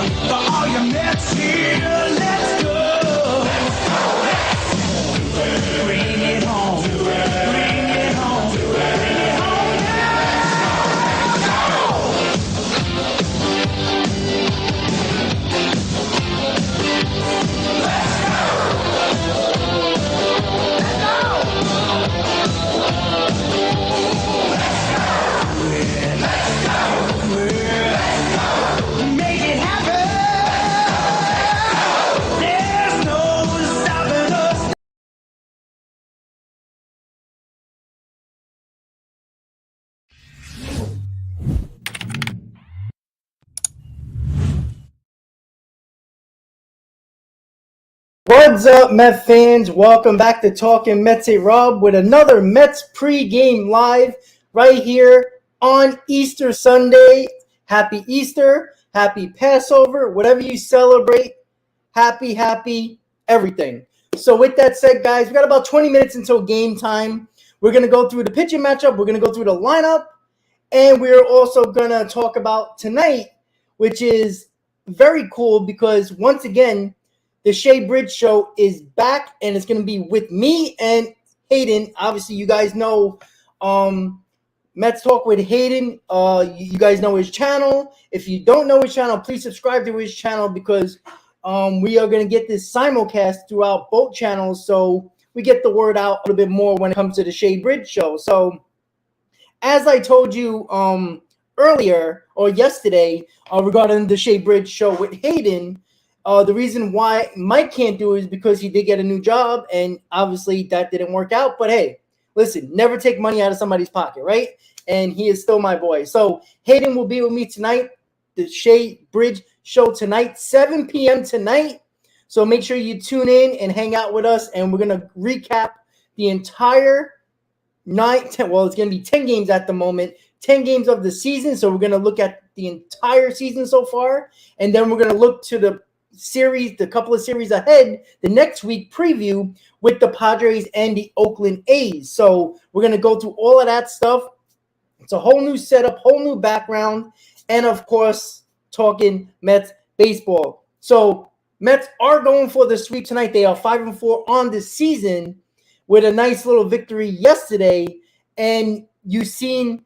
For all your Mets here, let's go. Bring it home. Bring it home. Bring it home Make it happen. There's no stopping us. What's up, Met fans? Welcome back to Talking Mets. Rob with another Mets pregame live right here on Easter Sunday. Happy Easter, happy Passover, whatever you celebrate. Happy everything. So with that said, guys, we got about 20 minutes until game time. We're going to go through the pitching matchup. We're going to go through the lineup. And we're also going to talk about tonight, which is very cool because once again, the Shea Bridge show is back, and it's going to be with me and Hayden. Obviously, you guys know Mets Talk with Hayden. You guys know his channel. If you don't know his channel, please subscribe to his channel because we are going to get this simulcast throughout both channels so we get the word out a little bit more when it comes to the Shea Bridge show. So as I told you earlier or yesterday regarding the Shea Bridge show with Hayden, the reason why Mike can't do it is because he did get a new job, and obviously that didn't work out. But hey, listen, never take money out of somebody's pocket, right? And he is still my boy. So Hayden will be with me tonight, the Shea Bridge show tonight, 7 p.m. tonight. So make sure you tune in and hang out with us, and we're going to recap the entire 10 games at the moment, 10 games of the season. So we're going to look at the entire season so far, and then we're going to look to the couple of series ahead, the next week preview with the Padres and the Oakland A's. So we're going to go through all of that stuff. It's a whole new setup, whole new background, and of course, talking Mets baseball. So Mets are going for the sweep tonight. They are 5-4 on the season with a nice little victory yesterday. And you've seen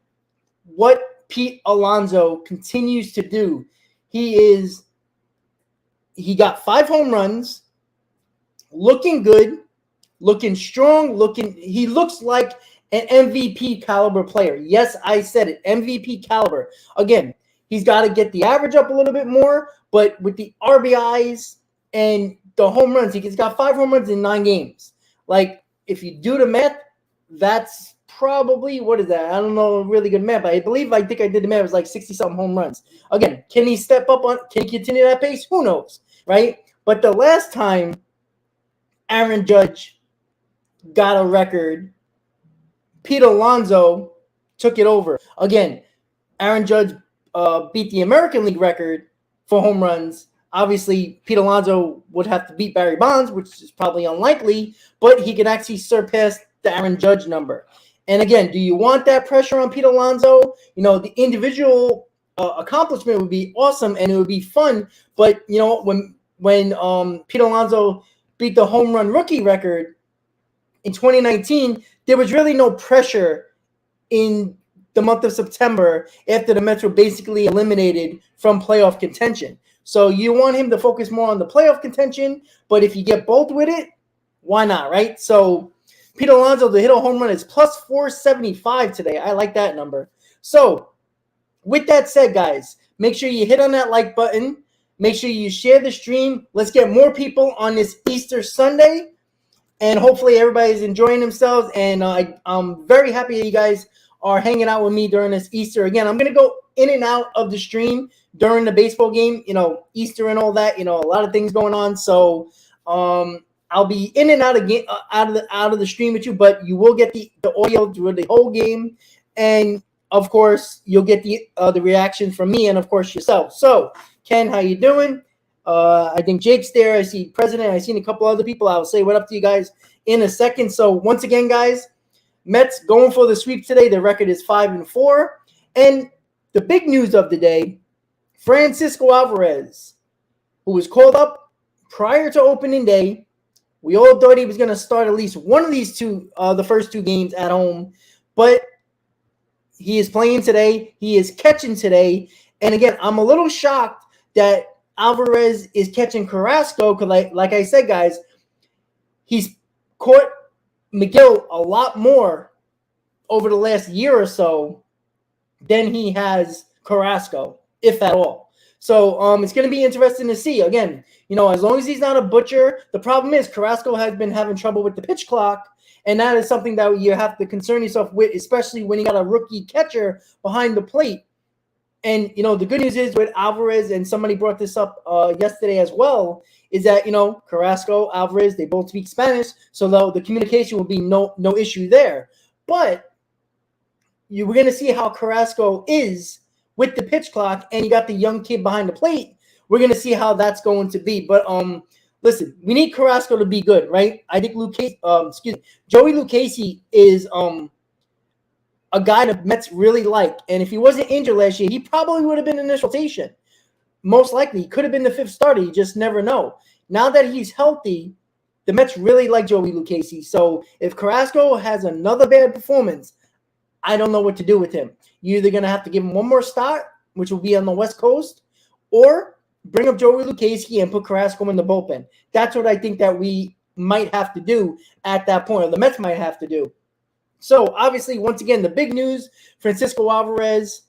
what Pete Alonso continues to do. He got 5 home runs, looking good, looking strong, he looks like an MVP caliber player. Yes, I said it, MVP caliber. Again, he's got to get the average up a little bit more, but with the RBIs and the home runs, he's got 5 home runs in 9 games. Like, if you do the math, that's probably, what is that? I don't know, really good math. I think I did the math. It was like 60-something home runs. Again, can he step up can he continue that pace? Who knows? Right? But the last time Aaron Judge got a record, Pete Alonso took it over. Again, Aaron Judge beat the American League record for home runs. Obviously, Pete Alonso would have to beat Barry Bonds, which is probably unlikely, but he could actually surpass the Aaron Judge number. And again, do you want that pressure on Pete Alonso? You know, the individual accomplishment would be awesome and it would be fun, but you know, when Pete Alonso beat the home run rookie record in 2019, there was really no pressure in the month of September after the Mets were basically eliminated from playoff contention. So you want him to focus more on the playoff contention, but if you get both with it, why not, right? So Pete Alonso, to hit a home run, is plus 475 today. I like that number. So with that said, guys, make sure you hit on that like button. Make sure you share the stream. Let's get more people on this Easter Sunday. And hopefully everybody's enjoying themselves. And I'm very happy that you guys are hanging out with me during this Easter. Again, I'm going to go in and out of the stream during the baseball game. You know, Easter and all that. You know, a lot of things going on. So I'll be in and out again, out of the stream with you. But you will get the audio through the whole game. And, of course, you'll get the reaction from me and, of course, yourself. So, Ken, how you doing? I think Jake's there. I see President. I've seen a couple other people. I'll say what up to you guys in a second. So once again, guys, Mets going for the sweep today. The record is 5-4. And the big news of the day, Francisco Alvarez who was called up prior to opening day. We all thought he was going to start at least one of these two, the first two games at home, but he is playing today. He is catching today. And again, I'm a little shocked that Alvarez is catching Carrasco because, like I said, guys, he's caught McGill a lot more over the last year or so than he has Carrasco, if at all. So it's going to be interesting to see. Again, as long as he's not a butcher, the problem is Carrasco has been having trouble with the pitch clock, and that is something that you have to concern yourself with, especially when you got a rookie catcher behind the plate. And, the good news is with Alvarez, and somebody brought this up yesterday as well, is that, Carrasco, Alvarez, they both speak Spanish, so the communication will be no issue there. But we're going to see how Carrasco is with the pitch clock, and you got the young kid behind the plate. We're going to see how that's going to be. But listen, we need Carrasco to be good, right? I think Joey Lucchesi is a guy the Mets really like. And if he wasn't injured last year, he probably would have been in this rotation. Most likely. He could have been the fifth starter. You just never know. Now that he's healthy, the Mets really like Joey Lucchesi. So if Carrasco has another bad performance, I don't know what to do with him. You're either going to have to give him one more start, which will be on the West Coast, or bring up Joey Lucchesi and put Carrasco in the bullpen. That's what I think that we might have to do at that point, or the Mets might have to do. So, obviously, once again, the big news, Francisco Alvarez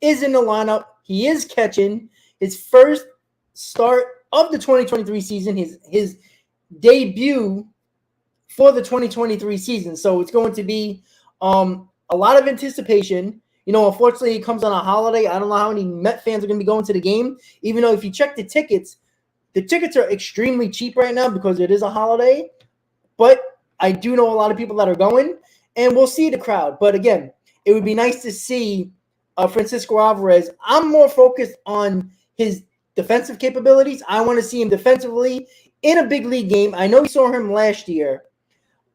is in the lineup. He is catching his first start of the 2023 season, his debut for the 2023 season. So, it's going to be a lot of anticipation. Unfortunately, it comes on a holiday. I don't know how many Met fans are going to be going to the game, even though if you check the tickets are extremely cheap right now because it is a holiday. But I do know a lot of people that are going, and we'll see the crowd. But again, it would be nice to see Francisco Alvarez. I'm more focused on his defensive capabilities. I want to see him defensively in a big league game. I know we saw him last year,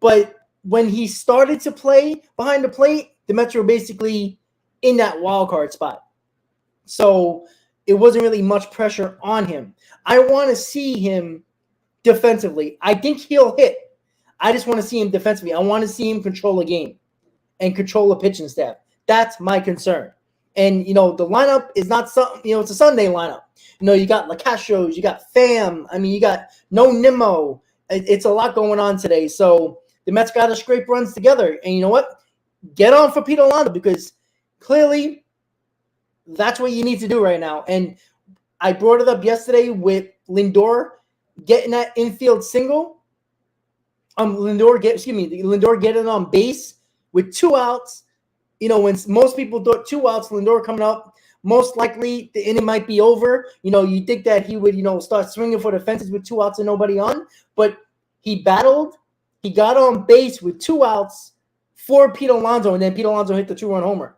but when he started to play behind the plate, the Mets were basically in that wild card spot. So it wasn't really much pressure on him. I want to see him defensively. I think he'll hit. I just want to see him defensively. I want to see him control a game and control a pitching staff. That's my concern. And, the lineup is not something, it's a Sunday lineup. You got LaCastros, you got Pham. You got no Nimmo. It's a lot going on today. So the Mets got to scrape runs together. And you know what? Get on for Pete Alonso because clearly that's what you need to do right now. And I brought it up yesterday with Lindor getting that infield single. Lindor getting on base with 2 outs. When most people thought 2 outs, Lindor coming up, most likely the inning might be over. You think that he would, start swinging for the fences with 2 outs and nobody on. But he battled. He got on base with 2 outs for Pete Alonso, and then Pete Alonso hit the 2-run homer.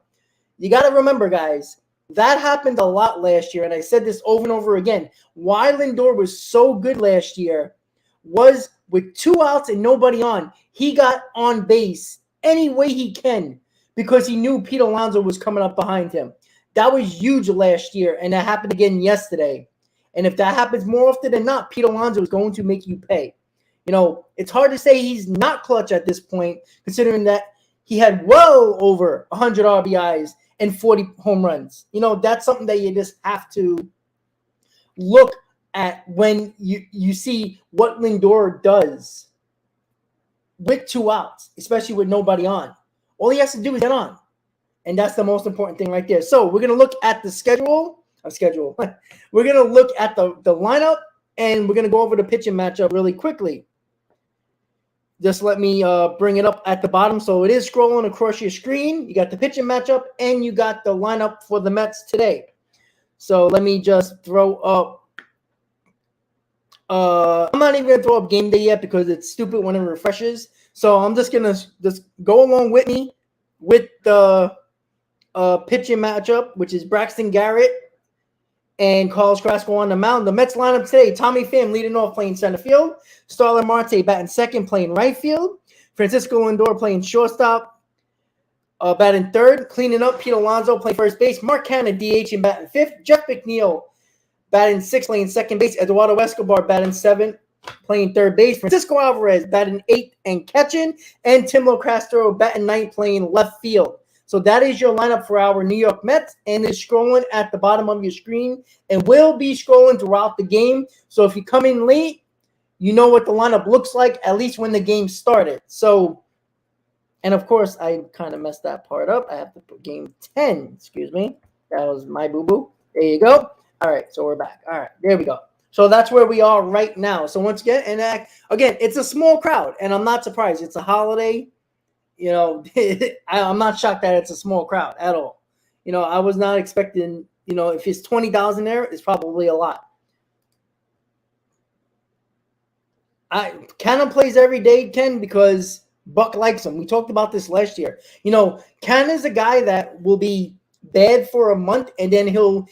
You got to remember, guys, that happened a lot last year, and I said this over and over again. Why Lindor was so good last year was with 2 outs and nobody on. He got on base any way he can because he knew Pete Alonso was coming up behind him. That was huge last year, and that happened again yesterday. And if that happens more often than not, Pete Alonso is going to make you pay. It's hard to say he's not clutch at this point, considering that he had well over 100 RBIs and 40 home runs. That's something that you just have to look at when you see what Lindor does with 2 outs, especially with nobody on. All he has to do is get on. And that's the most important thing right there. So we're going to look at the schedule. We're going to look at the lineup, and we're going to go over the pitching matchup really quickly. Just let me bring it up at the bottom. So it is scrolling across your screen. You got the pitching matchup, and you got the lineup for the Mets today. So let me just throw up. I'm not even going to throw up game day yet because it's stupid when it refreshes. So I'm just going to just go along with me with the pitching matchup, which is Braxton Garrett and Carrasco on the mound. The Mets lineup today: Tommy Pham leading off, playing center field. Starlin Marte batting second, playing right field. Francisco Lindor playing shortstop, batting third. Cleaning up, Pete Alonso playing first base. Mark Canha DH and batting fifth. Jeff McNeil batting 6th, playing second base. Eduardo Escobar batting 7th, playing third base. Francisco Alvarez batting 8th and catching. And Tim Locastro batting 9th, playing left field. So that is your lineup for our New York Mets, and it's scrolling at the bottom of your screen and will be scrolling throughout the game. So if you come in late, you know what the lineup looks like, at least when the game started. So, and of course, I kind of messed that part up. I have to put game 10. Excuse me. That was my boo-boo. There you go. All right, so we're back. All right, there we go. So that's where we are right now. So once again, and again, it's a small crowd, and I'm not surprised. It's a holiday. You know, I'm not shocked that it's a small crowd at all. You know, I was not expecting, you know, if it's 20,000 there, it's probably a lot. Cannon plays every day, Ken, because Buck likes him. We talked about this last year. You know, Cannon's a guy that will be bad for a month, and then he'll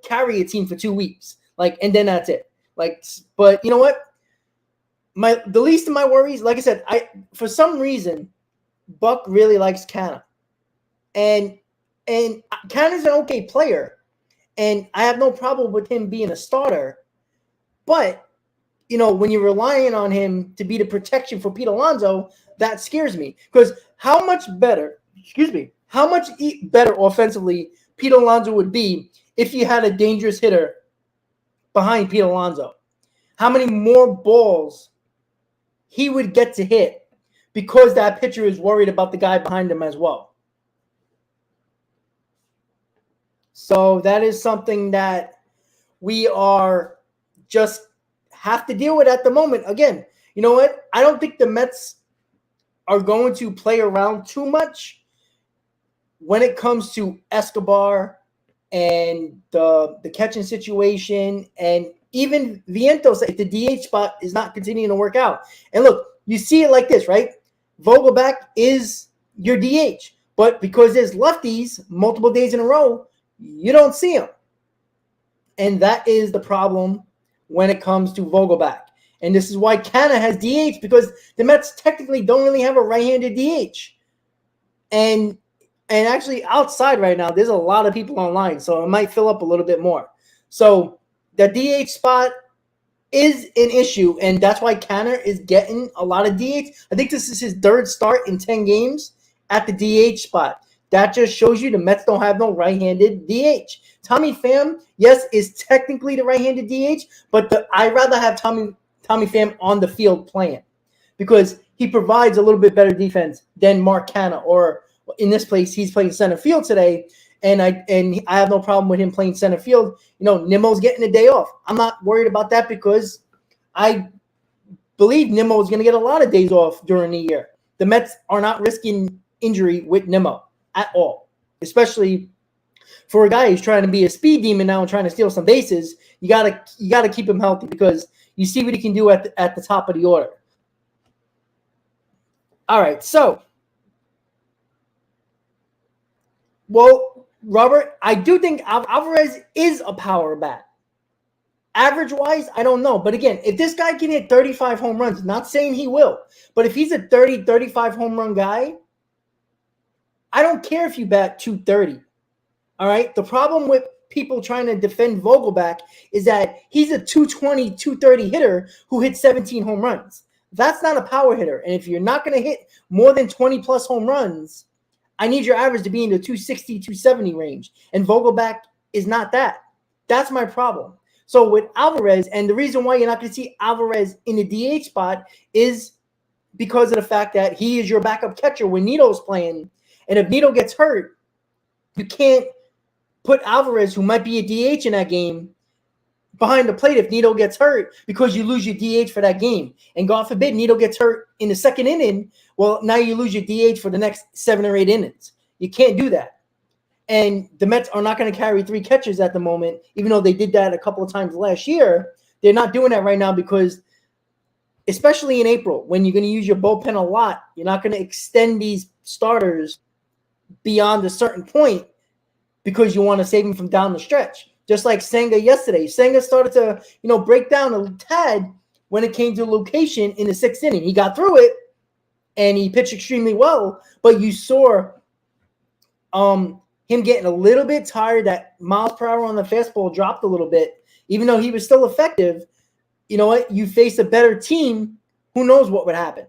carry a team for 2 weeks. Like, and then that's it. Like, but you know what? The least of my worries, like I said, for some reason, Buck really likes Cannon. And Cannon's an okay player, and I have no problem with him being a starter. But, you know, when you're relying on him to be the protection for Pete Alonso, that scares me. Because how much better offensively Pete Alonso would be if you had a dangerous hitter behind Pete Alonso? How many more balls he would get to hit because that pitcher is worried about the guy behind him as well. So that is something that we are just have to deal with at the moment. Again, you know what? I don't think the Mets are going to play around too much when it comes to Escobar and the catching situation, and even Vientos, if the DH spot is not continuing to work out. And look, you see it like this, right? Vogelback is your DH, but because there's lefties multiple days in a row, you don't see them. And that is the problem when it comes to Vogelback. And this is why Canna has DH, because the Mets technically don't really have a right-handed DH. And actually outside right now, there's a lot of people online, so it might fill up a little bit more. So the DH spot is an issue, and that's why Canner is getting a lot of DH. I think this is his 3rd start in 10 games at the DH spot. That just shows you the Mets don't have no right-handed DH. Tommy Pham, yes, is technically the right-handed DH, but I'd rather have Tommy Pham on the field playing because he provides a little bit better defense than Mark Canna, or in this place, he's playing center field today, and I have no problem with him playing center field. You know, Nimmo's getting a day off. I'm not worried about that because I believe Nimmo is going to get a lot of days off during the year. The Mets are not risking injury with Nimmo at all, especially for a guy who's trying to be a speed demon now and trying to steal some bases. You gotta keep him healthy because you see what he can do at the top of the order. All right, so. Well, Robert, I do think Alvarez is a power bat. Average-wise, I don't know. But again, if this guy can hit 35 home runs, not saying he will, but if he's a 30, 35 home run guy, I don't care if you bat 230. All right? The problem with people trying to defend Vogelback is that he's a 220, 230 hitter who hits 17 home runs. That's not a power hitter. And if you're not going to hit more than 20-plus home runs, I need your average to be in the 260, 270 range. And Vogelback is not that. That's my problem. So with Alvarez, and the reason why you're not going to see Alvarez in the DH spot is because of the fact that he is your backup catcher when Nito's playing. And if Nito gets hurt, you can't put Alvarez, who might be a DH in that game, behind the plate if Nito gets hurt because you lose your DH for that game. And God forbid Nito gets hurt in the 2nd inning. Well, now you lose your DH for the next 7 or 8 innings. You can't do that. And the Mets are not going to carry 3 catchers at the moment, even though they did that a couple of times last year. They're not doing that right now because, especially in April, when you're going to use your bullpen a lot, you're not going to extend these starters beyond a certain point because you want to save them from down the stretch. Just like Senga yesterday. Senga started to, break down a tad when it came to location in the 6th inning. He got through it, and he pitched extremely well, but you saw him getting a little bit tired. That miles per hour on the fastball dropped a little bit, Even though he was still effective, you know what? You face a better team. Who knows what would happen?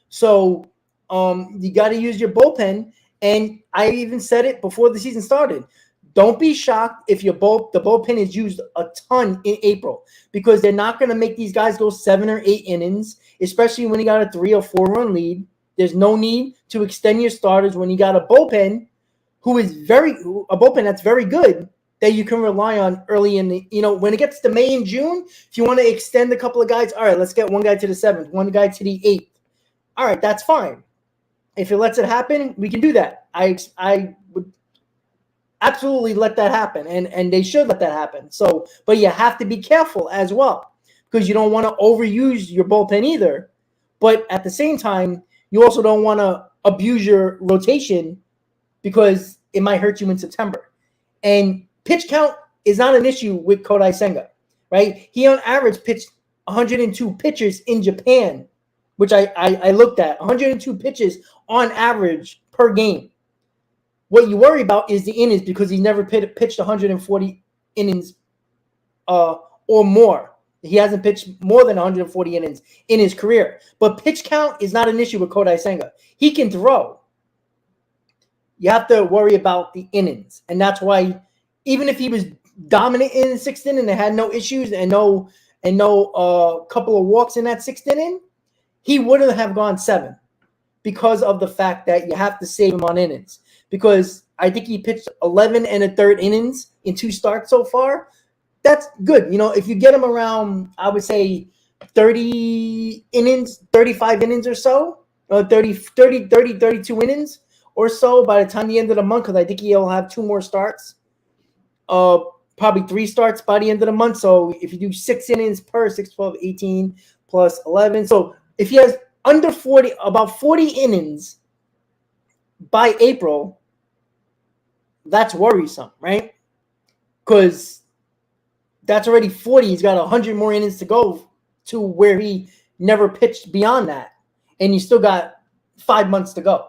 So you got to use your bullpen. And I even said it before the season started. Don't be shocked if the bullpen is used a ton in April, because they're not going to make these guys go 7 or 8 innings, especially when you got a 3 or 4 run lead. There's no need to extend your starters when you got a bullpen that's very good, that you can rely on early in the, when it gets to May and June. If you want to extend a couple of guys, all right, let's get one guy to the 7th, one guy to the 8th. All right, that's fine. If it lets it happen, we can do that. I would absolutely let that happen, and they should let that happen. So, but you have to be careful as well, because you don't want to overuse your bullpen either. But at the same time, you also don't want to abuse your rotation, because it might hurt you in September. And pitch count is not an issue with Kodai Senga, right? He on average pitched 102 pitches in Japan, which I looked at. 102 pitches on average per game. What you worry about is the innings, because he's never pitched 140 innings or more. He hasn't pitched more than 140 innings in his career. But pitch count is not an issue with Kodai Senga. He can throw. You have to worry about the innings. And that's why, even if he was dominant in the 6th inning and had no issues and no couple of walks in that 6th inning, he wouldn't have gone 7, because of the fact that you have to save him on innings. Because I think he pitched 11 1/3 innings in 2 starts so far. That's good. If you get him around, I would say 30 innings, 35 innings or so, 32 innings or so by the time the end of the month, because I think he'll have 2 more starts, probably 3 starts by the end of the month. So if you do 6 innings per 6, 12, 18 plus 11. So if he has under 40, about 40 innings by April, that's worrisome, right? Because that's already 40. He's got 100 more innings to go to where he never pitched beyond that. And you still got 5 months to go.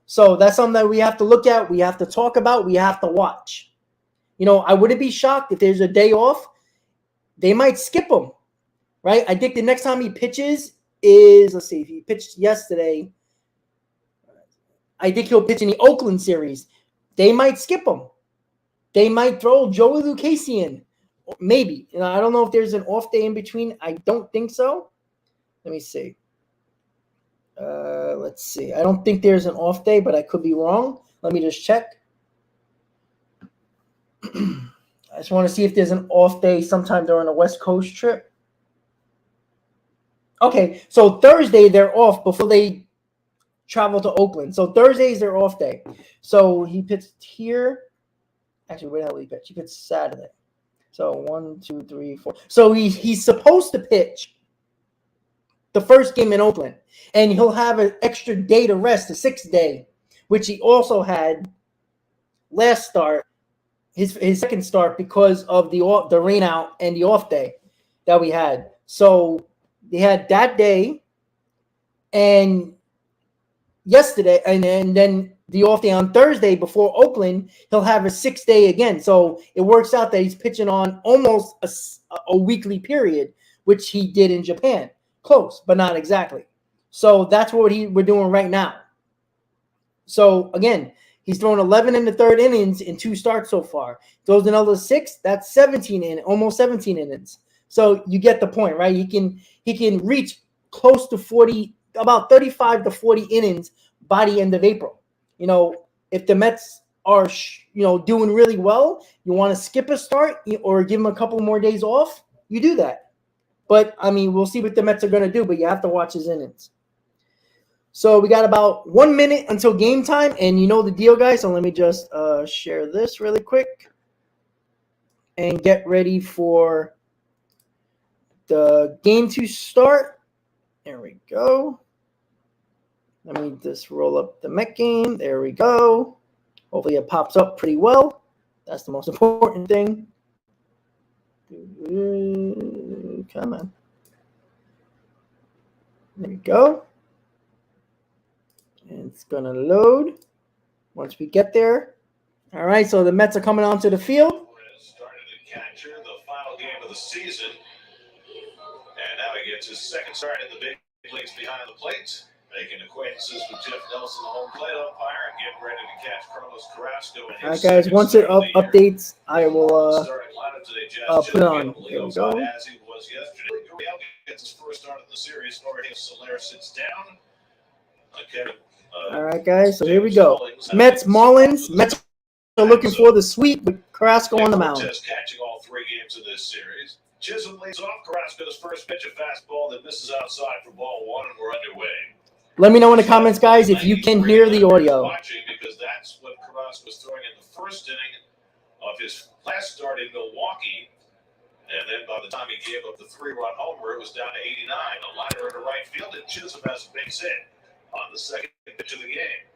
So that's something that we have to look at. We have to talk about. We have to watch. I wouldn't be shocked if there's a day off. They might skip him, right? I think the next time he pitches is, let's see, if he pitched yesterday, I think he'll pitch in the Oakland series. They might skip him. They might throw Joey Lucchesi in. Maybe. I don't know if there's an off day in between. I don't think so. Let me see. Let's see. I don't think there's an off day, but I could be wrong. Let me just check. I just want to see if there's an off day sometime during a West Coast trip. Okay, so Thursday they're off before they travel to Oakland. So Thursday is their off day. So he pitched here. Actually, where the hell did he pitch? He pitched Saturday. So 1, 2, 3, 4. So he's supposed to pitch the first game in Oakland, and he'll have an extra day to rest, the 6th day, which he also had last start, his second start, because of the rain out and the off day that we had. So they had that day and yesterday, and then the off day on Thursday before Oakland. He'll have a 6th day again. So it works out that he's pitching on almost a weekly period, which he did in Japan. Close, but not exactly. So that's what we're doing right now. So again, he's thrown 11 1/3 innings in 2 starts so far. Throws another 6. That's 17 almost 17 innings. So you get the point, right? He can reach close to 40, about 35 to 40 innings by the end of April. If the Mets are doing really well, you want to skip a start or give them a couple more days off, you do that. But we'll see what the Mets are going to do, but you have to watch his innings. So we got about 1 minute until game time, and you know the deal, guys. So let me just share this really quick and get ready for the game to start. There we go. Let me just roll up the Met game. There we go. Hopefully it pops up pretty well. That's the most important thing. Come on. There we go. And it's going to load once we get there. All right, so the Mets are coming onto the field. Started to capture the final game of the season. And now he gets his second start in the big leagues behind the plate, making acquaintances with Jeff Nelson, the home plate umpire, and getting ready to catch Carrasco. All right, guys. Once it updates, I will put it on. There we go. As he was yesterday, Gurriel gets his first start in the series. Jorge Soler sits down. All right, guys. So here we go. Mets Marlins. Mets are looking for the sweep with Carrasco on the mound. Catching all 3 games of this series. Chisholm leads off Carrasco's first pitch, a fastball that misses outside for ball 1, and we're underway. Let me know in the comments, guys, if you can hear the audio. Because that's what Carrasco was throwing in the first inning of his last start in Milwaukee. And then by the time he gave up the 3-run homer, it was down to 89. A liner into right field, and Chisholm has a base hit on the second pitch of the game.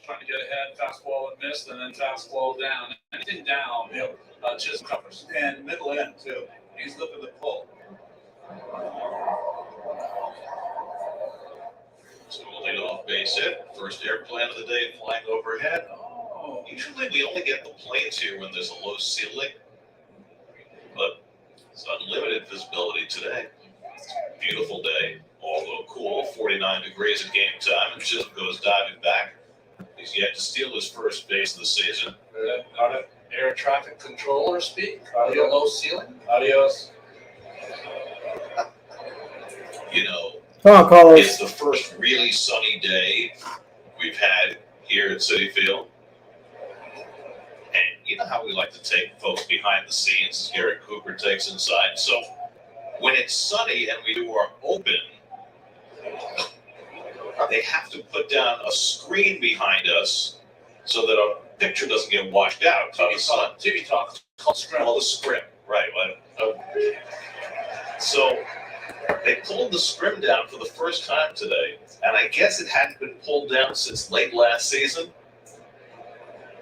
Trying to get ahead, fastball and missed, and then fastball down. Anything down, Chisholm covers. And middle end, too. He's looking to pull. So we'll lead off base hit. First airplane of the day flying overhead. Oh, usually we only get the planes here when there's a low ceiling, but it's unlimited visibility today. Beautiful day, although cool, 49 degrees at game time, and Chisholm goes diving back. He's yet to steal his first base of the season. Not an air traffic controller speak. Audio low ceiling. Adios. You know, Come on, Carlos. it's the first really sunny day we've had here at Citifield. And you know how we like to take folks behind the scenes as Garrett Cooper takes inside. So when it's sunny and we do our open, they have to put down a screen behind us so that our picture doesn't get washed out. TV talk. Called scrim. Oh, the scrim, right. So they pulled the scrim down for the first time today, and I guess it hadn't been pulled down since late last season.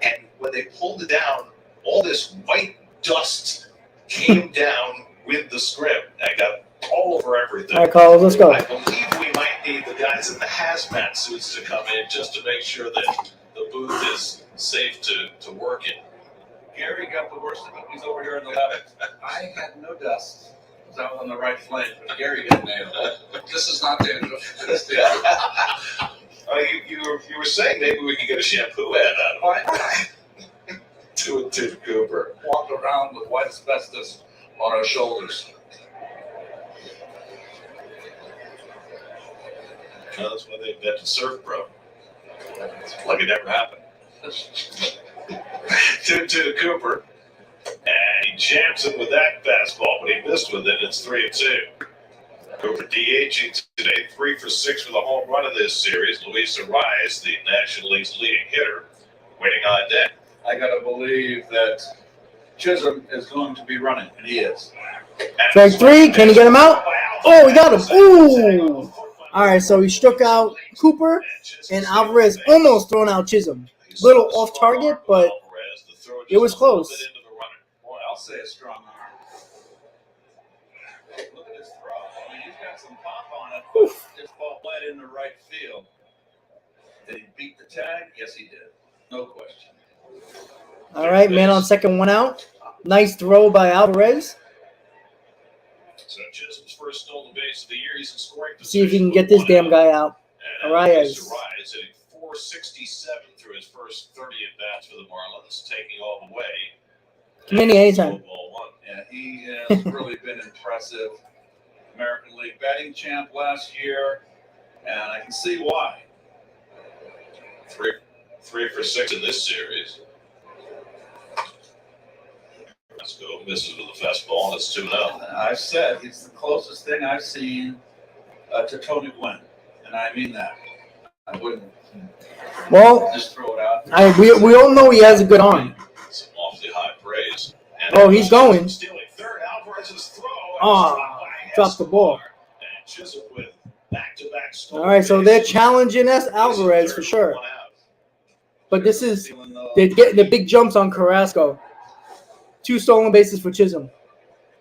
And when they pulled it down, all this white dust came down with the scrim. I got all over everything. All right, Carlos, let's go. I believe we might need the guys in the hazmat suits to come in just to make sure that the booth is safe to work in. Gary got the worst of it. He's over here in the left. I had no dust. I was out on the right flank, but Gary got nailed. This is not dangerous. It's dangerous. You were saying maybe we could get a shampoo ad out of it. to Cooper. Walked around with white asbestos on our shoulders. No, that's why they invented Surf Pro. It's like it never happened. to Cooper. And he jams him with that fastball, but he missed with it. It's 3-2. Cooper DHing today, 3 for 6 with a home run in this series. Luis Ariz, the National League's leading hitter, waiting on deck. I got to believe that Chisholm is going to be running, and he is. Strike 3. Can he get him out? Oh, he got him. Ooh. All right, so he struck out Cooper, and Alvarez almost thrown out Chisholm. Little off target, but it was close. Boy, I'll say a strong arm. Look at his throw. I mean, he's got some pop on it. Oof. This ball bled into right field. Did he beat the tag? Yes, he did. No question. All right, man on second, 1 out. Nice throw by Alvarez. So Chisholm's first stolen base of the year. He's in scoring position. See if he can get this damn guy out. Ariz. Ariz hitting .467 through his first 30 at-bats for the Marlins, taking all the way. Come in anytime. Ball 1. Yeah, he has really been impressive. American League batting champ last year, and I can see why. 3 for 6 in this series. Let's go. Misses with a fastball. It's 2-0. I've said it's the closest thing I've seen to Tony Gwynn, and I mean that. I wouldn't just throw it out. We all know he has a good arm. Some awfully high praise. And Oh, he's going. Stealing third. Alvarez's throw. Oh, dropped the ball. And Chisholm with back-to-back stolen All right, so they're bases. challenging us, Alvarez, for sure. 1 out. But they're getting the big jumps on Carrasco. 2 stolen bases for Chisholm.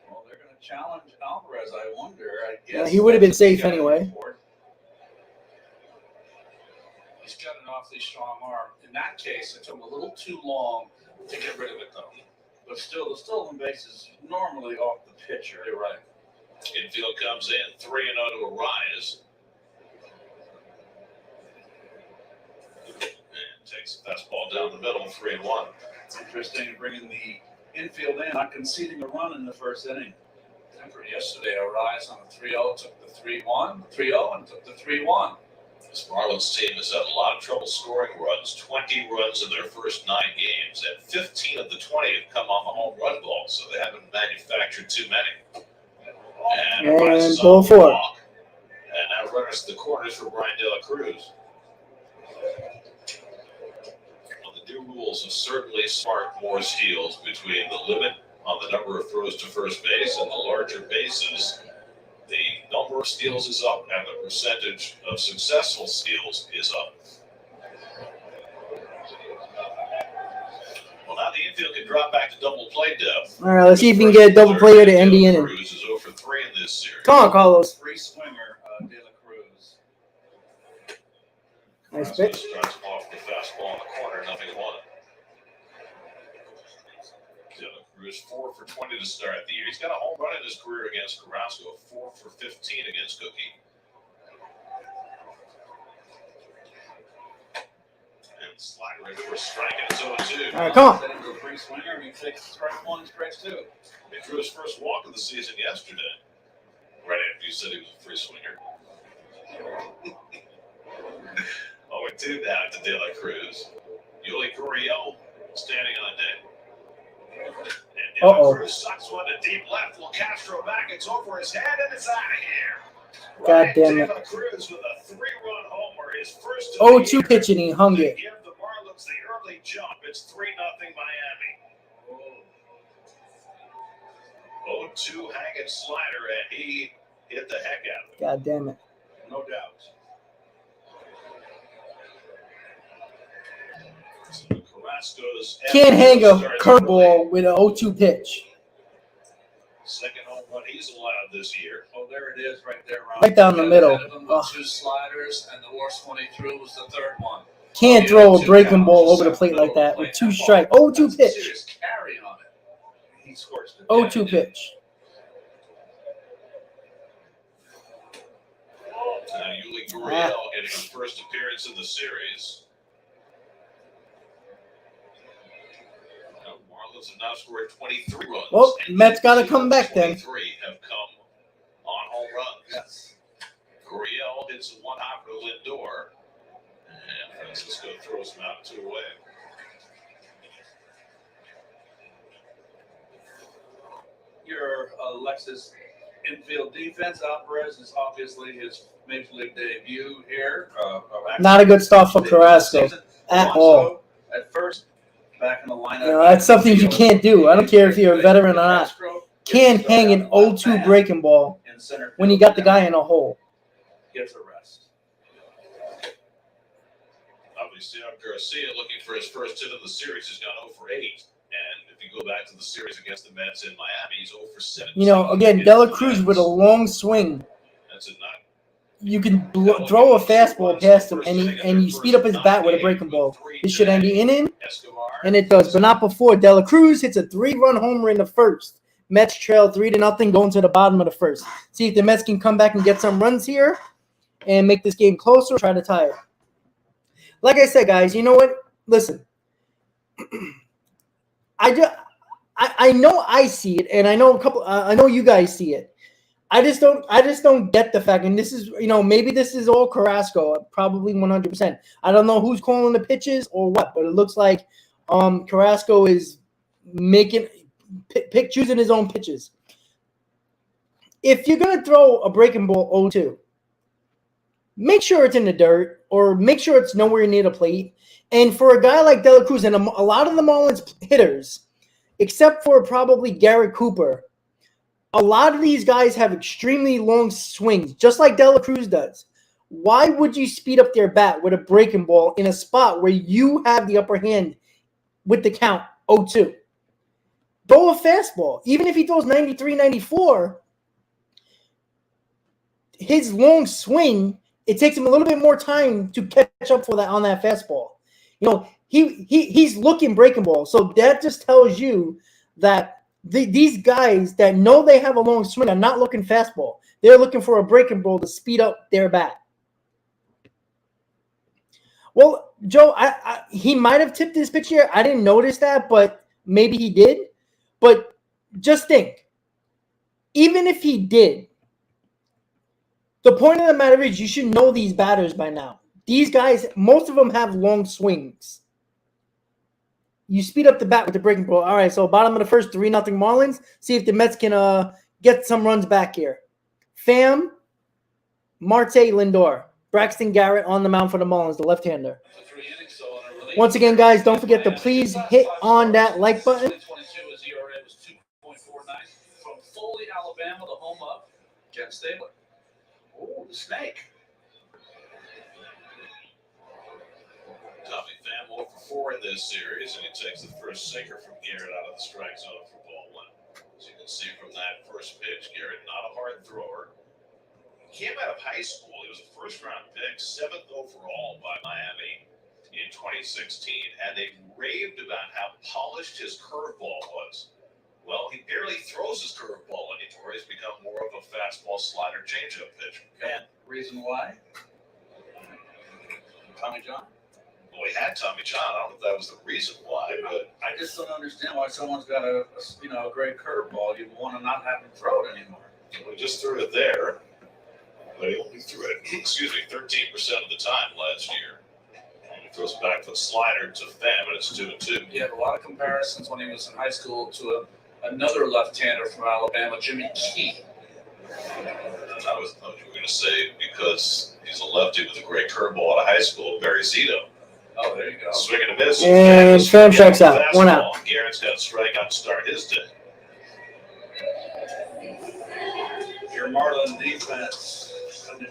Well, they're going to challenge Alvarez, I wonder. I guess Yeah, he would have been safe anyway. He's got an awfully strong arm, and that case, it took him a little too long to get rid of it, though. But still, the stolen base is normally off the pitcher. You're right. Infield comes in 3-0 to Arias. And takes a fastball down the middle, 3-1. It's interesting bringing the infield in, not conceding a run in the first inning. Remember yesterday, Arias on a 3-0 took the 3-1, 3-0 and took the 3-1. This Marlins team has had a lot of trouble scoring runs, 20 runs in their first 9 games, and 15 of the 20 have come on the home run ball, so they haven't manufactured too many. And ball 4. And now runners to the corners for Brian De La Cruz. Well, the new rules have certainly sparked more steals between the limit on the number of throws to first base and the larger bases. The number of steals is up, and the percentage of successful steals is up. Well, now the infield can drop back to double play depth. All right, let's see if we can get a double player to end the inning. Cruz is 0 for 3 in this series. Come on, Carlos. Free swinger, De La Cruz. Nice pitch. Starts off the fastball in the corner, 0-1. De La Cruz 4 for 20 to start the year. He's got a home run in his career against Carrasco, 4 for 15 against Cookie. And slider in for a strike, and it's 0-2. All right, come on. Set him to a free swinger, and he takes strike 1, strike 2. He threw his first walk of the season yesterday, right after you said he was a free swinger. 0-2 down to De La Cruz. Yuli Gurriel standing on deck. And De La Cruz sucks one to deep left. Will Castro back. It's over his head, and it's out of here. God damn it. De La Cruz with a 3-run homer. His first 0-2 pitch, and he hung it. Give the Marlins the early jump. It's 3-0 Miami. 0-2 hanging slider, and he hit the heck out of it. God damn it. No doubt. So Carrasco's Can't hang a curveball with an 0-2 pitch. second home run he's allowed this year. Oh, there it is, right there, Ron. Right down the middle. The 2 sliders, and the worst one he threw was the 3rd one. Can't throw a breaking ball over the plate like that with 2 strikes. 0-2 pitch. Serious carry on it. He scores the 0-2 pitch. Yuli Gurriel getting his first appearance in the series. Marlins have now scored 23 runs. Well, Mets got to come back then. 23 have come on home runs. Yes. Gurriel hits one hopper to Lindor, and Francisco throws him out 2 away. Your Alexis infield defense. Alvarez is obviously his major league debut here. Not a good start for Carrasco at all. At first, back in the lineup. That's something you can't do. I don't care if you're a veteran or not. Can't hang an 0-2 breaking ball when you got the guy in a hole. Gets a rest. Obviously, Garcia looking for his first hit of the series. He's gone 0 for 8. And if you go back to the series against the Mets in Miami, he's 0 for 7. You know, again, De La Cruz with a long swing. That's a not. You can throw a fastball past him, and you speed up his bat with a breaking ball. This should end the inning, and it does, but not before. De La Cruz hits a 3-run homer in the first. Mets trail 3-0 going to the bottom of the first. See if the Mets can come back and get some runs here and make this game closer, try to tie it. Like I said, guys, you know what? Listen. I know I see it, and I know I know you guys see it. I just don't get the fact, and this is, you know, maybe this is all Carrasco, probably 100%. I don't know who's calling the pitches or what, but it looks like Carrasco is choosing his own pitches. If you're gonna throw a breaking ball 0-2, make sure it's in the dirt or make sure it's nowhere near the plate. And for a guy like De La Cruz and a lot of the Marlins hitters, except for probably Garrett Cooper, a lot of these guys have extremely long swings, just like De La Cruz does. Why would you speed up their bat with a breaking ball in a spot where you have the upper hand with the count 0-2? Throw a fastball. Even if he throws 93, 94, his long swing, it takes him a little bit more time to catch up for that on that fastball. He's looking breaking ball. So that just tells you that these guys that know they have a long swing are not looking fastball. They're looking for a breaking ball to speed up their bat. Well, Joe, he might have tipped his pitch here. I didn't notice that, but maybe he did. But just think, even if he did, the point of the matter is you should know these batters by now. These guys, most of them have long swings. You speed up the bat with the breaking ball. All right, so bottom of the first, 3-0 Marlins. See if the Mets can get some runs back here. Pham, Marte, Lindor. Braxton Garrett on the mound for the Marlins, the left-hander. Once again, guys, don't forget to please hit on that like button. 2022, his ERA was 2.49 from Foley, Alabama, the home of Ken Stabler. Oh, the snake. Tommy Pham 0 for 4 in this series, and he takes the first sinker from Garrett out of the strike zone for ball 1. As you can see from that first pitch, Garrett not a hard thrower. He came out of high school. He was a first-round pick, 7th overall by Miami in 2016, and they raved about how polished his curveball was. Well, he barely throws his curveball anymore. He's become more of a fastball slider changeup pitcher. And reason why? Tommy John? Well, he had Tommy John. I don't know if that was the reason why, but I just don't understand why someone's got a great curveball. You want to not have him throw it anymore. we just threw it there. But he only threw it, 13% of the time last year. And he throws back the slider to Pham, and it's 2-2. He had a lot of comparisons when he was in high school to another left-hander from Alabama, Jimmy Key. I thought you were going to say because he's a lefty with a great curveball out of high school, Barry Zito. Oh, there you go. Swing and a miss. And Pham strikes out. 1 out. Garrett's got a strikeout to start his day. Your Marlin defense.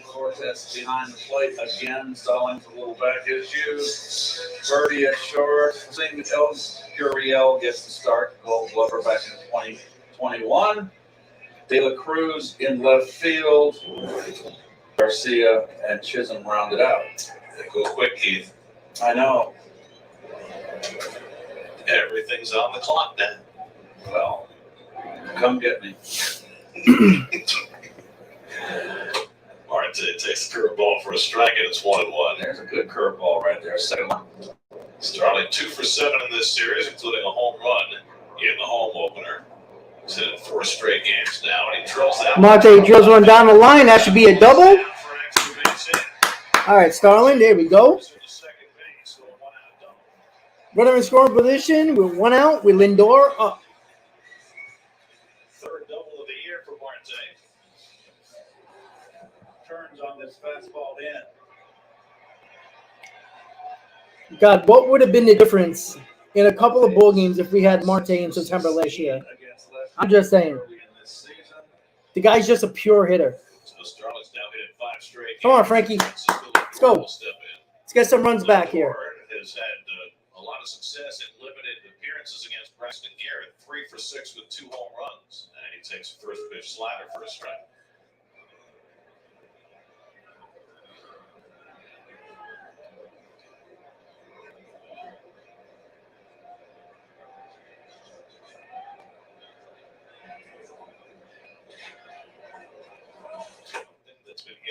Cortez behind the plate again, stalling for a little back issues. Birdie at short. Seeing Gurriel gets the start. Gold Glover back in 2021. De La Cruz in left field. Garcia and Chisholm rounded out. They go quick, Keith. I know. Everything's on the clock now. Well, come get me. Marte takes the curveball for a strike, and it's 1-1. There's a good curveball right there. Second one. Starling 2 for 7 in this series, including a home run in the home opener. He's hit it 4 straight games now, and he drills that. Marte drills one down the line. That should be a double. All right, Starling, there we go. Runner in scoring position with 1 out with Lindor up. Third double of the year for Marte. Turns on this fastball in. God, what would have been the difference in a couple of bowl games if we had Marte in September last year? I'm just saying. The guy's just a pure hitter. So Starling's now hit 5 straight. Come on, Frankie. Let's go. Let's get some runs back here. Has had a lot of success in limited appearances against Braxton Garrett. 3 for 6 with 2 home runs. And he takes first pitch slider for a strike.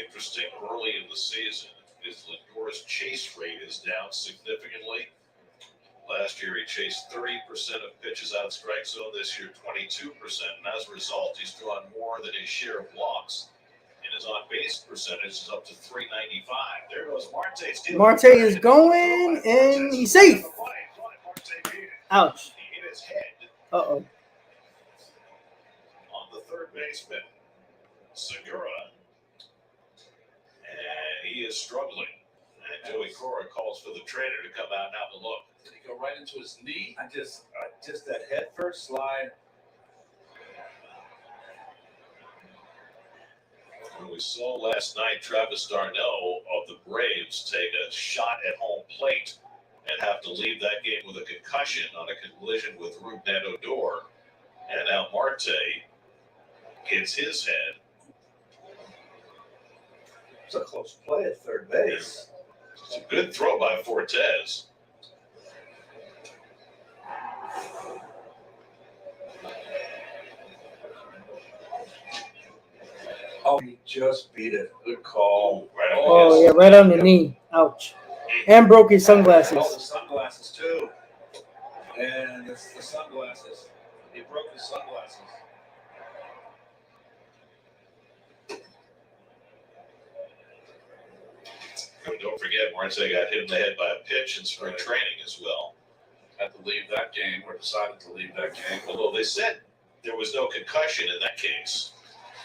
Interesting early in the season is Lindor's chase rate is down significantly. Last year he chased 30% of pitches out of strike zone. This year 22%, and as a result he's drawn more than his share of walks, and his on-base percentage is up to 395. There goes Marte. Marte is going, and he's safe. Ouch. He hit his head. Uh-oh. On the third baseman, Segura. And he is struggling. And Joey Cora calls for the trainer to come out and have a look. Did he go right into his knee? I just that head first slide. And we saw last night Travis d'Arnaud of the Braves take a shot at home plate and have to leave that game with a concussion on a collision with Rougned Odor. And now Marte hits his head. It's a close play at third base. It's a good throw by Fortes. Oh, he just beat it. Good call. Right on Oh, yeah, right on the knee. Ouch. And broke his Oh, sunglasses. the sunglasses, too. And it's the sunglasses. He broke his sunglasses. And don't forget, Marte got hit in the head by a pitch in spring training as well. Had to leave that game, or decided to leave that game. Although they said there was no concussion in that case.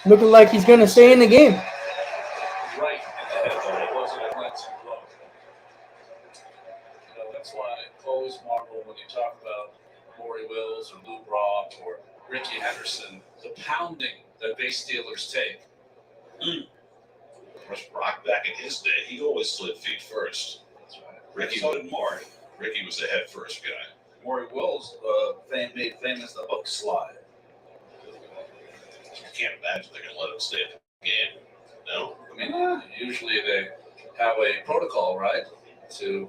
Looking like he's going to stay in the game. Right in the head, but it wasn't a glancing blow. You know, that's why I always marvel when you talk about Maury Wills or Lou Brock or Ricky Henderson, the pounding that base stealers take. Of course, Brock back in his day, he always slid feet first. That's right. Ricky So did Maury. Ricky was the head first guy. Maury Wills made famous the hook slide. I can't imagine they're going to let him stay at the game. No? I mean, usually they have a protocol, right, to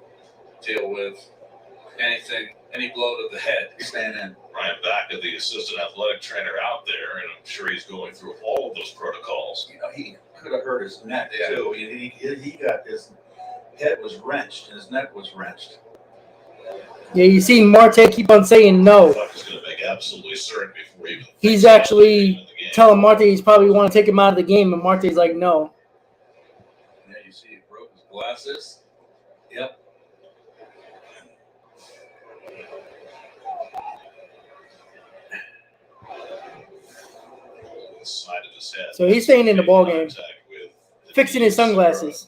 deal with anything, any blow to the head. Stand in. Ryan Baca, the assistant athletic trainer out there, and I'm sure he's going through all of those protocols. You know, he could have hurt his neck, too. He got his head was wrenched, and his neck was wrenched. Yeah, you see Marte keep on saying no. Buck is going to make absolutely certain before he even He's thinks about actually leaving the game. telling Marte he's probably want to take him out of the game, and Marte's like, no. Yeah, you see he broke his glasses. Yep. The side of his head. So he's staying in the ball game, Contact with the fixing his sunglasses.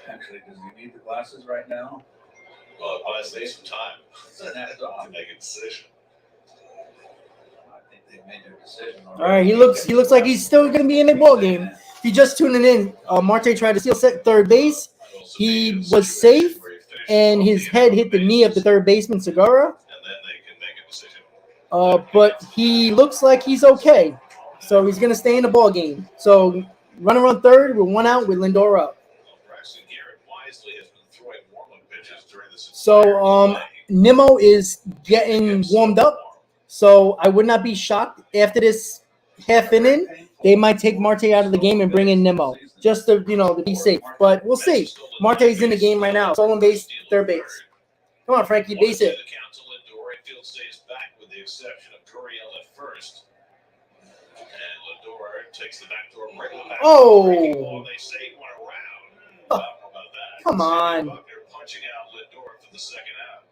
Actually, does he need the glasses right now? Well, it buys them some time Snapped to off. make a decision. I think they've made their decision. All right, he looks like he's still going to be in the ball game. If you just tuning in, Marte tried to steal third base. He was safe, and his head hit the knee of the third baseman, Segura. And then they can make a decision. But he looks like he's okay. So he's going to stay in the ball game. So runner on third with one out with Lindor up. Braxton Garrett wisely has been throwing warm-up pitches during this. So Nimmo is getting warmed up. So I would not be shocked after this half inning. They might take Marte out of the game and bring in Nimmo just to be safe. But we'll see. Marte's in the game right now. Stolen base, third base. Come on, Frankie, base it. The count to Lindor. Infield stays back with the exception of Gurriel at first. And Lindor takes the back door right back. Oh. They say one around. How about that? Come on. Buckner punching out Lindor for the second out.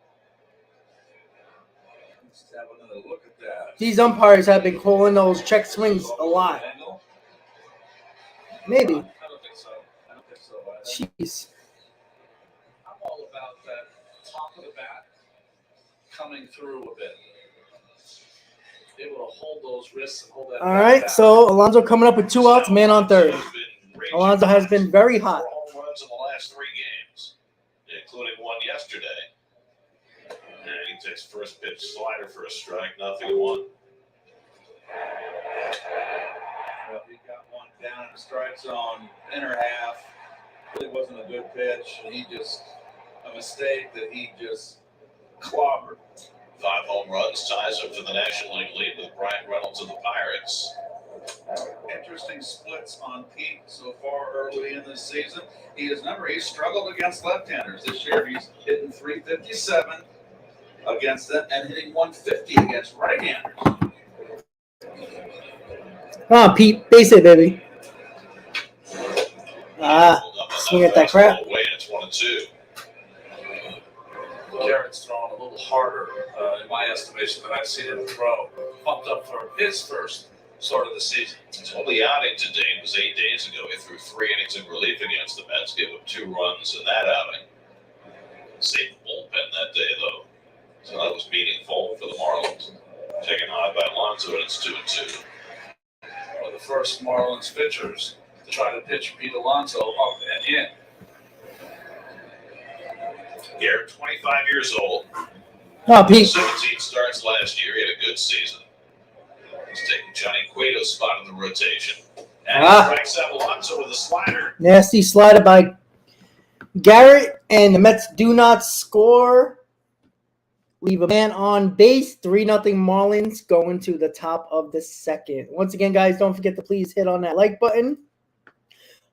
Let's have another look at that. These umpires have been calling those check swings a lot. Maybe. I don't think so. I don't think so. Jeez. I'm all about that top of the bat coming through a bit. Able to hold those wrists and hold that. All right, so Alonso coming up with 2 outs, man on third. Alonso has been very hot. 4 home runs in the last 3 games, including one yesterday. And he takes first pitch slider for a strike, 0-1. Well, he got one down in the strike zone, inner half. Really wasn't a good pitch. And a mistake that he just clobbered. 5 home runs ties him for the National League lead with Brian Reynolds of the Pirates. Interesting splits on Pete so far early in this season. He's struggled against left-handers. This year he's hitting .357 against them and hitting .150 against right-handers. Come on, Pete, base it, baby. Swing at that crap. Away, and it's 1-2. Garrett's throwing a little harder, in my estimation, than I've seen him throw. Pumped up for his first start of the season. His only outing to date was 8 days ago. He threw 3 innings in relief against the Mets, gave up 2 runs in that outing. Saved the bullpen that day, though. So that was meaningful for the Marlins. Taken high by Alonso, and it's 2-2. One of the first Marlins pitchers to try to pitch Pete Alonso up and in. Garrett, 25 years old. Oh, Pete. 17 starts last year. He had a good season. He's taking Johnny Cueto's spot in the rotation. And he strikes out Alonso with a slider. Nasty slider by Garrett, and the Mets do not score leave a man on base. 3-0 Marlins going to the top of the second. Once again, guys, don't forget to please hit on that like button.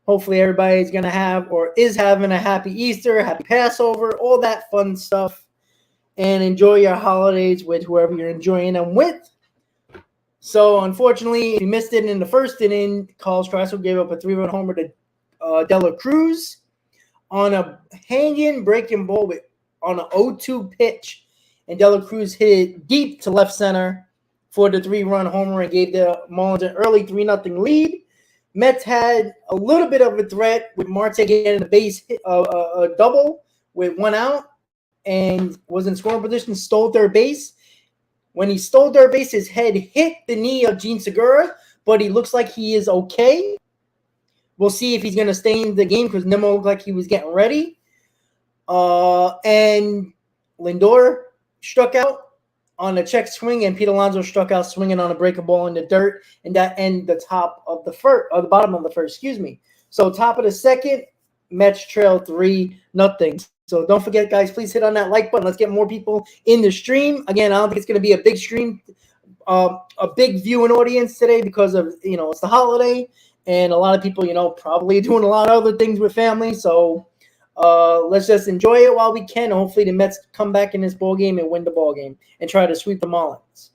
Hopefully everybody's going to have or is having a happy Easter, happy Passover, all that fun stuff. And enjoy your holidays with whoever you're enjoying them with. So, unfortunately, if you missed it in the first inning, Carrasco gave up a 3-run homer to De La Cruz on a hanging breaking ball on an 0-2 pitch. And De La Cruz hit it deep to left center for the 3-run homer and gave the Marlins an early 3-0 lead. Mets had a little bit of a threat with Marte getting the base hit, a double with 1 out and was in scoring position, stole third base. When he stole third base, his head hit the knee of Jean Segura, but he looks like he is okay. We'll see if he's going to stay in the game because Nemo looked like he was getting ready. And Lindor struck out on a check swing, and Pete Alonso struck out swinging on a breaking ball in the dirt, and that ended the top of the first, or the bottom of the first, excuse me. So top of the second, Mets trail 3-0. So don't forget, guys, please hit on that like button. Let's get more people in the stream. Again, I don't think it's going to be a big stream, a big viewing audience today because of, it's the holiday, and a lot of people, probably doing a lot of other things with family. So let's just enjoy it while we can. Hopefully the Mets come back in this ball game and win the ball game and try to sweep the Marlins.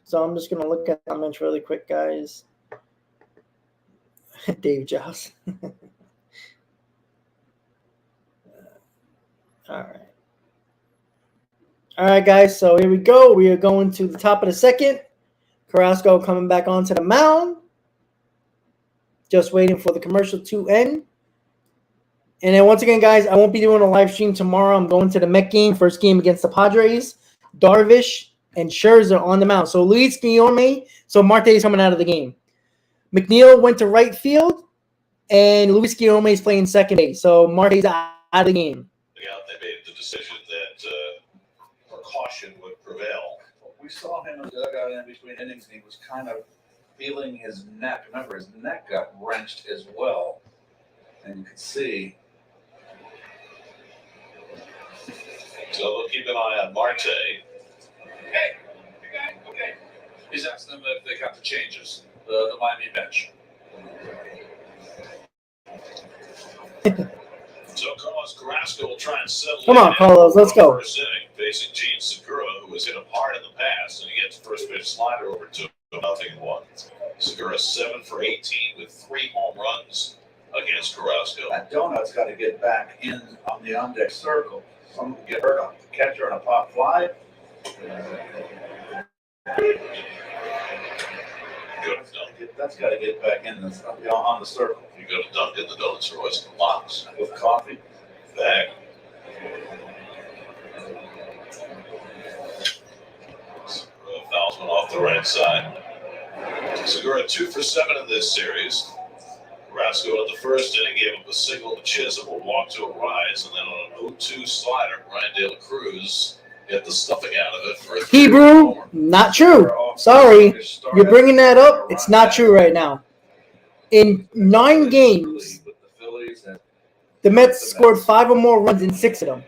So I'm just going to look at comments really quick, guys. Dave Joss. All right, guys. So here we go. We are going to the top of the second. Carrasco coming back onto the mound. Just waiting for the commercial to end. And then once again, guys, I won't be doing a live stream tomorrow. I'm going to the Met game, first game against the Padres. Darvish and Scherzer on the mound. So Luis Guillorme. So Marte is coming out of the game. McNeil went to right field, and Luis Guillorme is playing second base. So Marte's out of the game. Yeah, they made the decision that caution would prevail. We saw him in the dugout in between innings, and he was kind of feeling his neck. Remember, his neck got wrenched as well. And you can see. So we'll keep an eye on Marte. Hey, okay. He's asking them if they got the changes, the Miami bench. So Carlos Carrasco will try and settle. Come on, Carlos, let's go. First inning, facing Gene Segura, who was hit him hard in the past, and he gets first pitch slider over to 0-1. Segura 7 for 18 with 3 home runs against Carrasco. That donut's got to get back in on the on-deck circle. Someone get hurt on the catcher on a pop fly. That's got to get back in on the circle. You go to Dunkin', the donuts are always in the box. With coffee. Back. Fouls one off the right side. Segura 2 for 7 in this series. Carrasco in the first inning gave up a single to Chisholm, a walk to a rise, and then on an 0-2 slider, Brian De La Cruz get the stuffing out of it for a Hebrew, not true. Sorry, you're bringing that up. It's not true right now. In 9 games, the Mets scored 5 or more runs in 6 of them.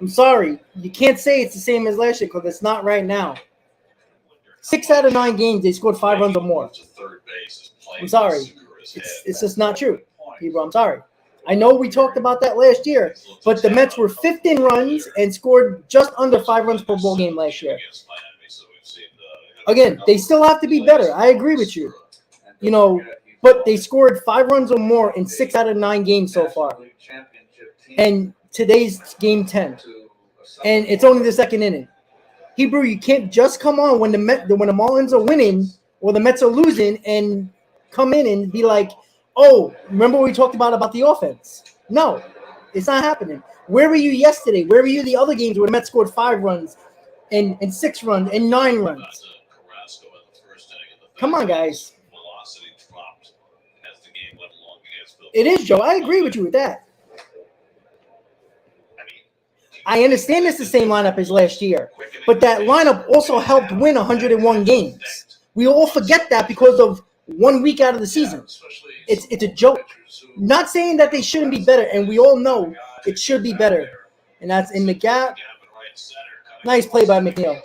I'm sorry. You can't say it's the same as last year because it's not right now. 6 out of 9 games, they scored 5 runs or more. I'm sorry. It's just not true, Hebrew. I'm sorry. I know we talked about that last year, but the Mets were 5th in runs and scored just under 5 runs per ball game last year. Again, they still have to be better. I agree with you. But they scored 5 runs or more in 6 out of 9 games so far. And today's game 10. And it's only the second inning. Hebrew, you can't just come on when the Marlins are winning or the Mets are losing and come in and be like, oh, remember what we talked about the offense? No, it's not happening. Where were you yesterday? Where were you the other games where the Mets scored 5 runs and 6 runs and 9 runs? Come on, guys. It is, Joe. I agree with you with that. I understand it's the same lineup as last year, but that lineup also helped win 101 games. We all forget that because of 1 week out of the season. It's a joke. Not saying that they shouldn't be better, and we all know it should be better. And that's in the gap. Nice play by McNeil.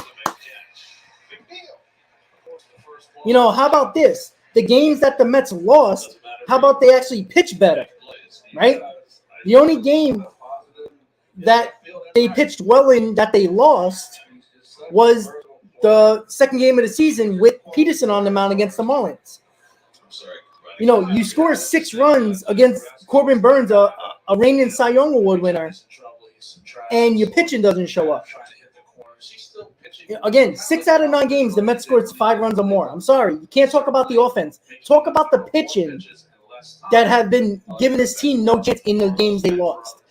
You know, how about this? The games that the Mets lost, how about they actually pitch better, right? The only game that they pitched well in that they lost was the second game of the season with Peterson on the mound against the Marlins. You know, you score 6 runs against Corbin Burns, a reigning Cy Young Award winner, and your pitching doesn't show up. Again, 6 out of 9 games, the Mets scored 5 runs or more. I'm sorry. You can't talk about the offense. Talk about the pitching that have been giving this team no chance in the games they lost,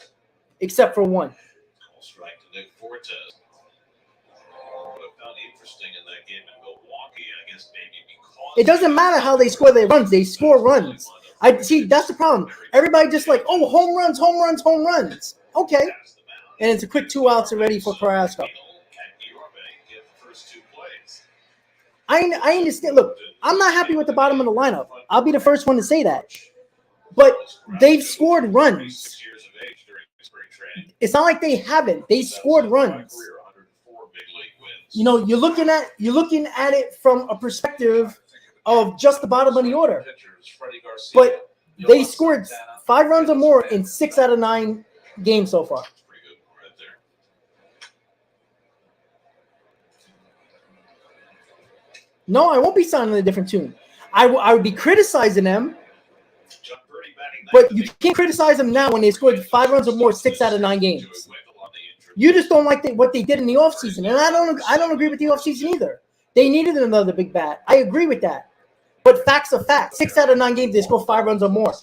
except for one. Strike to Nick Fortes. What I found interesting in that game in Milwaukee, I guess maybe because It doesn't matter how they score their runs. They score runs. I see. That's the problem. Everybody just like, oh, home runs, home runs, home runs. Okay. And it's a quick 2 outs already for Carrasco. I understand. Look, I'm not happy with the bottom of the lineup. I'll be the first one to say that. But they've scored runs. It's not like they haven't. They scored runs. You know, you're looking at it from a perspective of just the bottom of the order. But they scored 5 runs or more in 6 out of 9 games so far. No, I won't be signing a different tune. I would be criticizing them, but you can't criticize them now when they scored 5 runs or more 6 out of 9 games. You just don't like what they did in the offseason, and I don't agree with the offseason either. They needed another big bat. I agree with that. But facts are facts. 6 out of 9 games, they score 5 runs or more.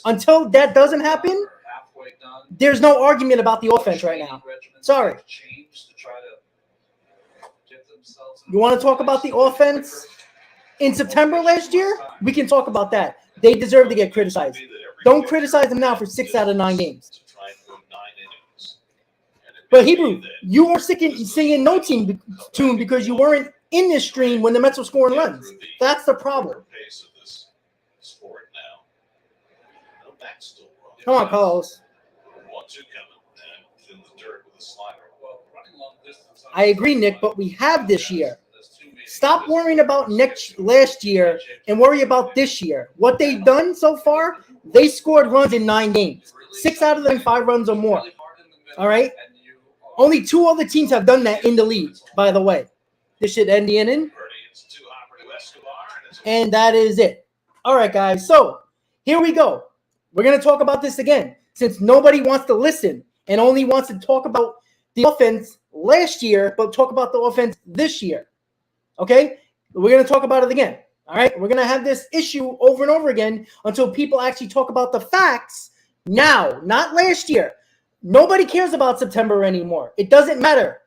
Until that doesn't happen, there's no argument about the offense right now. Sorry. You want to talk about the offense in September last year? We can talk about that. They deserve to get criticized. Don't criticize them now for 6 out of 9 games. But Hebrew, you were singing no team tune because you weren't in this stream when the Mets were scoring runs. That's the problem. Come on, Carlos. I agree, Nick, but we have this year. Stop worrying about last year and worry about this year. What they've done so far, they scored runs in 9 games. 6 out of them, 5 runs or more. All right? Only 2 other teams have done that in the league, by the way. This should end the inning. And that is it. All right, guys. So here we go. We're going to talk about this again. Since nobody wants to listen and only wants to talk about the offense last year, but talk about the offense this year. Okay? We're going to talk about it again. All right? We're going to have this issue over and over again until people actually talk about the facts now, not last year. Nobody cares about September anymore. It doesn't matter.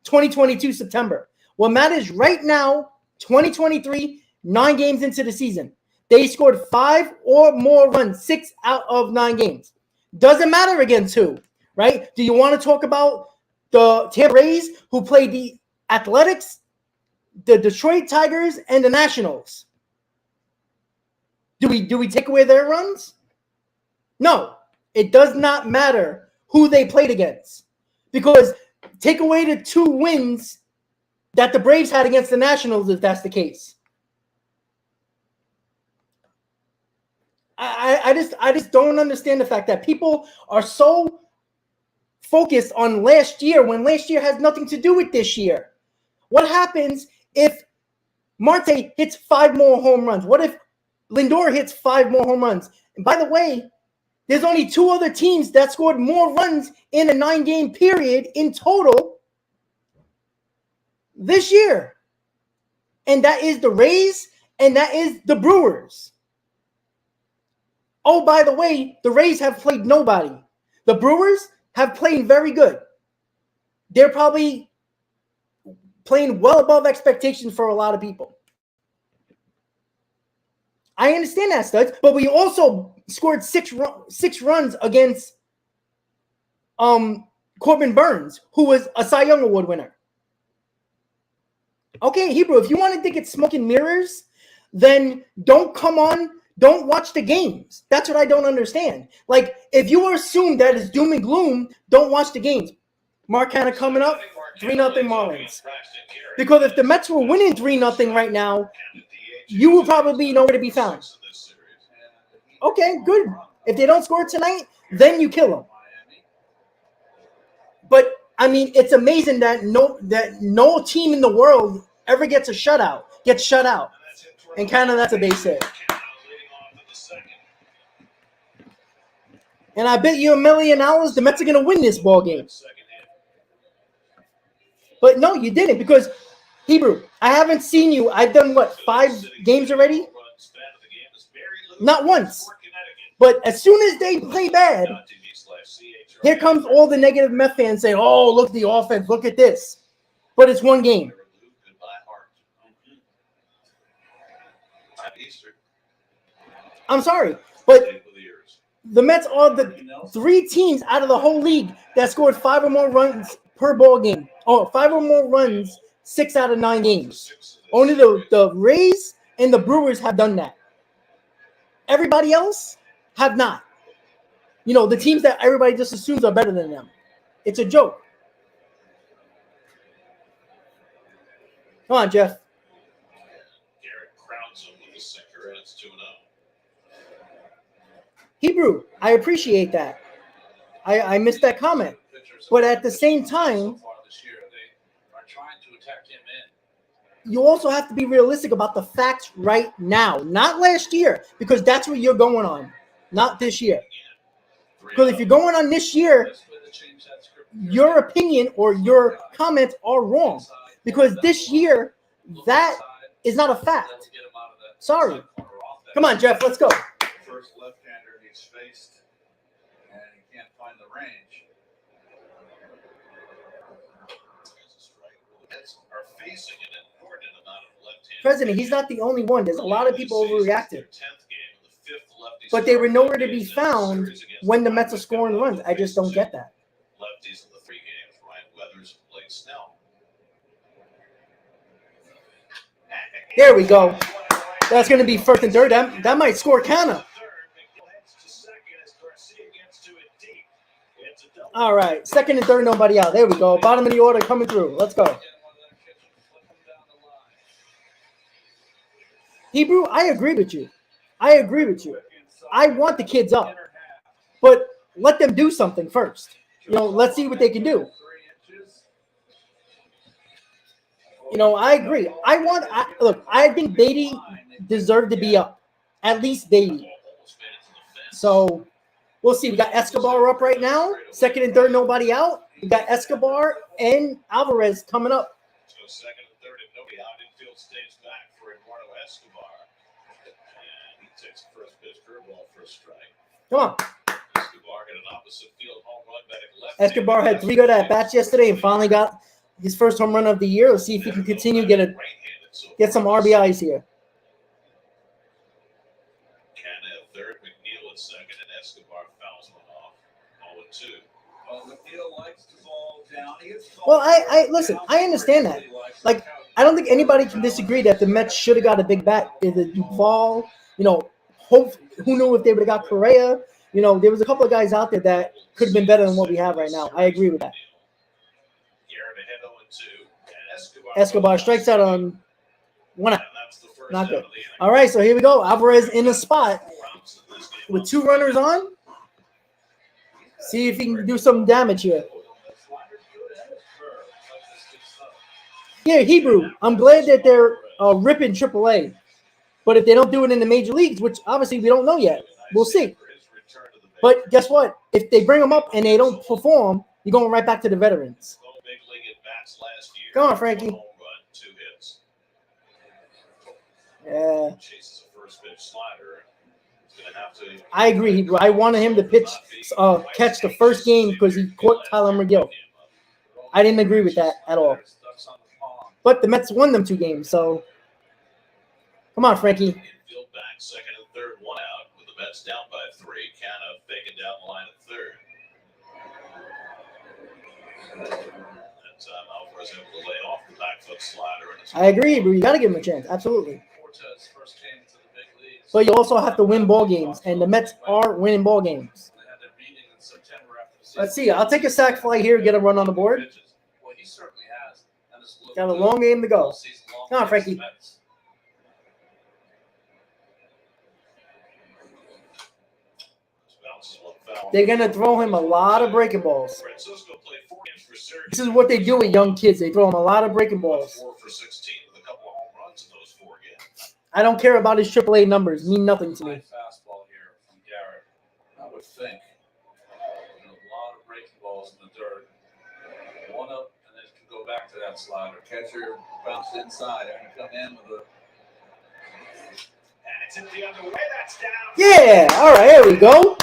2022 September. What matters right now, 2023, 9 games into the season. They scored 5 or more runs, 6 out of 9 games. Doesn't matter against who, right? Do you want to talk about the Tampa Rays who played the Athletics, the Detroit Tigers, and the Nationals? Do we take away their runs? No. It does not matter who they played against. Because take away the 2 wins that the Braves had against the Nationals if that's the case. I just don't understand the fact that people are so focused on last year when last year has nothing to do with this year. What happens if Marte hits 5 more home runs? What if Lindor hits 5 more home runs? And by the way, there's only 2 other teams that scored more runs in a 9-game period in total this year. And that is the Rays and that is the Brewers. Oh, by the way, the Rays have played nobody. The Brewers have played very good. They're probably playing well above expectations for a lot of people. I understand that, Studs, but we also scored 6 runs against Corbin Burns, who was a Cy Young Award winner. Okay, Hebrew, if you wanted to get smoke and mirrors, then don't come on. Don't watch the games. That's what I don't understand. Like, if you assume that it's doom and gloom, don't watch the games. Mark Hanna coming up. 3-0 Marlins. Because if the Mets were winning 3-0 right now, you would probably be nowhere to be found. Okay, good. If they don't score tonight, then you kill them. But I mean, it's amazing that no team in the world ever gets shut out. And kind of that's a base hit. And I bet you $1 million the Mets are going to win this ball game. But no, you didn't, because Hebrew, I haven't seen you. I've done what, 5 games already? Not once. But as soon as they play bad, here comes all the negative Met fans saying, "Oh, look at the offense. Look at this." But it's one game. I'm sorry, but the Mets are the 3 teams out of the whole league that scored 5 or more runs per ball game. Oh, 5 or more runs 6 out of 9 games. Only the Rays and the Brewers have done that. Everybody else have not. You know, the teams that everybody just assumes are better than them. It's a joke. Come on, Jeff. Garrett crowns him with a sinker, and it's 2-0. Hebrew, I appreciate that. I missed that comment. But at the same time, you also have to be realistic about the facts right now, not last year, because that's what you're going on, not this year. Because if you're going on this year, your opinion or your comments are wrong. Because this year, that is not a fact. Sorry. Come on, Jeff, let's go. First left-hander he's faced, and he can't find the range. Are facing an inordinate amount of left-handed. President, he's not the only one. There's a lot of people overreacting. But they were nowhere to be found when the Mets are scoring runs. I just don't get that. Lefties in the 3 games, Ryan Weathers and Blake Snell. There we go. That's going to be first and third. That might score Canna. All right. Second and third, nobody out. There we go. Bottom of the order coming through. Let's go. Hebrew, I agree with you. I want the kids up. But let them do something first. You know, let's see what they can do. You know, I agree. I think Beatty deserved to be up. At least Beatty. So, we'll see. We got Escobar up right now. Second and third, nobody out. We got Escobar and Alvarez coming up. So second and third, and nobody out. Infield stays back for Eduardo Escobar. And he takes the first pitch curveball for a strike. Come on. Escobar hit an opposite field home run batting left. Escobar had 3 good at-bats yesterday and finally got his first home run of the year. Let's see if he can continue get some RBIs here. Canna at third, McNeil at second, and Escobar fouls one off. 0-2. Well, McNeil likes to ball down. He gets Well, listen, I understand that. Like, I don't think anybody can disagree that the Mets should have got a big bat. Either Duvall, you know, who knew if they would have got Correa. You know, there was a couple of guys out there that could have been better than what we have right now. I agree with that. Escobar strikes out on 1 out. Not good. All right, so here we go. Alvarez in the spot with 2 runners on. See if he can do some damage here. Yeah, Hebrew, I'm glad that they're ripping AAA. But if they don't do it in the major leagues, which obviously we don't know yet, we'll see. But guess what? If they bring them up and they don't perform, you're going right back to the veterans. Come on, Frankie. Yeah. I agree. Hebrew. I wanted him to catch the first game because he caught Tyler McGill. I didn't agree with that at all. But the Mets won them 2 games, so come on, Frankie. Infield back, second and third, 1 out with the Mets down by 3. Canna faking down the line at third. That time Alvarez able to lay off the back foot slider. I agree, but you got to give him a chance. Absolutely. But you also have to win ball games, and the Mets are winning ball games. Let's see. I'll take a sack fly here, get a run on the board. Well, he certainly Got a long game to go. All season long Come on, against Frankie. the Mets. Bounces one foul. They're going to throw him a lot of breaking balls. Francisco played 4 games for Syracuse. This is what they do with young kids. They throw them a lot of breaking balls. 4 for 16 with a couple of home runs in those 4 games. I don't care about his AAA numbers. Mean nothing to me. High fastball here from Garrett. I would think. And a lot of breaking balls in the dirt. One up, and then it can go back to that slider. Catcher bounced inside. They're going to come in with a. And it's hit the other way. That's down. Yeah. All right. Here we go.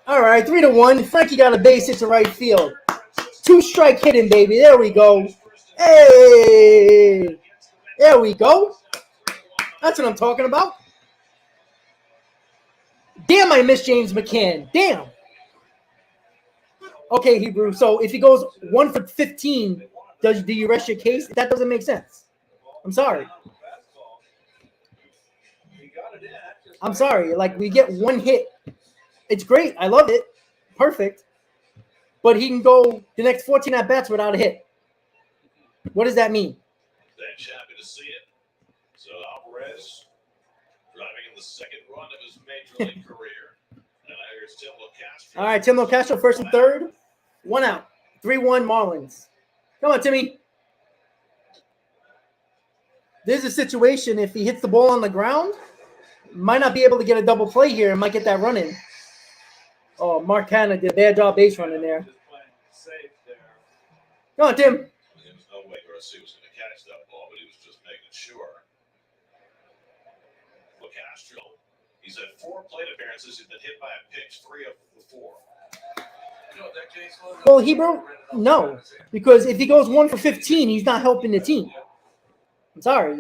All right. 3-1. Frankie got a base hit to right field. 2-strike hitting, baby. There we go. Hey. There we go. That's what I'm talking about. Damn, I miss James McCann. Damn. Okay, Hebrew. So if he goes 1 for 15, do you rest your case? That doesn't make sense. I'm sorry. I'm sorry. Like, we get 1 hit. It's great. I love it. Perfect. But he can go the next 14 at-bats without a hit. What does that mean? Bench happy to see it. So Alvarez driving in the second run of his major league career. And here's Tim LaCastro. All right, Tim LaCastro, first and third. 1 out. 3-1 Marlins. Come on, Timmy. There's a situation if he hits the ball on the ground, might not be able to get a double play here and might get that run in. Oh, Mark Hanna did a bad job base running there. Come on, Tim. There was no way Garcia was going to catch that ball, but he was just making sure. LaCastro, he's had 4 plate appearances. He's been hit by a pitch 3 of the 4. You know what that case was? Well, Hebrew, no, because if he goes 1 for 15, he's not helping the team. I'm sorry,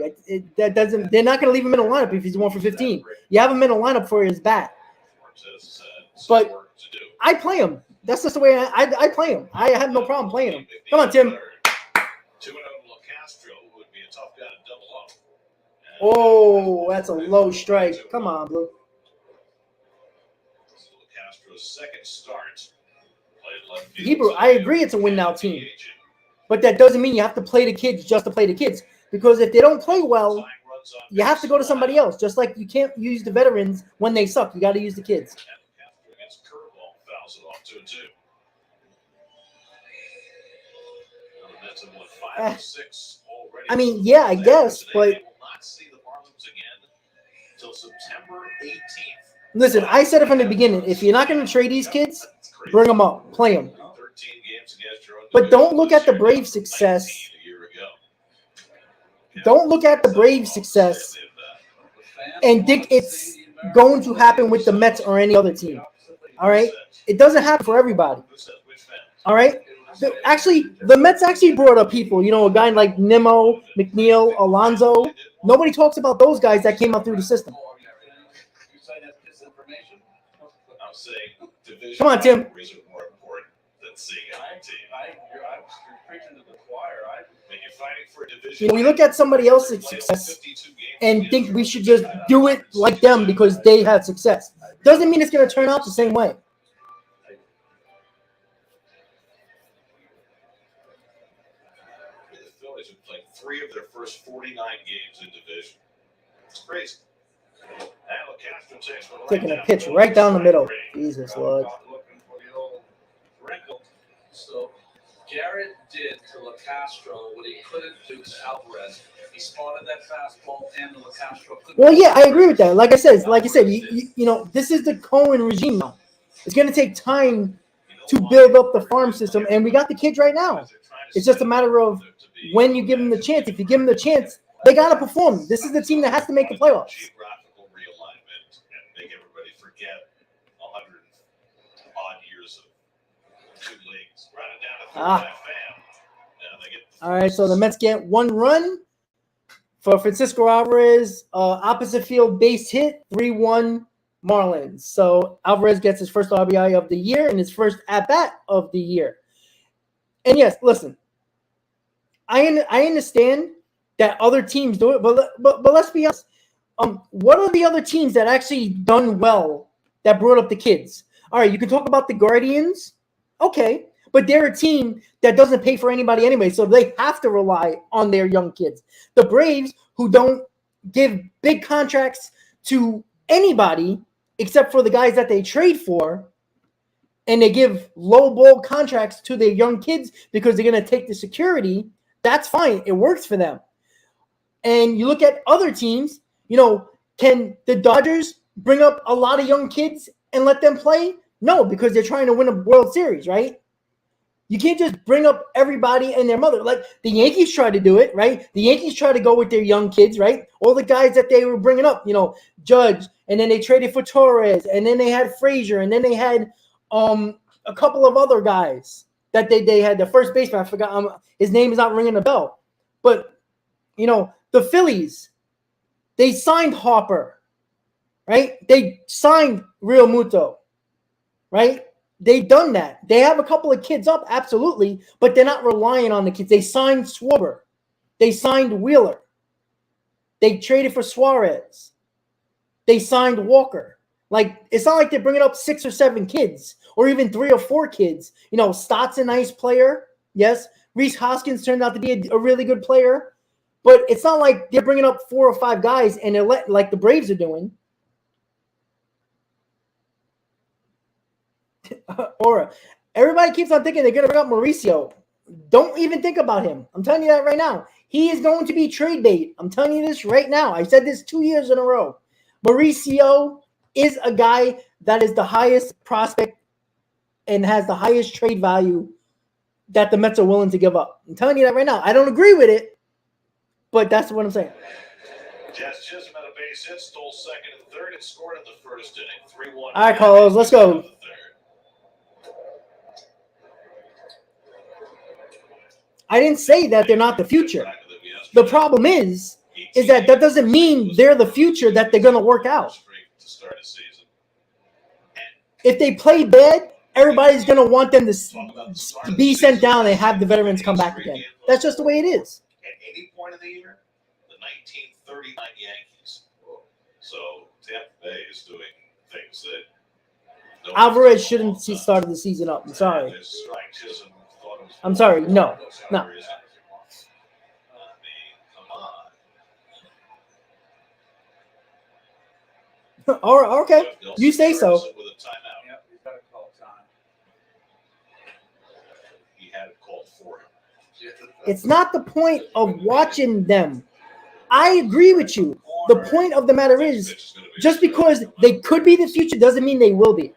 that doesn't. They're not going to leave him in a lineup if he's 1 for 15. You have him in a lineup for his bat. But I play him. That's just the way I play him. I have no problem playing him. Come on, Tim. 2-0 LaCastro would be a tough guy to double up. Oh, that's a low strike. Come on, Blue. LaCastro's second start. Played left field. Hebrew, I agree it's a win now team. But that doesn't mean you have to play the kids just to play the kids. Because if they don't play well, you have to go to somebody else. Just like you can't use the veterans when they suck. You got to use the kids. Against curveball, fouls it off 2-2. The Mets have won 5 or 6 already. I mean, yeah, I guess, Today, but they will not see the Marlins again until September 18th. listen, I said it from the beginning. If you're not going to trade these kids, bring them up, play them. 13 games against your own But don't division look this at the year, Braves' 19 success. a year ago. Don't look at the Braves' success and think it's going to happen with the Mets or any other team. All right? It doesn't happen for everybody. All right? The Mets actually brought up people, a guy like Nimmo, McNeil, Alonso. Nobody talks about those guys that came up through the system. I'm saying division Come on, Tim. rivalries are more important than seeing a team. I'm preaching to the choir. When you're fighting for a division, We look at somebody else's success and think we should just do it like them because they had success. Doesn't mean it's going to turn out the same way. The Phillies have played 3 of their first 49 games in division. It's crazy. And LaCastro takes one Taking a down pitch the right down the middle. strike rate. Jesus, Lord. Looking for the old wrinkle. So Garrett did to LaCastro what he couldn't do to Alvarez. He spotted that fastball and LaCastro couldn't. Well, yeah, I agree with that. Like I said, this is the Cohen regime now. It's going to take time to build up the farm system, and we got the kids right now. It's just a matter of when you give them the chance. If you give them the chance, they got to perform. This is the team that has to make the playoffs. Geographical realignment and make everybody forget 100 odd years of 2 leagues. Run it down to 35 fam. Now they get All right, so the Mets get 1 run for Francisco Alvarez, opposite field base hit, 3-1 Marlins. So Alvarez gets his first RBI of the year and his first at-bat of the year. And yes, listen, I understand that other teams do it, but let's be honest. What are the other teams that actually done well that brought up the kids? All right, you can talk about the Guardians, okay, but they're a team that doesn't pay for anybody anyway, so they have to rely on their young kids. The Braves, who don't give big contracts to anybody except for the guys that they trade for, and they give low ball contracts to their young kids because they're going to take the security, that's fine. It works for them. And you look at other teams, can the Dodgers bring up a lot of young kids and let them play? No, because they're trying to win a World Series, right? You can't just bring up everybody and their mother. Like the Yankees try to do it, right? The Yankees try to go with their young kids, right? All the guys that they were bringing up, Judge, and then they traded for Torres, and then they had Frazier, and then they had a couple of other guys that they had. The first baseman, I forgot, his name is not ringing a bell. But, the Phillies, they signed Harper, right? They signed Real Muto, right? They've done that. They have a couple of kids up, absolutely, but they're not relying on the kids. They signed Schwarber. They signed Wheeler. They traded for Suarez. They signed Walker. Like, it's not like they're bringing up 6 or 7 kids or even 3 or 4 kids. Stott's a nice player. Yes. Rhys Hoskins turned out to be a really good player. But it's not like they're bringing up 4 or 5 guys and they're like the Braves are doing. Or everybody keeps on thinking they're going to bring up Mauricio. Don't even think about him. I'm telling you that right now. He is going to be trade bait. I'm telling you this right now. I said this 2 years in a row. Mauricio is a guy that is the highest prospect and has the highest trade value that the Mets are willing to give up. I'm telling you that right now. I don't agree with it, but that's what I'm saying. Jazz Chisholm had a base hit, stole second and third, and scored in the first inning. 3-1. All right, Carlos, let's go. I didn't say that they're not the future. The problem is that doesn't mean they're the future that they're going to work out. If they play bad, everybody's going to want them to be sent down and have the veterans come back again. That's just the way it is. At any point of the year, the 1939 Yankees. So Tampa Bay is doing things that Alvarez shouldn't see started the season up. I'm sorry. I'm sorry. No. All right, okay. You say so. It's not the point of watching them. I agree with you. The point of the matter is, just because they could be the future doesn't mean they will be.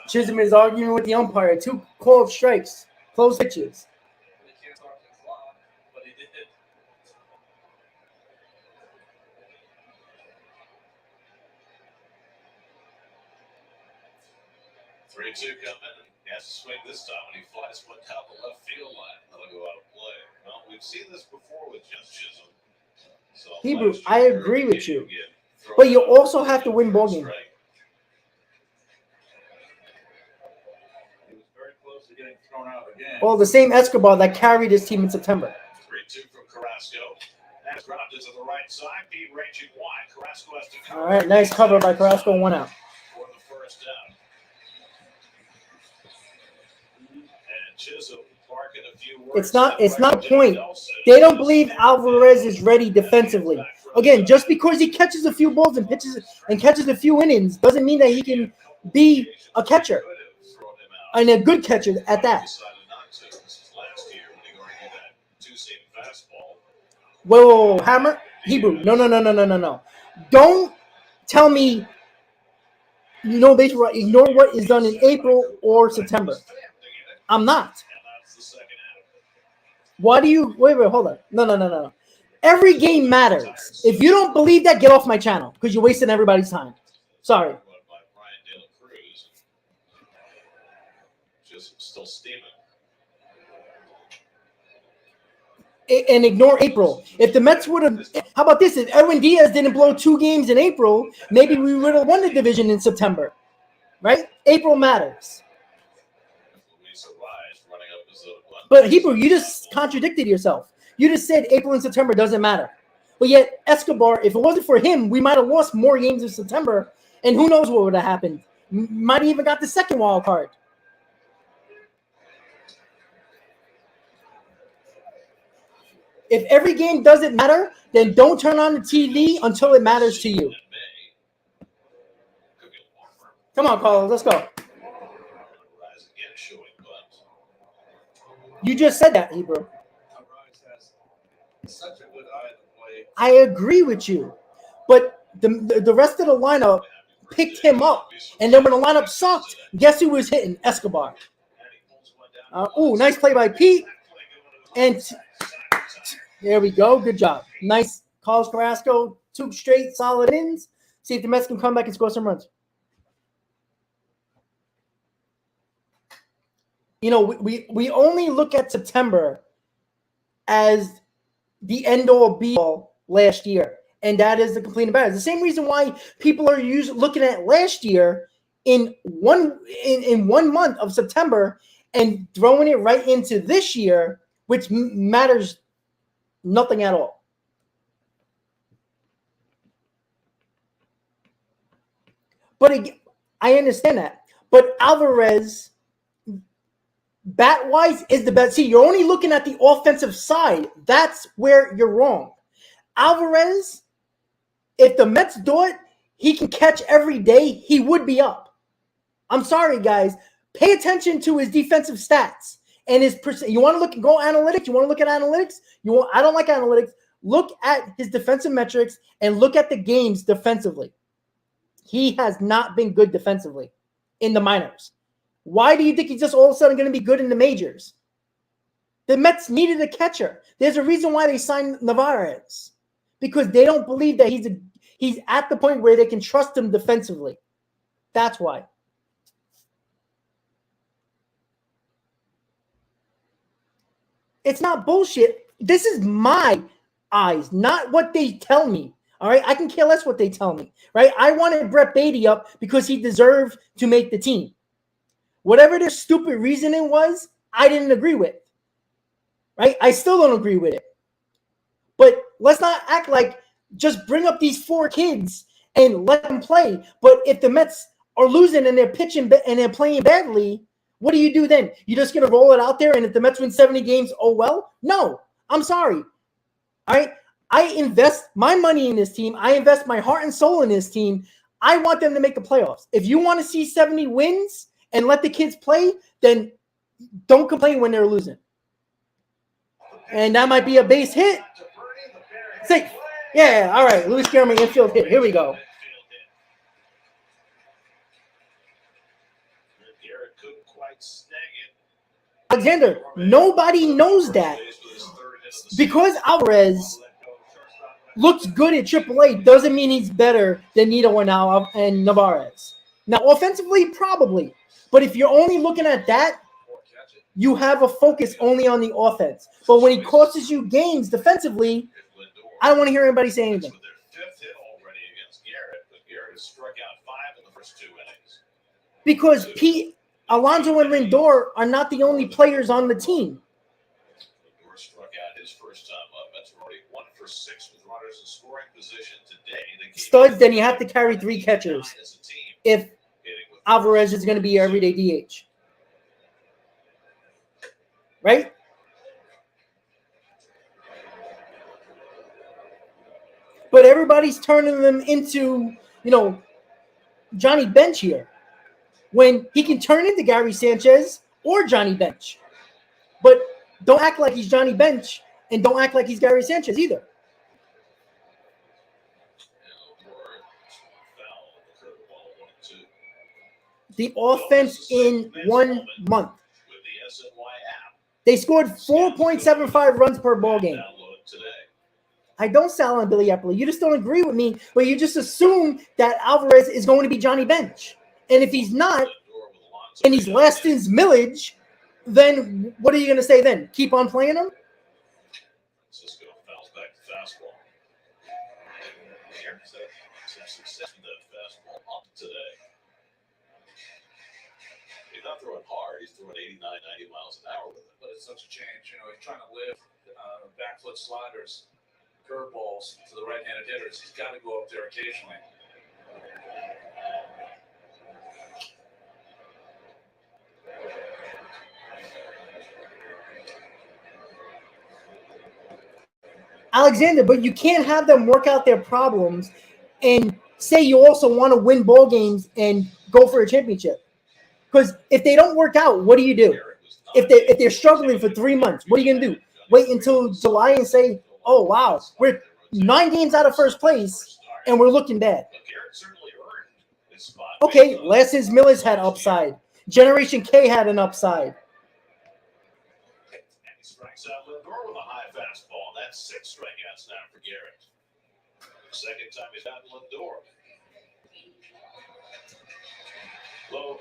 Chisholm is arguing with the umpire. 2 called strikes. Close pitches. 3-2 coming. He has to swing this time when he flies one down the left field line. That'll go out of play. Well, we've seen this before with Chisholm. So Hebrew, I agree with you. But you also have to win ball games. He was very close to getting thrown out again. Well, the same Escobar that carried his team in September. 3-2 from Carrasco. That's dropped it to the right side. Pete ranging wide. Carrasco has to cover. All right, nice cover by Carrasco. 1 out. For the first out. And Chisholm barking a few words. It's not a point. They don't believe Alvarez is ready defensively. Again, just because he catches a few balls and catches a few innings doesn't mean that he can be a catcher. And a good catcher at that. Whoa, Hammer? Hebrew. No. Don't tell me baseball. Ignore what is done in April or September. I'm not. Why do you wait, hold on. No. Every game matters. If you don't believe that, get off my channel because you're wasting everybody's time. Sorry. Still steaming. And ignore April. If the Mets would have, how about this? If Edwin Diaz didn't blow 2 games in April, maybe we would have won the division in September. Right? April matters. But Hebrew, you just contradicted yourself. You just said April and September doesn't matter. But yet, Escobar, if it wasn't for him, we might have lost more games in September, and who knows what would have happened. Might have even got the second wild card. If every game doesn't matter, then don't turn on the TV until it matters to you. Come on, Carlos, let's go. Rise again, showing bunt. You just said that, Hebrew. Rise has such a good eye at the plate. I agree with you. But the rest of the lineup picked him up. And then when the lineup sucked, guess who was hitting? Escobar. Nice play by Pete. And there we go. Good job. Nice calls, Carrasco. 2 straight solid innings. See if the Mets can come back and score some runs. You know, we only look at September as the end-all, be-all last year. And that is the complete embarrassment. The same reason why people are looking at last year in one month of September and throwing it right into this year, which matters nothing at all. But again, I understand that. But Alvarez, bat-wise, is the best. See, you're only looking at the offensive side. That's where you're wrong. Alvarez, if the Mets thought he can catch every day, he would be up. I'm sorry, guys. Pay attention to his defensive stats and his percent. You want to go analytics? You want to look at analytics? I don't like analytics. Look at his defensive metrics and look at the games defensively. He has not been good defensively in the minors. Why do you think he's just all of a sudden going to be good in the majors? The Mets needed a catcher. There's a reason why they signed Narvaez, because they don't believe that he's at the point where they can trust him defensively. That's why. It's not bullshit. This is my eyes, not what they tell me. All right, I can care less what they tell me. Right? I wanted Brett Beatty up because he deserved to make the team. Whatever their stupid reasoning was, I didn't agree with. Right? I still don't agree with it. But let's not act like just bring up these 4 kids and let them play. But if the Mets are losing and they're pitching and they're playing badly, what do you do then? You're just going to roll it out there, and if the Mets win 70 games, oh well? No, I'm sorry. All right? I invest my money in this team. I invest my heart and soul in this team. I want them to make the playoffs. If you want to see 70 wins and let the kids play, then don't complain when they're losing. And that might be a base hit. Safe. Yeah, all right. Luis Guillermo infield hit. Here we go. Garrett couldn't quite snag it. Alexander, nobody knows that. Because Alvarez looks good at AAA doesn't mean he's better than Nito and Narvaez. Now, offensively, probably. But if you're only looking at that, you have a focus only on the offense. But when he costs you games defensively, I don't want to hear anybody say anything. With their 5th hit already against Garrett, but Garrett has struck out 5 in the first 2 innings. Because Alonso and Lindor are not the only players on the team. Lindor struck out his first time up. That's already 1 for 6 with runners in scoring position today. Studs, then you have to carry 3 catchers if Alvarez is going to be your everyday DH. Right? But everybody's turning them into, Johnny Bench here, when he can turn into Gary Sanchez or Johnny Bench. But don't act like he's Johnny Bench and don't act like he's Gary Sanchez either. The offense in 1 month. They scored 4.75 runs per ball game. I don't sound on Billy Eppley. You just don't agree with me, but you just assume that Alvarez is going to be Johnny Bench. And if he's not, and he's last in millage, then what are you going to say then? Keep on playing him? Francisco fouls back to fastball. Garrett's had some success with that fastball up today. He's not throwing hard. He's throwing 89, 90 miles an hour with it. But it's such a change. He's trying to live back foot sliders. curveballs to the right-handed hitters. He's got to go up there occasionally. Alexander, but you can't have them work out their problems and say you also want to win ball games and go for a championship. Because if they don't work out, what do you do? If they're struggling for 3 months, what are you gonna do? Wait until July and say, "Oh wow, we're 9 games out of first place and we're looking bad." Okay, Lessons Miller's had upside. Generation K had an upside. Strikes out Lindor with a high fastball. That's 6 strikeouts now for Garrett. Second time he's gotten Lindor. Well,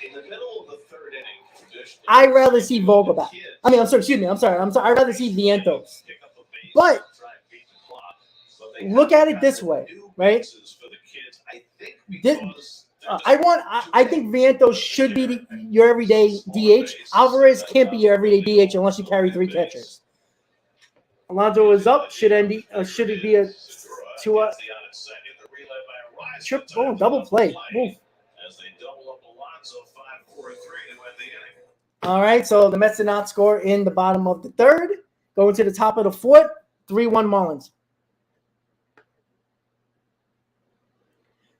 in the middle of the third inning, I'd rather see Vogelbach. I mean, I'm sorry, excuse me. I'm sorry. I'd rather see Vientos. But look at it this way, right? I think Vientos should be your everyday DH. Alvarez can't be your everyday DH unless you carry 3 catchers. Alonso is up. Should it be a triple double play? Move. All right, so the Mets did not score in the bottom of the third. Going to the top of the fourth, 3-1 Marlins.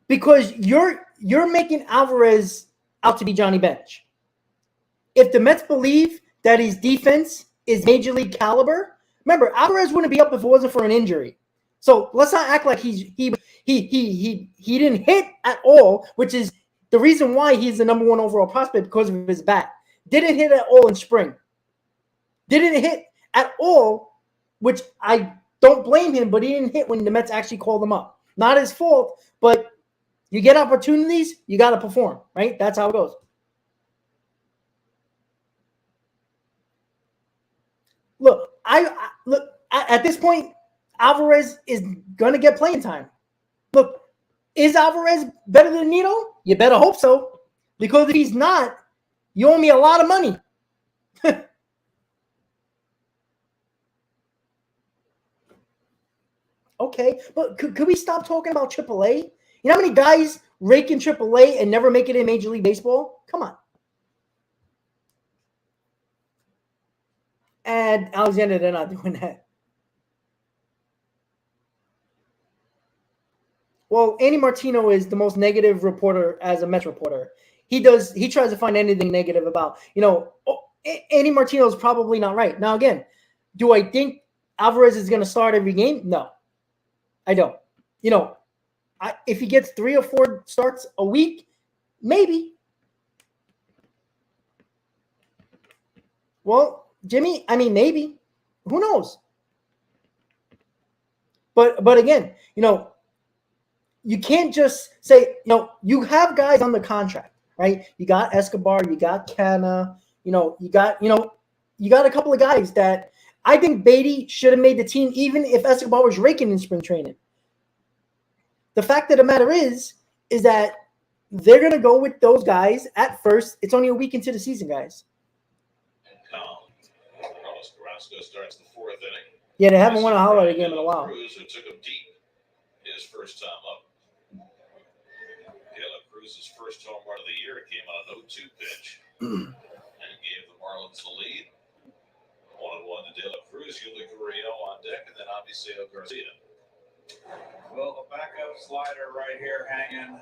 Because you're making Alvarez out to be Johnny Bench. If the Mets believe that his defense is major league caliber, remember Alvarez wouldn't be up if it wasn't for an injury. So let's not act like he didn't hit at all, which is the reason why he's the number 1 overall prospect because of his bat. Didn't hit at all in spring. Didn't hit at all, which I don't blame him, but he didn't hit when the Mets actually called him up. Not his fault, but you get opportunities, you got to perform, right? That's how it goes. Look, at this point, Alvarez is going to get playing time. Look, is Alvarez better than Nito? You better hope so. Because if he's not, you owe me a lot of money. Okay, but could we stop talking about AAA? You know how many guys rake in AAA and never make it in Major League Baseball? Come on. And Alexander, they're not doing that. Well, Andy Martino is the most negative reporter as a Mets reporter. He tries to find anything negative about, Andy Martino is probably not right. Now, again, do I think Alvarez is going to start every game? No, I don't. If he gets 3 or 4 starts a week, maybe. Well, Jimmy, I mean, maybe. Who knows? But again, you can't just say, you have guys on the contract, right? You got Escobar, you got Canna, you got a couple of guys that I think Beatty should have made the team even if Escobar was raking in spring training. The fact of the matter is that they're going to go with those guys at first. It's only a week into the season, guys. Carrasco starts the 4th inning. Yeah, they haven't won a holiday game in a while. Cruz, who took him deep his first time up. De La Cruz's first home run of the year came on an 0-2 pitch and gave the Marlins the lead. 1-1 to De La Cruz, Yuli Gurriel on deck, and then obviously Garcia. Well, a backup slider right here hanging,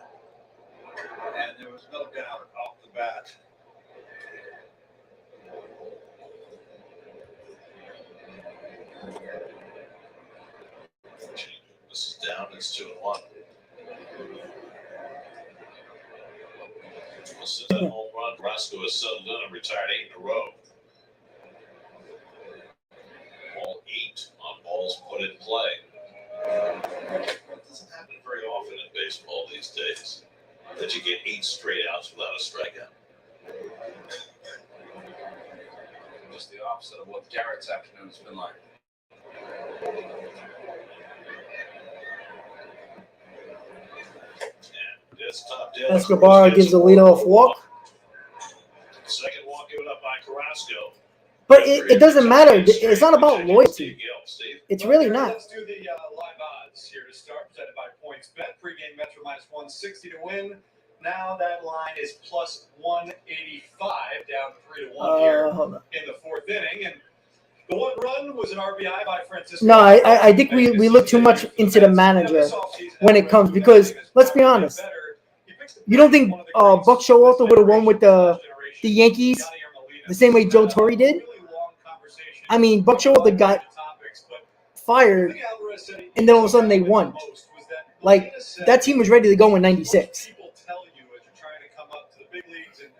and there was no doubt off the bat. This is down, it's 2-1. Since that home run, Carrasco has settled in and retired 8 in a row. All 8 on balls put in play. That doesn't happen very often in baseball these days, that you get 8 straight outs without a strikeout. Just the opposite of what Garrett's afternoon has been like. Escobar gives the leadoff walk. Second walk given up by Carrasco. But it doesn't matter. It's not about loyalty. It's really not. Let's do the live odds here to start, presented by PointsBet. Pregame Mets are minus 160 to win. Now that line is plus 185, down 3-1 here Hold on. in the fourth inning. And the one run was an RBI by Francisco. No, I think we look too much into the manager when it comes, because let's be honest. You don't think Buck Showalter would have won with the Yankees the same way Joe Torre did? I mean, Buck Showalter got fired, and then all of a sudden they won. Like, that team was ready to go in '96. People tell you as you're trying to come up to the big leagues and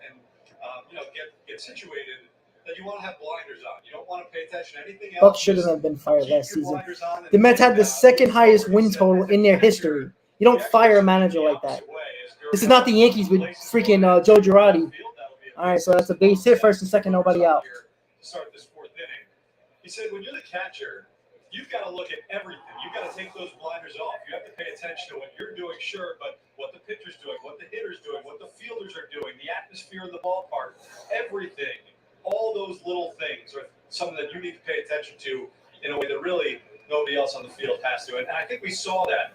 get situated that you want to have blinders on. You don't want to pay attention to anything else. Buck shouldn't have been fired last season. The Mets had the second highest win total in their history. You don't fire a manager like that. This is not the Yankees with freaking Joe Girardi. All right, so that's a base hit, first and second, nobody out. Start this fourth inning. He said, when you're the catcher, you've got to look at everything. You've got to take those blinders off. You have to pay attention to what you're doing, sure, but what the pitcher's doing, what the hitter's doing, what the fielders are doing, the atmosphere of the ballpark, everything. All those little things are something that you need to pay attention to in a way that really nobody else on the field has to. And I think we saw that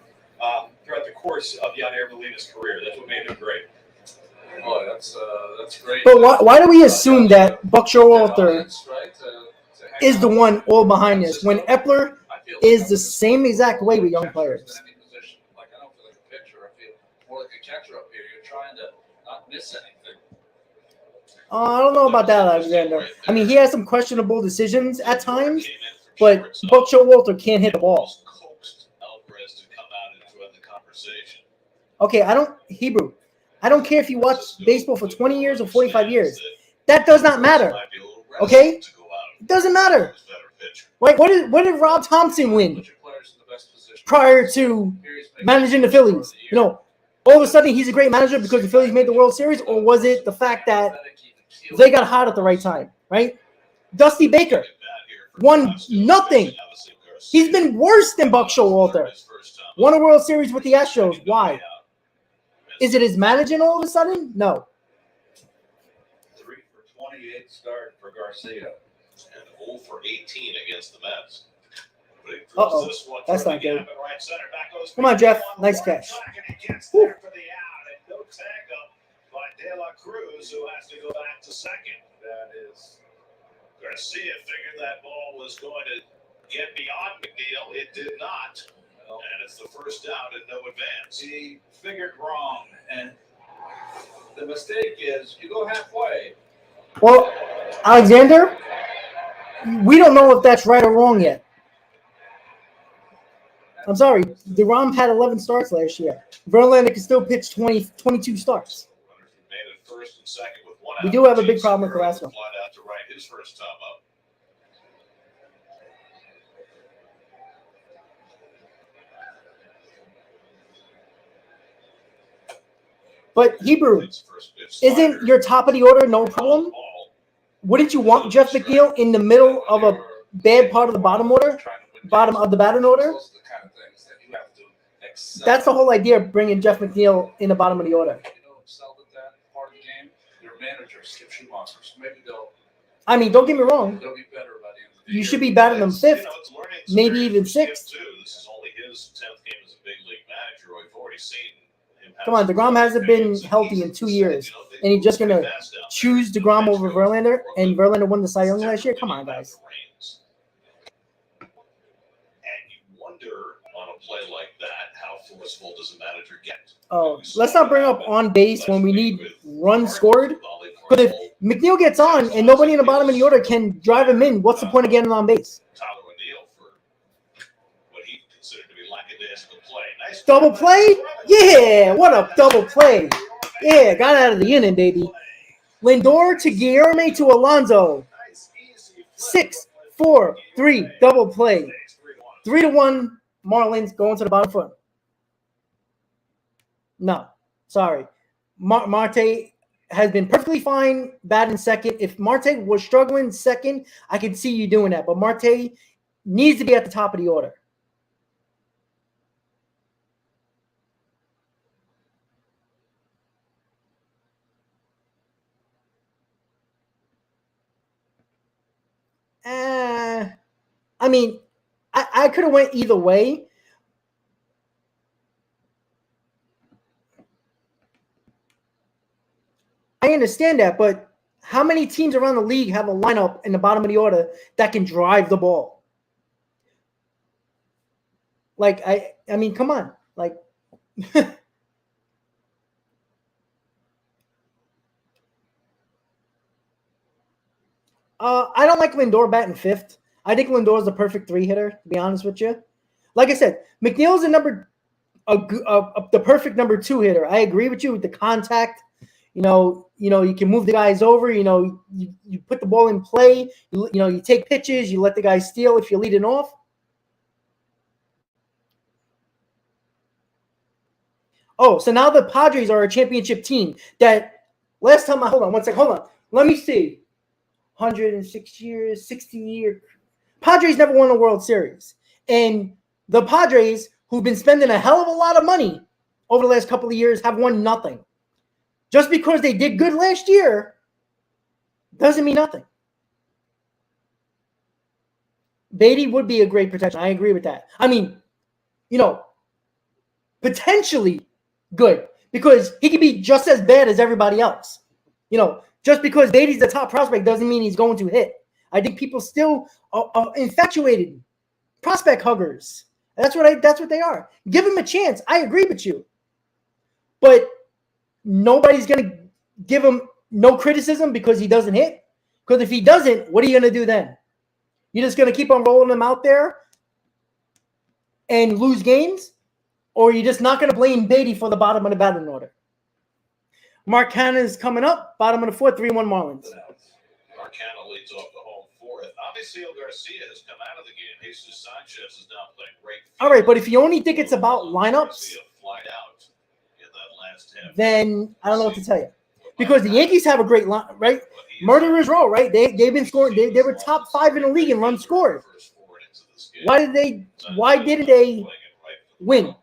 throughout the course of Yadier Molina's career. That's what made him great. Boy, that's great. But why do we assume that Buck Showalter is the one all behind this when Epler is the same exact way with young players? Like, I don't feel like a pitcher. I feel more like a catcher up here. You're trying to not miss anything. I don't know about that, Alexander. I mean, he has some questionable decisions at times, but Buck Showalter can't hit the ball. Okay, I don't care if you watch baseball for 20 years or 45 years. That does not matter. Okay? It doesn't matter. Like, what did Rob Thompson win prior to managing the Phillies? You know, all of a sudden he's a great manager because the Phillies made the World Series, or was it the fact that they got hot at the right time, right? Dusty Baker won nothing. He's been worse than Buck Showalter. Won a World Series with the Astros. Why? Is it his managing all of a sudden? No. 3 for 28 start for Garcia. And 0 for 18 against the Mets. Uh-oh. That's not good. Come on, Jeff. Nice catch. Woo. By De La Cruz, who has to go back to second. That is Garcia figured that ball was going to get beyond McNeil. It did not. And it's the first out and no advance. He figured wrong, and the mistake is you go halfway. Well, Alexander, we don't know if that's right or wrong yet. I'm sorry. DeGrom had 11 starts last year. Verlander can still pitch 22 starts. We do have a big problem with Carrasco. To right his first time up. But Hebrew, isn't your top of the order no problem? Wouldn't you want Jeff McNeil in the middle of a bad part of the bottom order, bottom of the batting order? That's the whole idea of bringing Jeff McNeil in the bottom of the order. I mean, don't get me wrong. You should be batting them fifth, maybe even sixth. This is only his 10th game as a big league manager. We've already seen him. Come on, DeGrom hasn't been healthy in 2 years, and he's just gonna choose DeGrom over Verlander, and Verlander won the Cy Young last year. Come on, guys. And you wonder on a play like that, how forceful does a manager get? Oh, let's not bring up on base when we need runs scored. But if McNeil gets on and nobody in the bottom of the order can drive him in, what's the point of getting him on base? Tyler O'Neill for what he considered to be lackadaisical play. Nice Double play? Yeah, what a double play. Yeah, got out of the inning, baby. Lindor to Guillermo to Alonso. 6-4-3, double play. 3-1, Marlins going to the bottom foot. No, sorry. Marte has been perfectly fine batting second. If Marte was struggling second, I could see you doing that. But Marte needs to be at the top of the order. I mean, I could have went either way. I understand that, but how many teams around the league have a lineup in the bottom of the order that can drive the ball? Like, I mean, come on. Like, I don't like Lindor batting fifth. I think Lindor is the perfect 3-hitter, to be honest with you. Like I said, McNeil's the perfect number 2 hitter. I agree with you with the contact. You can move the guys over. You put the ball in play. You take pitches. You let the guys steal if you're leading off. Oh, so now the Padres are a championship team. That last time, hold on one second. Hold on. Let me see. 106 years, 60 years. Padres never won a World Series. And the Padres, who've been spending a hell of a lot of money over the last couple of years, have won nothing. Just because they did good last year doesn't mean nothing. Beatty would be a great protection. I agree with that. I mean, potentially good because he could be just as bad as everybody else. Just because Beatty's the top prospect doesn't mean he's going to hit. I think people still are infatuated prospect huggers. That's what they are. Give him a chance. I agree with you. But nobody's going to give him no criticism because he doesn't hit. Because if he doesn't, what are you going to do then? You're just going to keep on rolling him out there and lose games? Or you're just not going to blame Beatty for the bottom of the batting order? Mark Hanna is coming up, bottom of the fourth, 3-1 Marlins. Mark Hanna leads off the home fourth. Obviously, Garcia has come out of the game. Jesus Sanchez is now playing great. All right, but if you only think it's about lineups, then I don't know what to tell you. Because the Yankees have a great line, right? Murderers Row, right? They've been scoring. They were top 5 in the league in runs scored. Why didn't they win?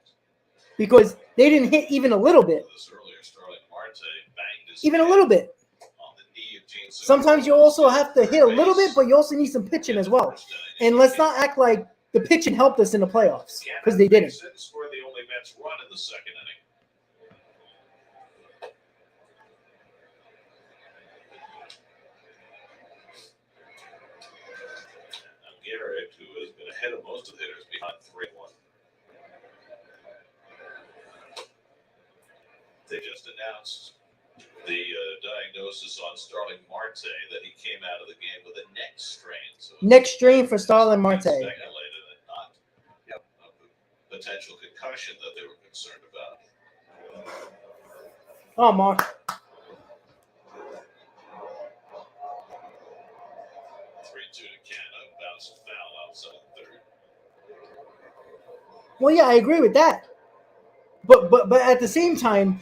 Because they didn't hit even a little bit. Even a little bit. Sometimes you also have to hit a little bit, but you also need some pitching as well. And let's not act like the pitching helped us in the playoffs because they didn't. Scored the only Mets run in the second inning. Now Garrett, who has been ahead of most of the hitters, behind 3-1. They just announced the diagnosis on Starling Marte that he came out of the game with a neck strain. So neck strain for Starling Marte. Speculated and not a potential concussion that they were concerned about. Oh, Mark. 3-2 to Canada, bounce foul outside third. Well, yeah, I agree with that. But at the same time,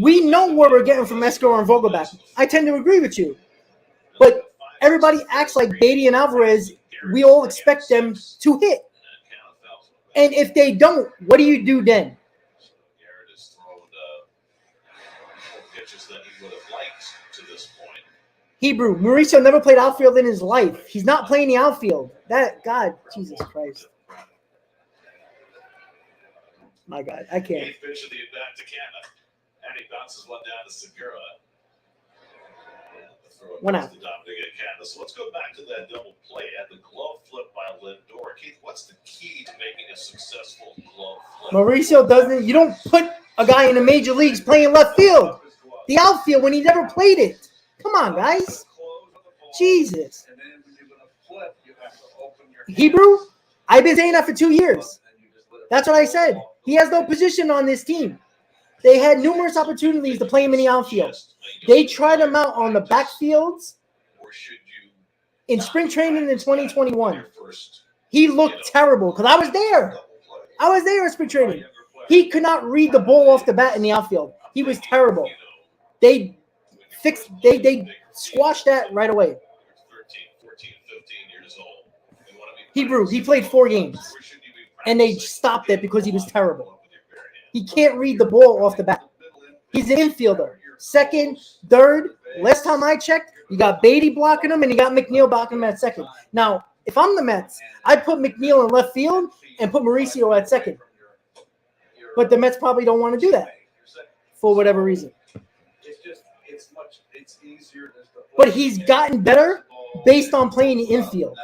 we know what we're getting from Escobar and Vogelback. I tend to agree with you. But everybody acts like Beatty and Alvarez, we all expect them to hit. And if they don't, what do you do then? Garrett has thrown pitches that he would have liked to this point. Hebrew, Mauricio never played outfield in his life. He's not playing the outfield. God, Jesus Christ. My God, I can't. Eighth pitch of the at-bat to Canada. And he bounces one down to Segura. One out. So let's go back to that double play at the glove flip by Lindor. Keith, what's the key to making a successful glove flip? Mauricio doesn't. You don't put a guy in the major leagues playing left field, the outfield, when he never played it. Come on, guys. Jesus. Hebrew, I've been saying that for 2 years. That's what I said. He has no position on this team. They had numerous opportunities to play him in the outfield. They tried him out on the backfields in spring training in 2021. He looked terrible because I was there. I was there in spring training. He could not read the ball off the bat in the outfield. He was terrible. They squashed that right away. Hebrew, he played 4 games, and they stopped it because he was terrible. He can't read the ball off the bat. He's an infielder. Second, third. Last time I checked, you got Beatty blocking him, and you got McNeil blocking him at second. Now, If I'm the Mets, I'd put McNeil in left field and put Mauricio at second. But the Mets probably don't want to do that for whatever reason. It's easier. But he's gotten better based on playing the infield.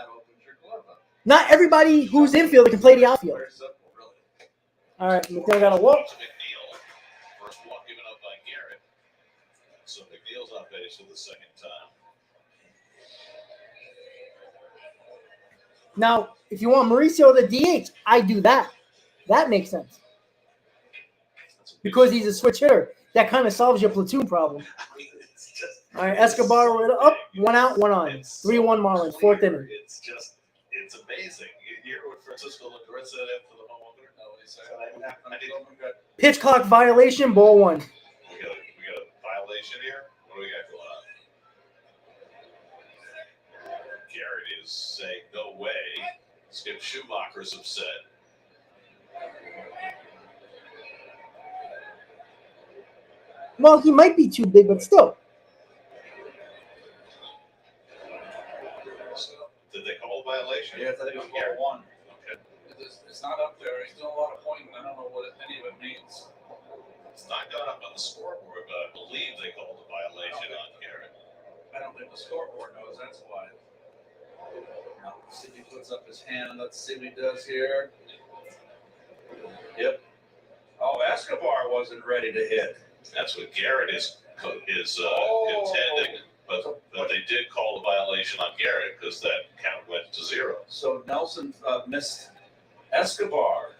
Not everybody who's infielder can play the outfield. All right, McNeil got a walk. To McNeil. First walk given up by Garrett. So McNeil's on base for the second time. Now, if you want Mauricio the DH, I do that. That makes sense. Because he's a switch hitter. That kind of solves your platoon problem. All right, Escobar up, 1 out, 1 on. 3-1 Marlins, 4th inning. It's amazing. You hear what Francisco Lindor said after the home opener? No, he said, Pitch clock violation, ball 1. we got a violation here. What do we got going on? Garrett is saying no way. Skip Schumacher's upset. Well, he might be too big, but still. Did they call a violation? Yeah, I think it was ball 1. Okay. It's not up there. He's doing a lot of pointing. I don't know what any of it means. It's not gone up on the scoreboard, but I believe they called a violation on Garrett. I don't think the scoreboard knows. That's why. Now, see if he puts up his hand. Let's see what he does here. Yep. Oh, Escobar wasn't ready to hit. That's what Garrett is intending, but they did call a violation on Garrett because that count went to 0. So Nelson missed Escobar.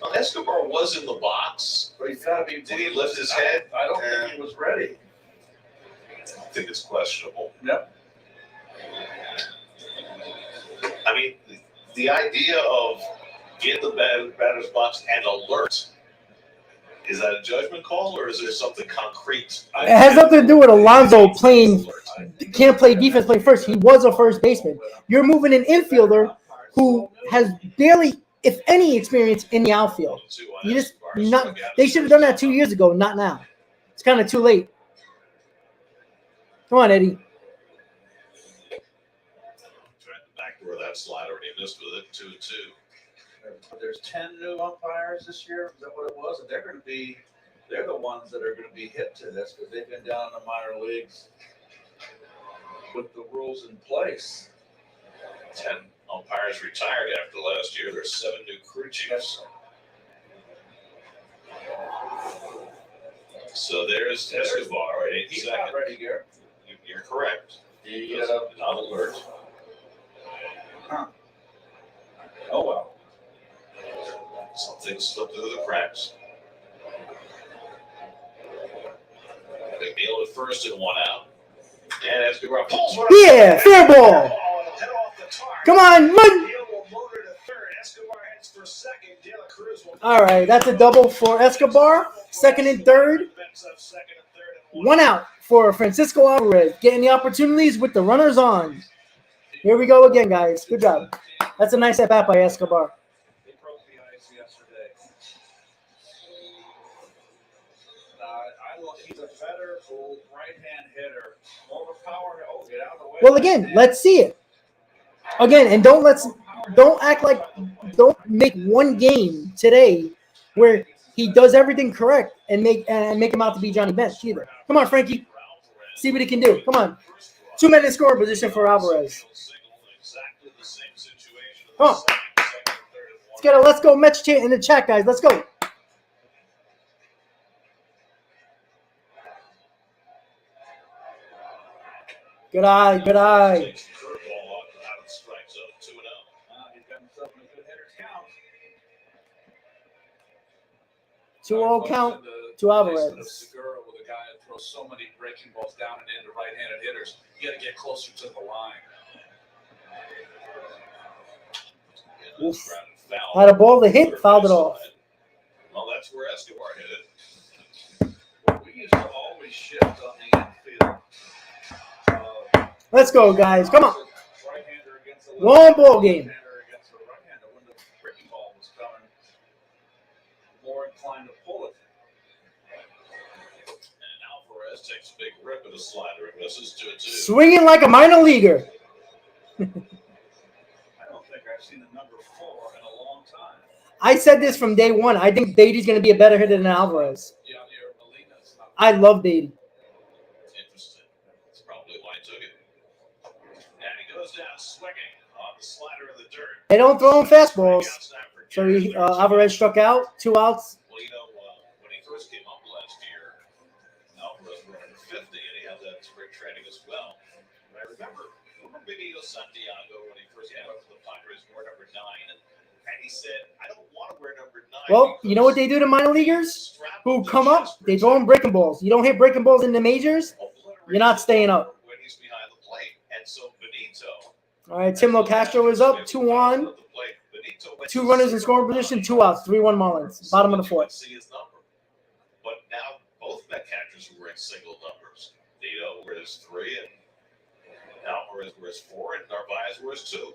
Well, Escobar was in the box. But he's got to be. Did he lift his head? I don't think he was ready. I think it's questionable. Yep. I mean, the idea of get the batter's box and alert, is that a judgment call or is there something concrete? It has nothing to do with Alonso can't play defense, playing first. He was a first baseman. You're moving an infielder who has barely, if any, experience in the outfield. You just not. They should have done that 2 years ago, not now. It's kind of too late. Come on, Eddie. Tried to backdoor that slider and he missed with it. 2-2. There's 10 new umpires this year. Is that what it was? And they're the ones that are going to be hit to this because they've been down in the minor leagues with the rules in place. 10 umpires retired after last year. There's 7 new crew chiefs. So there's Escobar at 8 He's seconds. not ready, Garrett. You're correct. He, Not alert. oh, well. Something slipped through the cracks. McNeil at first and 1 out. And Escobar pulls one. Yeah, fair ball. Head off the target. Come on, Mud. Neal will motor to third. Escobar heads for second. De La Cruz will. All right, that's a double for Escobar. Second and third. 1 out for Francisco Alvarez. Getting the opportunities with the runners on. Here we go again, guys. Good job. That's a nice at-bat by Escobar. They broke the ice yesterday. He's a better right-hand hitter. More of a power. Oh, get out of the way. Well, again, let's see it. Again, and don't make one game today where he does everything correct and make him out to be Johnny Bench either. Come on, Frankie. See what he can do. Come on. 2-minute scoring position for Alvarez. Come on. Let's get a let's go Mets chant in the chat, guys. Let's go. Good eye, good eye. He's got himself in a good hitter's count. 2-0 count to Alvarez. Segura with a guy that throws so many breaking balls down and into right-handed hitters. You got to get closer to the line. Oof. Had a ball to hit, fouled it off. Well, that's where Escobar hit it. We used to always shift on the infield. Let's go, guys. Come on. Right-hander against the Long ball game. left-hander against the right-hander. When the breaking ball was coming, more inclined to pull it. And Alvarez takes a big rip at a slider and misses 2-2. Swinging like a minor leaguer. I I said this from day one. I think Beatty's going to be a better hitter than Alvarez. I love Beatty. Interesting. That's probably why he took it. And he goes down swinging on the slider in the dirt. They don't throw him fastballs. So Alvarez struck out, 2 outs. Well, when he first came up last year, Alvarez was number 50, and he had that spring training as well. But I remember Benito Santiago when he first came up to the Padres, wore number 9, and he said, "I don't want to wear number 9." Well, you know what they do to minor leaguers who come up? They throw them breaking balls. You don't hit breaking balls in the majors, you're not staying up. When he's behind the plate, and so Benito. All right, Tim Locastro is up, 2-1. 2 runners in scoring position, 2 outs, 3-1 Marlins. Bottom of the 4th. See his number. But now both Met catchers were in single numbers. Benito wears 3, and Alvarez wears 4, and Narvaez wears 2.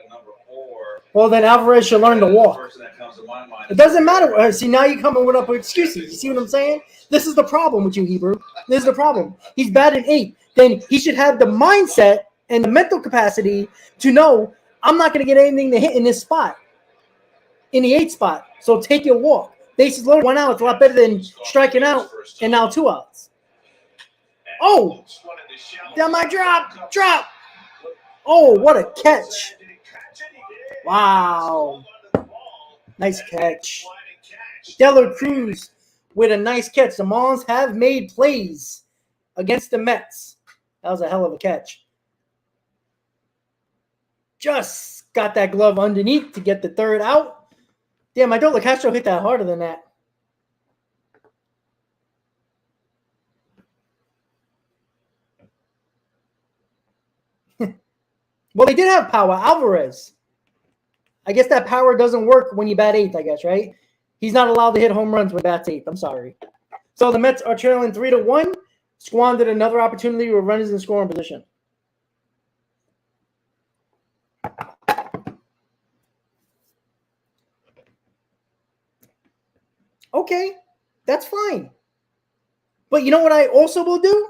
Number 4. Well, then Alvarez should learn to walk. Person that comes to my mind It doesn't matter. See, now you're coming with up with excuses. You see what I'm saying? This is the problem with you, Hebrew. This is the problem. He's batting 8. Then he should have the mindset and the mental capacity to know I'm not going to get anything to hit in this spot, in the 8th spot. So take your walk. Bases loaded, 1 out. It's a lot better than striking out and now 2 outs. Oh, down my drop. Oh, what a catch. Wow. Nice catch. Dela Cruz with a nice catch. The Marlins have made plays against the Mets. That was a hell of a catch. Just got that glove underneath to get the 3rd out. Damn, I don't Castro hit that harder than that. Well, they did have power. Alvarez. I guess that power doesn't work when you bat 8th, I guess, right? He's not allowed to hit home runs when he bats 8th. I'm sorry. So the Mets are trailing 3-1. Squandered another opportunity with runners in scoring position. Okay, that's fine. But you know what I also will do?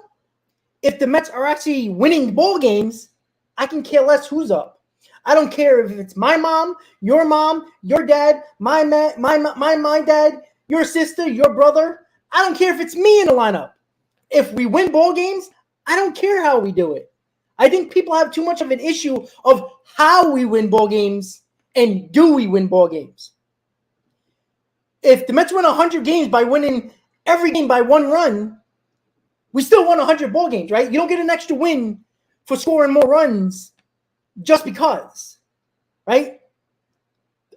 If the Mets are actually winning ball games, I can care less who's up. I don't care if it's my mom, your dad, my dad, your sister, your brother. I don't care if it's me in the lineup. If we win ball games, I don't care how we do it. I think people have too much of an issue of how we win ball games and do we win ball games. If the Mets win 100 games by winning every game by 1 run, we still won 100 ball games, right? You don't get an extra win for scoring more runs just because, right?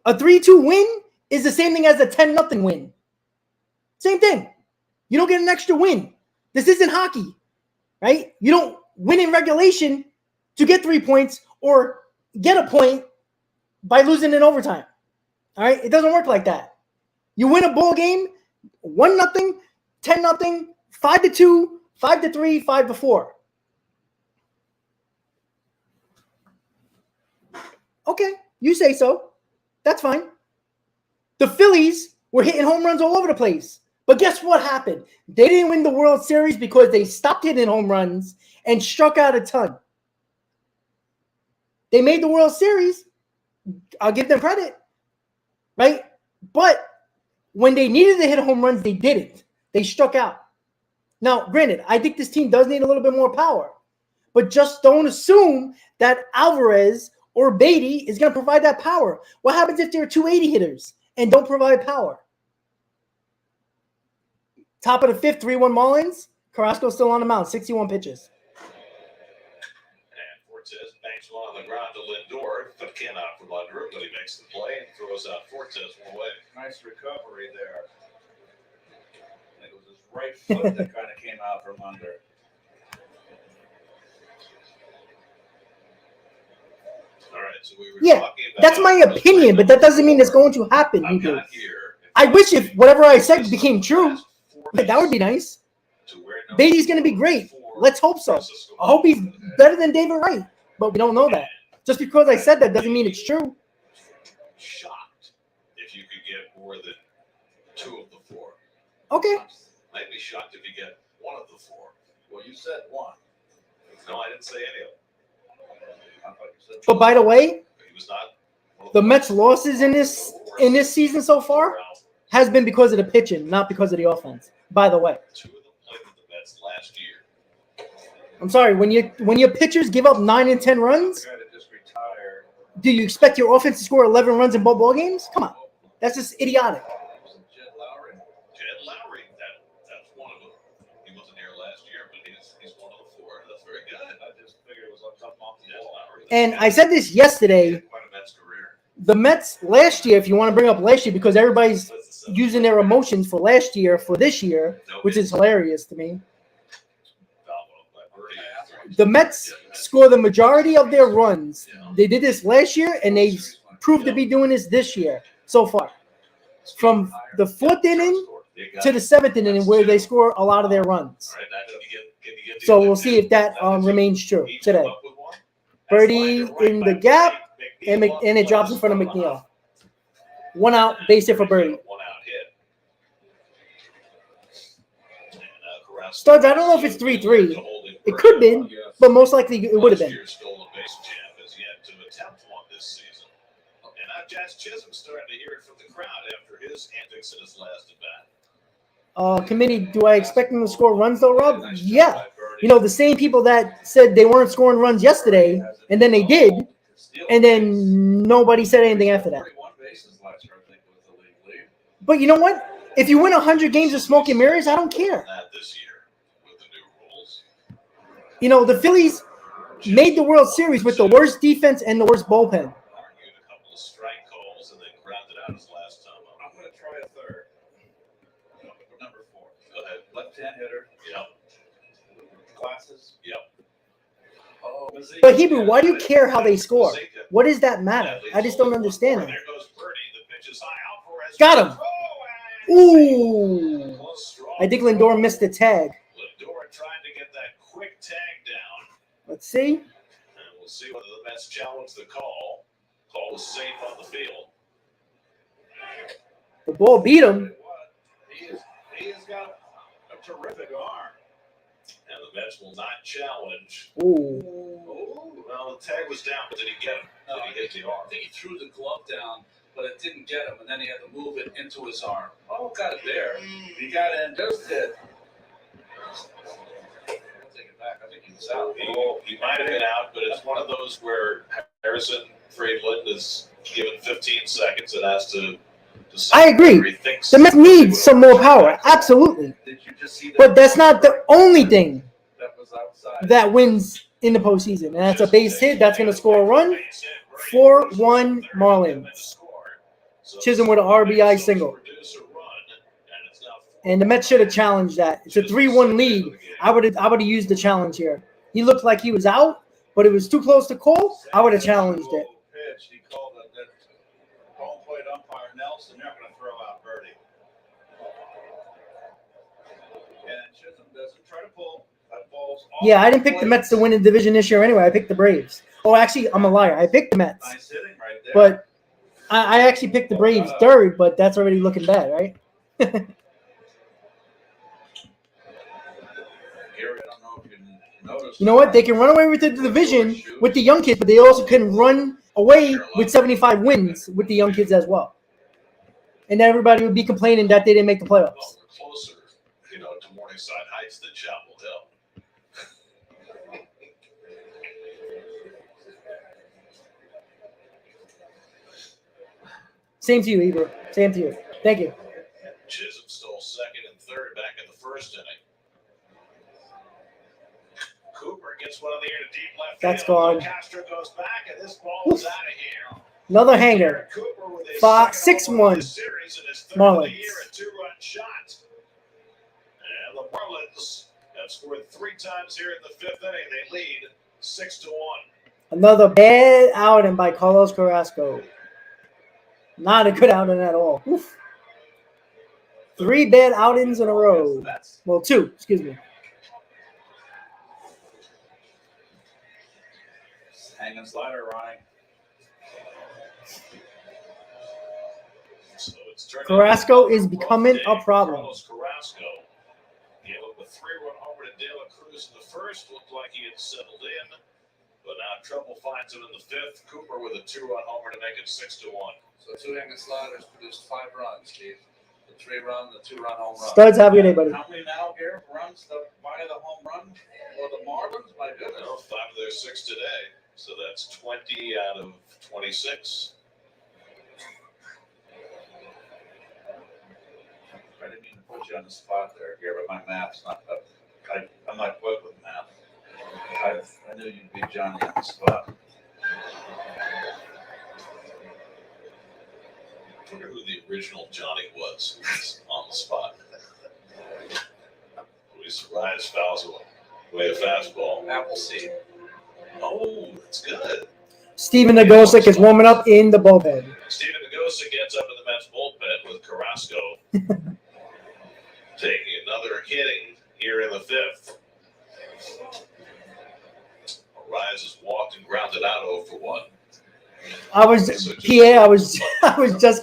A 3-2 win is the same thing as a 10-0 win. Same thing. You don't get an extra win. This isn't hockey, right? You don't win in regulation to get 3 points or get a point by losing in overtime. All right? It doesn't work like that. You win a ball game, 1-0, 10-0, 5-2, 5-3, 5-4. Okay, you say so. That's fine. The Phillies were hitting home runs all over the place. But guess what happened? They didn't win the World Series because they stopped hitting home runs and struck out a ton. They made the World Series. I'll give them credit, right? But when they needed to hit home runs, they didn't. They struck out. Now, granted, I think this team does need a little bit more power. But just don't assume that Alvarez or Beatty is going to provide that power. What happens if they're 280 hitters and don't provide power? Top of the 5th, 3-1 Marlins. Carrasco still on the mound, 61 pitches. And Fortes banks one on the ground to Lindor. Foot came out from under him, but he makes the play and throws out Fortes one away. Nice recovery there. I think it was his right foot that kind of came out from under. All right, so we were Yeah, talking about that's my opinion, but that doesn't mean it's going to happen. I've got here. I wish if whatever I said became true. That would be nice. Beatty's going to be great. Let's hope so. I hope he's better than David Wright, but we don't know that. Just because I said that doesn't mean it's true. Shocked if you could get more than 2 of the 4. Okay. I'd be shocked if you get 1 of the 4. Well, you said 1. No, I didn't say any of them. I thought you said. But by the way, He was not. the Mets' losses in this season so far has been because of the pitching, not because of the offense. By the way, 2 of them played with the Mets last year. I'm sorry, when your pitchers give up 9 and 10 runs, The guy that just retired. do you expect your offense to score 11 runs in both ball games? Come on, that's just idiotic. Was it Jed Lowry? Jed Lowry, that's one of them. He wasn't here last year, but he's one of the 4. That's very good. I just figured it was a tough month. Jed Lowry. And I said this yesterday. Quite a Mets career. The Mets last year, if you want to bring up last year, because everybody's using their emotions for last year for this year, which is hilarious to me. The Mets score the majority of their runs. They did this last year, and they proved to be doing this year so far. From the 4th inning to the 7th inning, where they score a lot of their runs. So we'll see if that remains true today. Birdie in the gap, and it drops in front of McNeil. 1 out, base hit for Birdie. 1 out hit. Studs, I don't know if it's 3-3. It could have been, but most likely it would have been. Stolen base champ has yet to attempt one this season. And now Jazz Chisholm starting to hear it from the crowd after his antics in his last at bat. Committee, do I expect them to score runs though, Rob? Yeah. You know, the same people that said they weren't scoring runs yesterday, and then they did, and then nobody said anything after that. But you know what? If you win 100 games of smoke and mirrors, I don't care. Not this year with the new rules. You know, the Phillies made the World Series with the worst defense and the worst bullpen. Argued a couple of strike calls and then grounded out his last time up. I'm going to try a third. Number 4. Go ahead. Left-hand hitter. Yep. Glasses. Yep. Oh, But Hebrew, why do you care how they score? What does that matter? I just don't understand that. There goes Birdie. The pitch is high. Alvarez Got him. Ooh. Close draw. I think Lindor missed the tag. Lindor trying to get that quick tag down. Let's see. And we'll see whether the Mets challenge the call. Call was safe on the field. The ball beat him. He has got a terrific arm. And the Mets will not challenge. Ooh. Oh, well, the tag was down, but did he get him? No, Did he hit the arm? I think he threw the glove down, but it didn't get him, and then he had to move it into his arm. Oh, got it there. He got in just hit. I'll take it back. I think he was out. He might have been out, but it's one of those where Harrison Friedland is given 15 seconds and has to I agree. The Mets need some more power. Absolutely. Did you just see that? But that's not the only thing That was outside. that wins in the postseason. And that's a base hit. That's going to score a run. 4-1 Marlins. Chisholm with an RBI single. And the Mets should have challenged that. It's a 3-1 lead. I would have used the challenge here. He looked like he was out, but it was too close to call. I would have challenged it. Pitch. He called it. That home plate umpire Nelson. They're going to throw out Birdie. And Chisholm doesn't try to pull. That ball's off. Yeah, I didn't pick the Mets to win the division this year anyway. I picked the Braves. Oh, actually, I'm a liar. I picked the Mets. Nice hitting right there. But I actually picked the Braves third, but that's already looking bad, right? Gary, I don't know if you noticed. You know what? They can run away with the division with the young kids, but they also can run away with 75 wins with the young kids as well. And then everybody would be complaining that they didn't make the playoffs. Well, we're closer, to Morningside Heights than Chapel Hill. Same to you, Ebro. Same to you. Thank you. Chisholm stole second and third back in the first inning. Cooper gets one in the air to deep left That's field. gone. Castro goes back, and this ball is out of here. Another hanger. Cooper with his 6-1 series and his third Marlins. of the year, a 2-run shot. And the Marlins have scored 3 times here in the 5th inning. They lead 6-1. Another bad outing by Carlos Carrasco. Not a good outing at all. Oof. 3 bad outings in a row. Well, 2, excuse me. Hanging slider, Ronnie. So it's turned Carrasco into is becoming day a for problem. Carlos Carrasco gave up a 3-run homer to De La Cruz in the first. Looked like he had settled in, But now trouble finds him in the fifth. Cooper with a 2-run homer to make it 6-1. So 2 hanging sliders produced 5 runs, Steve. The 3-run, the 2-run home run. Studs, have a good day, buddy. How many now, Garrett, runs by the home run for the Marlins? My goodness. Well, 5 of their 6 today. So that's 20 out of 26. I didn't mean to put you on the spot there, Garrett. My math's not up. I'm not quick with math. I knew you'd be Johnny on the spot. I wonder who the original Johnny was who was on the spot. Luis Arias fouls away a fastball. Appleseed. Oh, that's good. Steven Nagosic is warming up in the bullpen. Steven Nagosic gets up in the Mets bullpen with Carrasco taking another hitting here in the fifth. Arias has walked and grounded out 0 for 1. I was just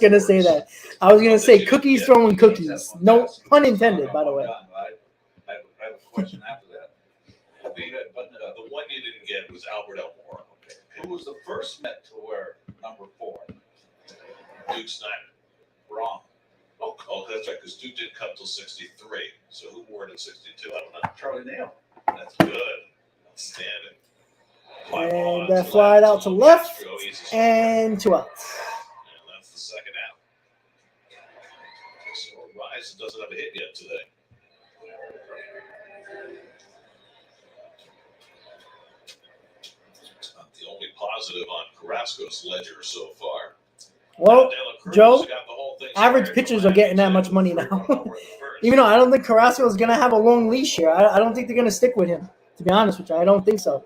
gonna say that. I was gonna say cookies throwing cookies. No pun intended, by the way. I have a question after that. The one you didn't get was Albert Elmore. Okay. Who was the first Met to wear number 4? Duke Snyder. Wrong. Oh, that's right, because Duke didn't come till 63. So who wore it in 62? I don't know. Charlie Neal. That's good. Outstanding. And that flied out to left, and 2 outs. And that's the second out. So Arias doesn't have a hit yet today. It's not the only positive on Carrasco's ledger so far. Well, De La Cruz Joe, got the whole thing average started pitchers from are getting that Miami much money to now. over in the first. Even though I don't think Carrasco is going to have a long leash here. I don't think they're going to stick with him, to be honest with you. I don't think so.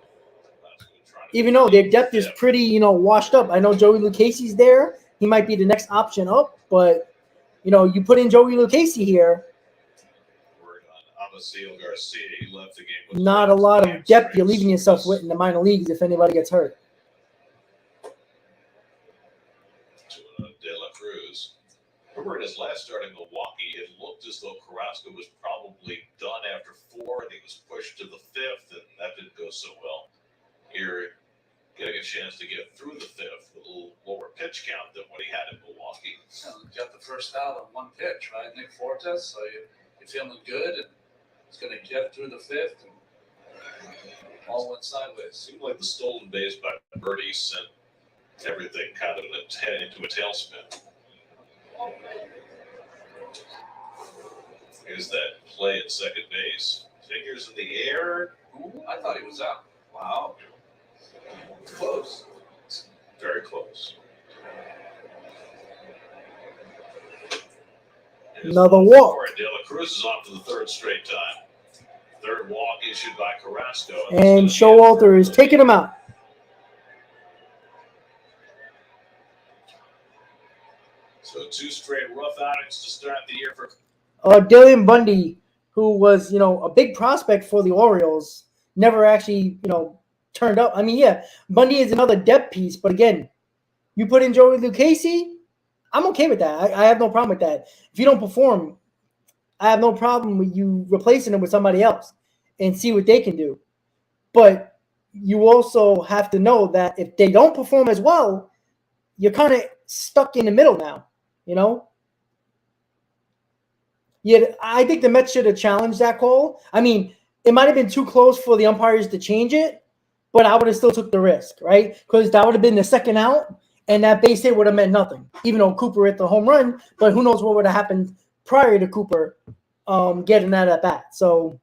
Even though their depth is pretty, washed up. I know Joey Lucchese's there. He might be the next option up. But, you put in Joey Lucchese here, Word on Amasio Garcia. He left the game with not a lot of depth you're leaving yourself with in the minor leagues if anybody gets hurt. To De La Cruz. Remember in his last start in Milwaukee, it looked as though Carrasco was probably done after 4, and he was pushed to the 5th, and that didn't go so well. Here, getting a chance to get through the 5th with a little lower pitch count than what he had in Milwaukee. So you got the first out on 1 pitch, right? Nick Fortes. So you're feeling good, and it's going to get through the 5th, and all went sideways. Seemed like the stolen base by Birdie sent everything kind of into a tailspin. Here's that play at second base. Fingers in the air. Ooh, I thought he was out. Wow. Close. Very close. Another walk. De La Cruz is on for the 3rd straight time. 3rd walk issued by Carrasco. And Showalter is taking him out. So 2 straight rough outings to start the year for. Dylan Bundy, who was, a big prospect for the Orioles, never actually, turned up. I mean, yeah, Bundy is another depth piece, but again, you put in Joey Lucchese, I'm okay with that. I have no problem with that. If you don't perform, I have no problem with you replacing him with somebody else and see what they can do. But you also have to know that if they don't perform as well, you're kind of stuck in the middle now, Yeah, I think the Mets should have challenged that call. I mean, it might have been too close for the umpires to change it, but I would have still took the risk, right? Because that would have been the second out, and that base hit would have meant nothing, even though Cooper hit the home run. But who knows what would have happened prior to Cooper getting that at bat. So,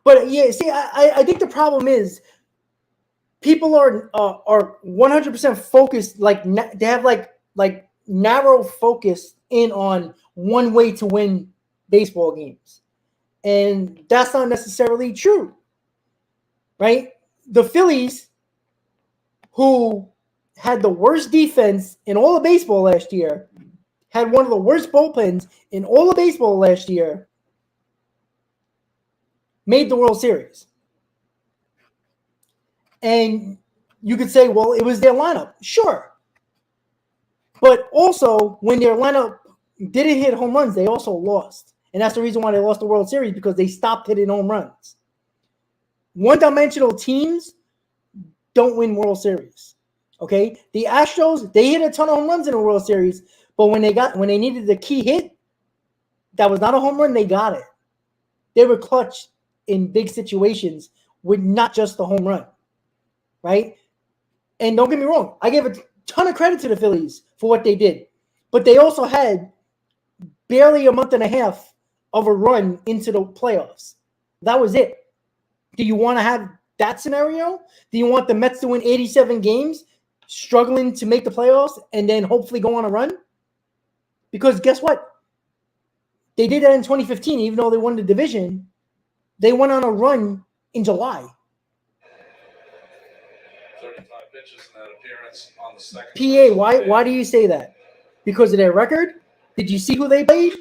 but yeah, see, I think the problem is people are 100% focused, they have like narrow focus in on one way to win baseball games. And that's not necessarily true, right? The Phillies, who had the worst defense in all of baseball last year, had one of the worst bullpens in all of baseball last year, made the World Series. And you could say, well, it was their lineup. Sure. But also, when their lineup didn't hit home runs, they also lost. And that's the reason why they lost the World Series, because they stopped hitting home runs. one-dimensional teams don't win World Series. Okay? The Astros, they hit a ton of home runs in the World Series, but when they needed the key hit, that was not a home run, they got it. They were clutch in big situations with not just the home run. Right? And don't get me wrong, I give a ton of credit to the Phillies for what they did. But they also had barely a month and a half of a run into the playoffs. That was it. Do you want to have that scenario? Do you want the Mets to win 87 games, struggling to make the playoffs, and then hopefully go on a run? Because guess what? They did that in 2015, even though they won the division. They went on a run in July. 35 pitches in that appearance on the second. PA, why do you say that? Because of their record? Did you see who they played?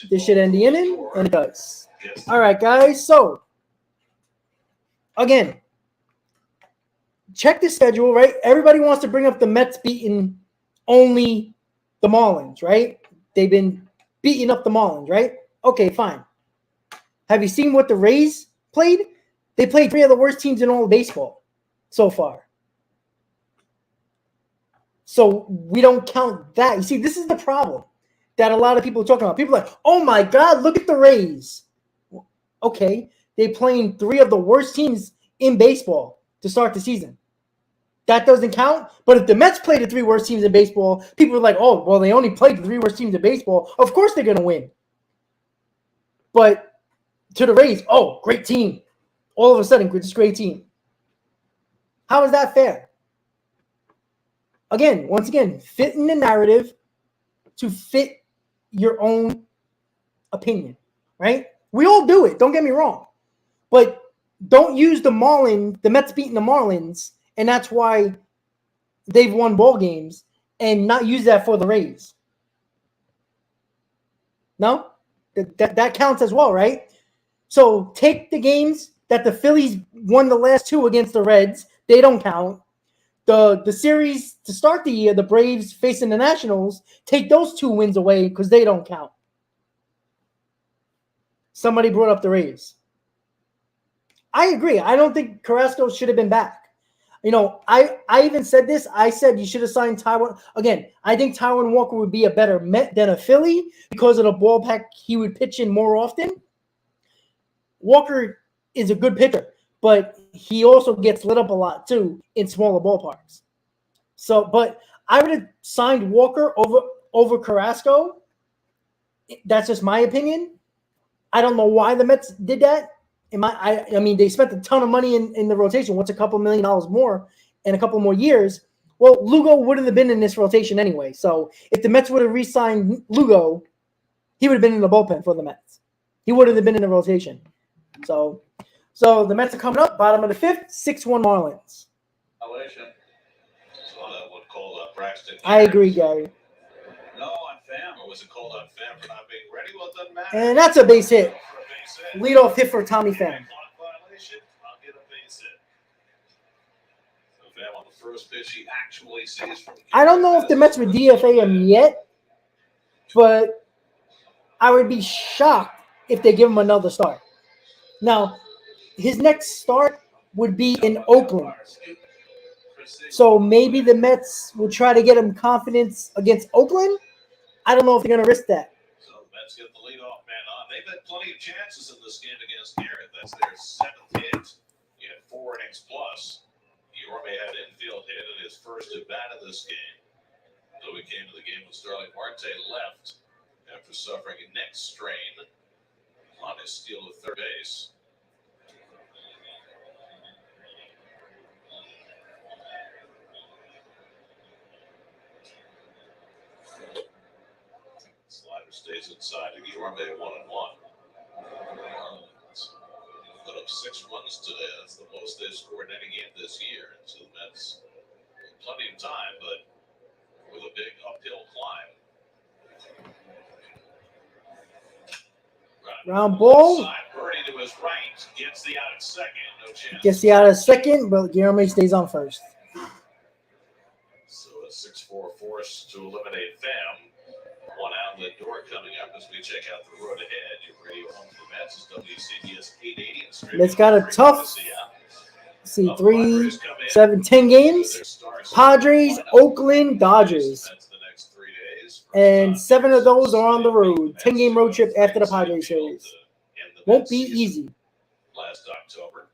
This should end the inning, and it does. All right, guys. So, again, check the schedule, right? Everybody wants to bring up the Mets beating only the Marlins, right? They've been beating up the Marlins, right? Okay, fine. Have you seen what the Rays played? They played 3 of the worst teams in all of baseball so far. So we don't count that. You see, this is the problem that a lot of people are talking about. People are like, oh my God, look at the Rays. Okay, they're playing 3 of the worst teams in baseball to start the season. That doesn't count. But if the Mets play the 3 worst teams in baseball, people are like, oh, well, they only played the 3 worst teams in baseball. Of course they're going to win. But to the Rays, oh, great team. All of a sudden, this great team. How is that fair? Again, once again, fit in the narrative to fit your own opinion, right? We all do it. Don't get me wrong. But don't use the Mets beating the Marlins, and that's why they've won ball games, and not use that for the Rays. No? That counts as well, right? So take the games that the Phillies won the last 2 against the Reds. They don't count. The series to start the year, the Braves facing the Nationals, take those 2 wins away because they don't count. Somebody brought up the Rays. I agree. I don't think Carrasco should have been back. You know, I even said this. I said you should have signed Taijuan. Again, I think Taijuan Walker would be a better Met than a Philly because of the ballpark he would pitch in more often. Walker is a good pitcher, but he also gets lit up a lot too in smaller ballparks. So, but I would have signed Walker over Carrasco. That's just my opinion. I don't know why the Mets did that. I mean, they spent a ton of money in the rotation. What's a couple $1 million more in a couple more years? Well, Lugo wouldn't have been in this rotation anyway. So if the Mets would have re-signed Lugo, he would have been in the bullpen for the Mets. He wouldn't have been in the rotation. So the Mets are coming up, bottom of the 5th, 6-1 Marlins. Elation. So that one called Braxton. I agree, Gary. No, on Pham. Or was it called on Pham for not being ready? Well, it doesn't matter. And that's a base hit. For a base hit. Leadoff hit for Tommy Pham. Clock violation, I'll get a base hit. So Pham on the first pitch he actually sees from. I don't know if the Mets would DFA him yet, but I would be shocked if they give him another start. Now, his next start would be in Oakland. So maybe the Mets will try to get him confidence against Oakland. I don't know if they're going to risk that. So the Mets get the leadoff man on. They've had plenty of chances in this game against Garrett. That's their 7th hit in 4 innings plus. Yorme had infield hit in his first at bat of this game. Though he came to the game when Starling Marte left after suffering a neck strain on his steal to third base. Slider stays inside to Yorme 1-1. Put up 6 runs today. That's the most they've scored in any game this year. So the Mets plenty of time, but with a big uphill climb. Round ball. Birdie to his right. Gets the out at second. No chance. Gets the out of second, but Guillermo stays on first. So a 6-4 force to eliminate them. 1 out. Town Lindor coming up as we check out the road ahead. Your radio home for the Mets is WCBS 880 and streaming. Mets got a on tough, see, 3, 7, 10 games. Padres, Oakland, Dodgers. And 7 of those are on the road. 10-game road trip after the Padres series. Won't be easy. Last October.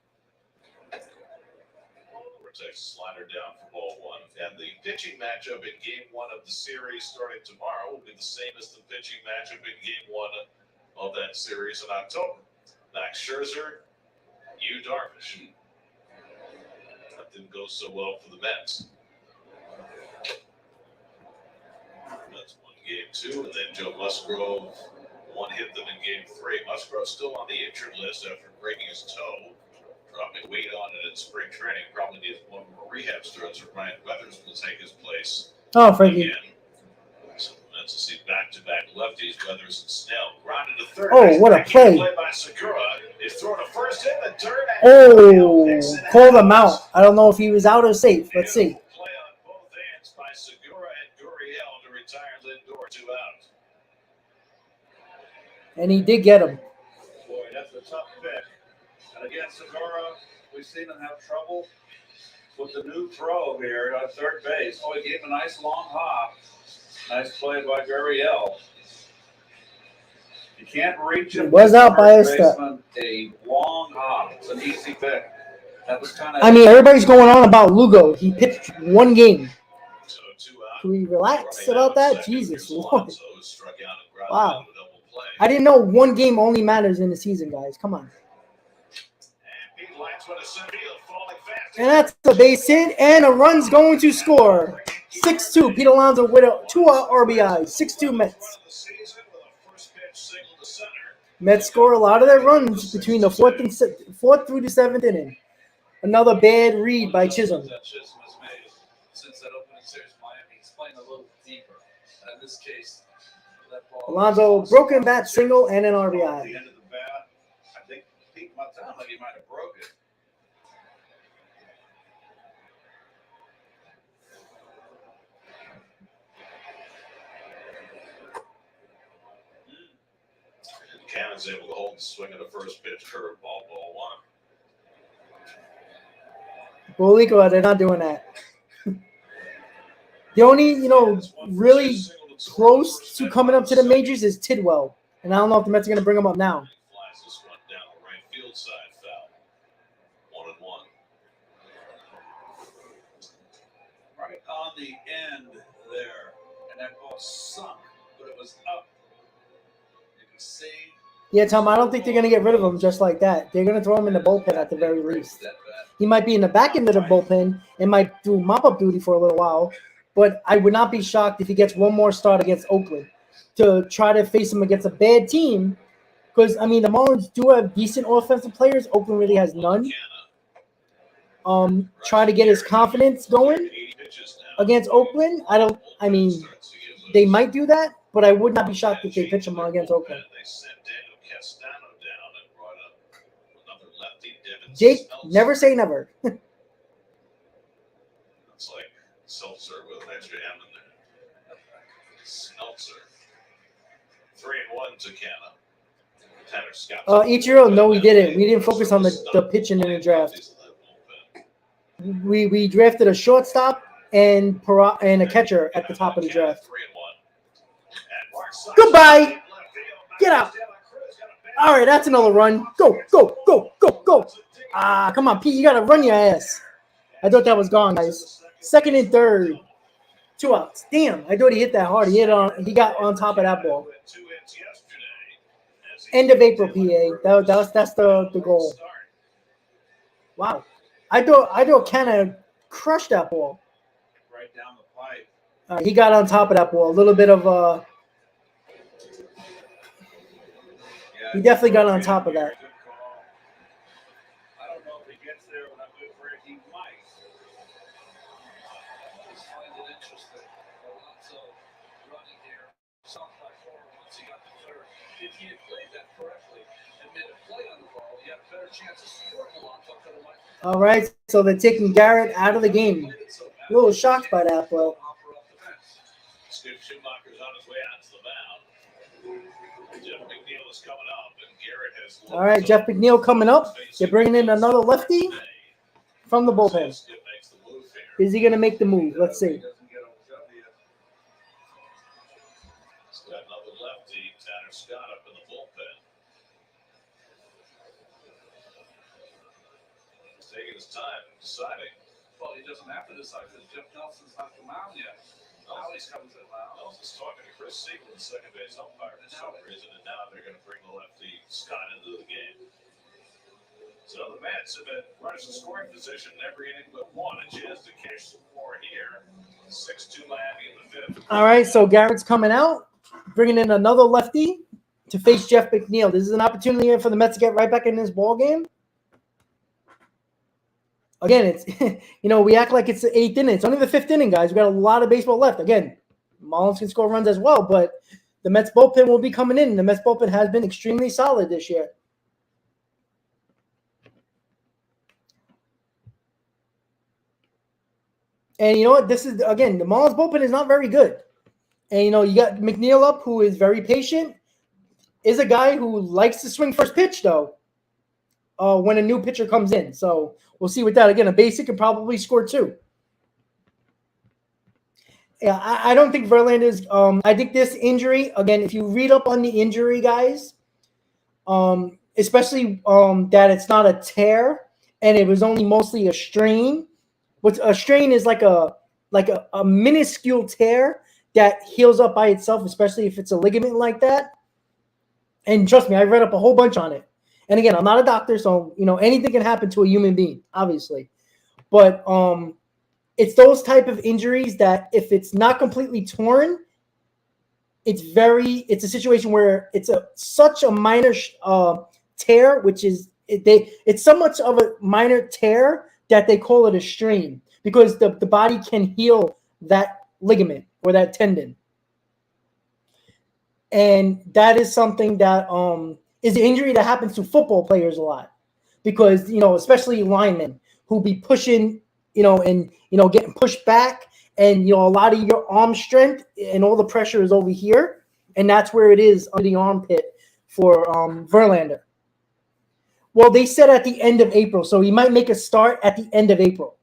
Texas slider down for ball 1. And the pitching matchup in game 1 of the series starting tomorrow will be the same as the pitching matchup in game 1 of that series in October. Max Scherzer, Yu Darvish. That didn't go so well for the Mets. That's one game 2, and then Joe Musgrove one-hit them in game 3. Musgrove's still on the injured list after breaking his toe. Dropping weight on it in spring training. Probably needs one more rehab starts, or Ryan Weathers will take his place. Oh, Frankie. Again. So let's see back-to-back lefties, Weathers and Snell. Grounded to third. Oh, what a play. Play by Segura. He's thrown a first hit, the third. Oh, call them out. I don't know if he was out or safe. Let's see. Play on both ends by Segura and Gurriel to retire Lindor 2 out. And he did get him. Boy, that's a tough pick. And again, Segura, we've seen him have trouble with the new throw here on third base. Oh, he gave him a nice long hop. Nice play by Gurriel. You can't reach him. He was out by a step. A long hop. It's an easy pick. That was kind of. I mean, everybody's going on about Lugo. He pitched 1 game. So 2 out. Can we relax about that? Jesus Lord. Alonso struck out and grounded Wow. out with a double play. I didn't know 1 game only matters in the season, guys. Come on. And that's a base hit, and a run's going to score. 6-2. Pete Alonso with a 2-out RBI. 6-2 Mets. Mets score a lot of their runs between the 4th through the 7th inning. Another bad read by Chisholm. That Chisholm has made since that opening series in Miami. He's playing a little deeper. And in this case, that ball. Alonso broken bat single and an RBI. At the end of the bat, I think Pete might sound like he might have broke it. Cannon's able to hold the swing of the first pitch, curveball, ball 1. Bolico, they're not doing that. The only, really close to coming up to the majors is Tidwell. And I don't know if the Mets are going to bring him up now. Flies this one down the right field side, foul. 1-1. Right on the end there. And that ball sunk, but it was up. You can see. Yeah, Tom, I don't think they're going to get rid of him just like that. They're going to throw him in the bullpen at the very least. He might be in the back end of the bullpen and might do mop-up duty for a little while. But I would not be shocked if he gets one more start against Oakland to try to face him against a bad team. Because, I mean, the Marlins do have decent offensive players. Oakland really has none. Try to get his confidence going against Oakland. They might do that, but I would not be shocked if they pitch him against Oakland. Jake, never say never. It's like Seltzer with an extra M in there. Seltzer. 3-1 to Canna. Tanner Scott. Ichiro, no, we didn't. We didn't focus on the pitching in the draft. We drafted a shortstop and a catcher at the top of the draft. Goodbye. Get out. All right, that's another run. Go, go, go, go, go. Come on, Pete, you got to run your ass. I thought that was gone, guys. 2nd and 3rd. 2 outs. Damn, I thought he hit that hard. He got on top of that ball. End of April, PA. That's the goal. Wow. I thought kind of crushed that ball. Right down the pipe. He got on top of that ball. A little bit of he definitely got on top of that. I don't know if he gets there, but I'm good for it. He might. I just find it interesting. Alonso running here. South by 4 once he got to third. If he had played that correctly and made a play on the ball, he had a better chance of scoring. Alonso could have went. All right, so they're taking Garrett out of the game. A little shocked by that, but Skip Schumacher's on his way out to the mound. Jeff McNeil is coming up, and Garrett has. All right, Jeff McNeil coming up. They're bringing in another lefty from the bullpen. Skip makes the move here. Is he going to make the move? Let's see. He's got another lefty, Tanner Scott, up in the bullpen. He's taking his time deciding. Well, he doesn't have to decide because Jeff Nelson's not the mound yet. Now he's coming to the mound. Nelson's talking to Chris Siegel, the second base umpire for some reason, and now they're going to bring the lefty Scott into the game. So the Mets have been runners in scoring position in every inning but one. A chance to catch some more here. 6-2 Miami in the fifth. All right, so Garrett's coming out, bringing in another lefty to face Jeff McNeil. This is an opportunity for the Mets to get right back in this ball game. Again, it's we act like it's the 8th inning. It's only the 5th inning, guys. We got a lot of baseball left. Again, Marlins can score runs as well, but the Mets bullpen will be coming in. The Mets bullpen has been extremely solid this year. And you know what? This is, again, the Marlins bullpen is not very good. And, you got McNeil up, who is very patient, is a guy who likes to swing first pitch, though, when a new pitcher comes in. So we'll see with that. Again, a basic can probably score 2. Yeah, I don't think Verlander's I think this injury, again, if you read up on the injury, guys, especially that it's not a tear and it was only mostly a strain. Which a strain is like a minuscule tear that heals up by itself, especially if it's a ligament like that. And trust me, I read up a whole bunch on it. And again, I'm not a doctor, so anything can happen to a human being, obviously. But it's those type of injuries that if it's not completely torn, it's a situation where it's such a minor tear, which is it's so much of a minor tear that they call it a strain because the body can heal that ligament or that tendon. And that is something that is an injury that happens to football players a lot because, especially linemen who be pushing, and, getting pushed back and, a lot of your arm strength and all the pressure is over here. And that's where it is under the armpit for Verlander. Well, they said at the end of April, so he might make a start at the end of April.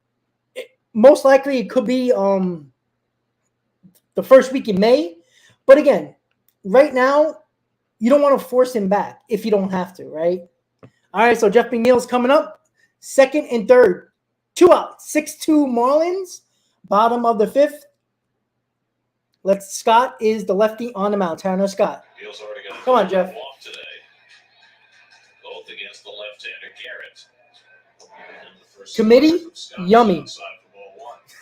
Most likely it could be the first week in May. But again, right now, you don't want to force him back if you don't have to, right? All right, so Jeff McNeil's coming up. 2nd and 3rd. 2 out. 6-2 Marlins. Bottom of the 5th. Scott is the lefty on the mound. Tanner Scott. Come on, Jeff. Today. Both against the left-hander Garrett. Committee, yummy.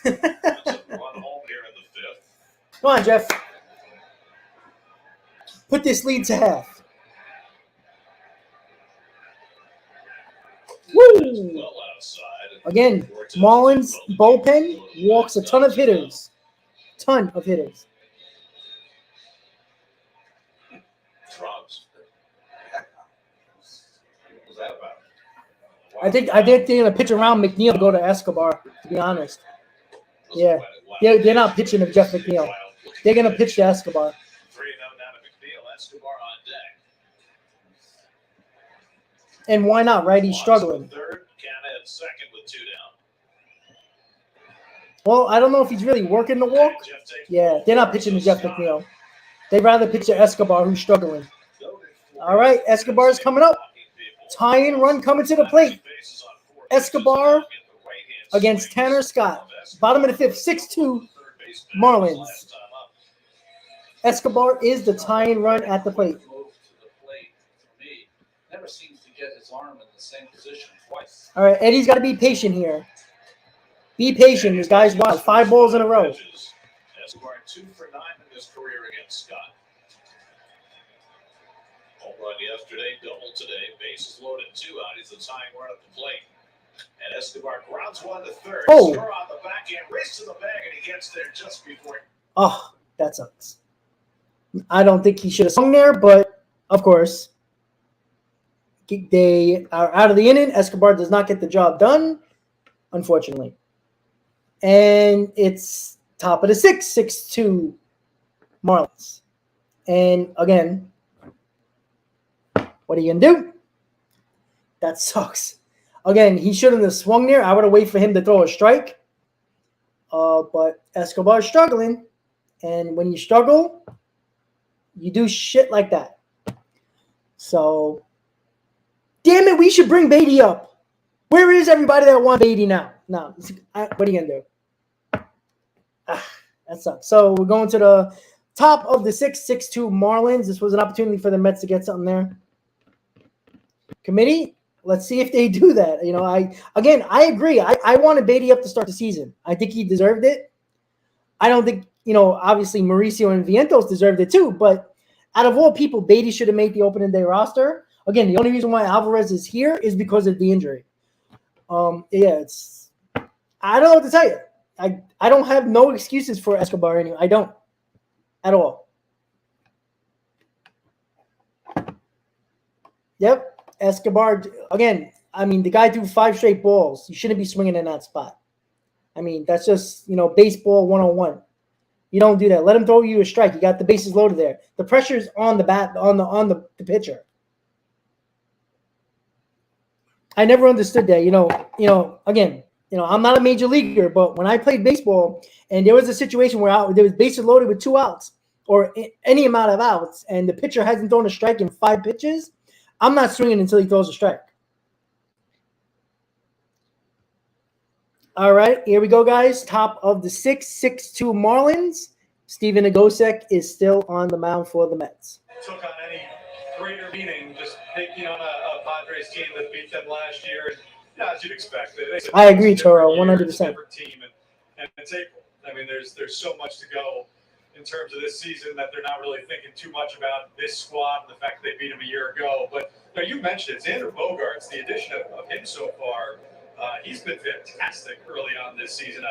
Run home here in the 5th. Come on, Jeff. Put this lead to half. Woo! Well outside. Again, Marlins bullpen walks a ton of hitters. Ton of hitters. Trumps. What was that about? I think they're gonna pitch around McNeil to go to Escobar, to be honest. Yeah. They're not pitching to Jeff McNeil. They're gonna pitch to Escobar. 3-0 down to McNeil. Escobar on deck. And why not, right? He's struggling. Third, Canna at second with 2 down. Well, I don't know if he's really working the walk. Yeah, they're not pitching to Jeff McNeil. They'd rather pitch to Escobar, who's struggling. All right, Escobar's coming up. Tie-in run coming to the plate. Escobar against Tanner Scott. Bottom of the 5th, 6-2 Marlins. Escobar is the tie-in run at the plate. Never seems to get his arm in the same position twice. All right, Eddie's got to be patient here. Be patient. This guy's wild. 5 balls in a row. Escobar 2 for 9 in his career against Scott. Home run yesterday, double today. Bases loaded, 2 out. He's the tying run at the plate. And Escobar grounds 1 to 3rd. Oh. Score on the back end, race to the bag, and he gets there just before. Oh, that sucks. I don't think he should have swung there, but of course, they are out of the inning. Escobar does not get the job done, unfortunately. And it's top of the 6th, 6-2 Marlins. And again, what are you going to do? That sucks. Again, he shouldn't have swung there. I would have waited for him to throw a strike. But Escobar's struggling. And when you struggle, you do shit like that. So, damn it, we should bring Beatty up. Where is everybody that wants Beatty now? No, what are you going to do? That sucks. So, we're going to the top of the 6-6-2 Marlins. This was an opportunity for the Mets to get something there. Committee, let's see if they do that. You know, I agree. I wanted Beatty up to start the season. I think he deserved it. I don't think, you know, obviously Mauricio and Vientos deserved it too, but out of all people, Beatty should have made the opening day roster. Again, the only reason why Alvarez is here is because of the injury. I don't know what to tell you. I don't have no excuses for Escobar anyway. I don't at all. Yep, Escobar again. I mean, the guy threw 5 straight balls. You shouldn't be swinging in that spot. I mean, that's just, you know, baseball 101. You don't do that. Let him throw you a strike. You got the bases loaded there. The pressure's on the bat, on the pitcher. I never understood that. You know, again, you know, I'm not a major leaguer, but when I played baseball and there was a situation where there was bases loaded with 2 outs or any amount of outs and the pitcher hasn't thrown a strike in 5 pitches, I'm not swinging until he throws a strike. All right, here we go, guys. Top of the 6-6-2 Marlins. Steven Nagosek is still on the mound for the Mets. Took on any greater meaning just taking on a Padres team that beat them last year. And, you know, as you'd expect. I agree, Toro, 100%. Different team, and it's April. I mean, there's so much to go in terms of this season that they're not really thinking too much about this squad and the fact that they beat them a year ago. But you know, you mentioned it, Xander Bogaerts, the addition of him so far. He's been fantastic early on this season.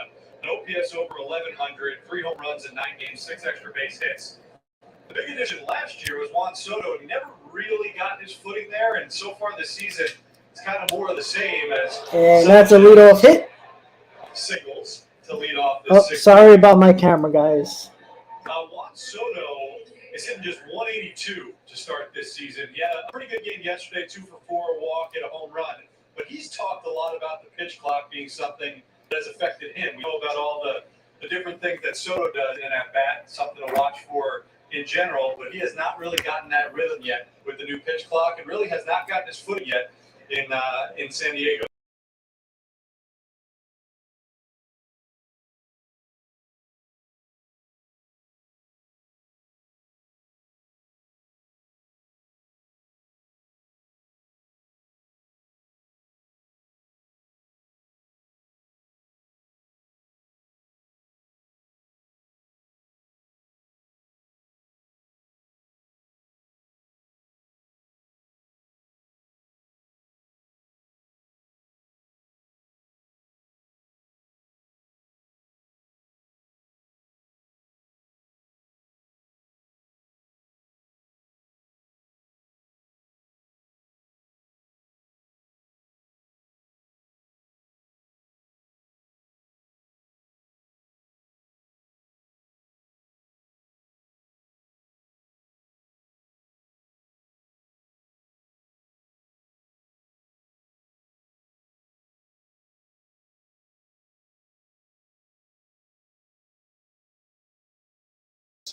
An OPS over 1,100, 3 home runs in 9 games, 6 extra base hits. The big addition last year was Juan Soto. He never really got his footing there, and so far this season, it's kind of more of the same as. And that's a leadoff hit. Singles to lead off this. Oh, sorry about my camera, guys. Juan Soto is hitting just 182 to start this season. He had a pretty good game yesterday, 2 for 4, a walk, and a home run. But he's talked a lot about the pitch clock being something that has affected him. We know about all the different things that Soto does in at bat, something to watch for in general, but he has not really gotten that rhythm yet with the new pitch clock and really has not gotten his footing yet in San Diego.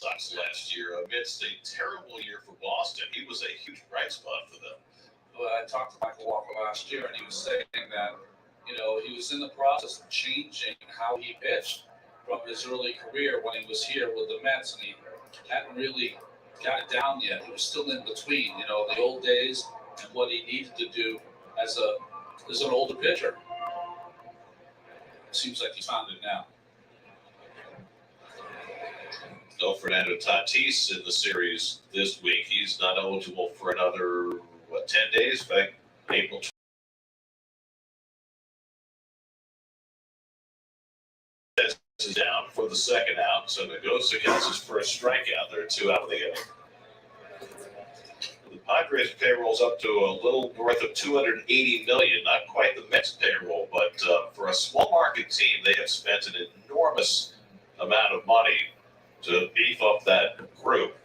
Last year, amidst a terrible year for Boston, he was a huge bright spot for them. Well, I talked to Michael Walker last year, and he was saying that, you know, he was in the process of changing how he pitched from his early career when he was here with the Mets, and he hadn't really got it down yet. He was still in between, you know, the old days and what he needed to do as an older pitcher. It seems like he found it now. No Fernando Tatis in the series this week. He's not eligible for another, 10 days? In fact, April 20th is down for the second out. So Nagosek gets his first strikeout. There are 2 out of the inning. The Padres payroll's up to a little north of $280 million. Not quite the Mets payroll, but for a small market team, they have spent an enormous amount of money to beef up that group.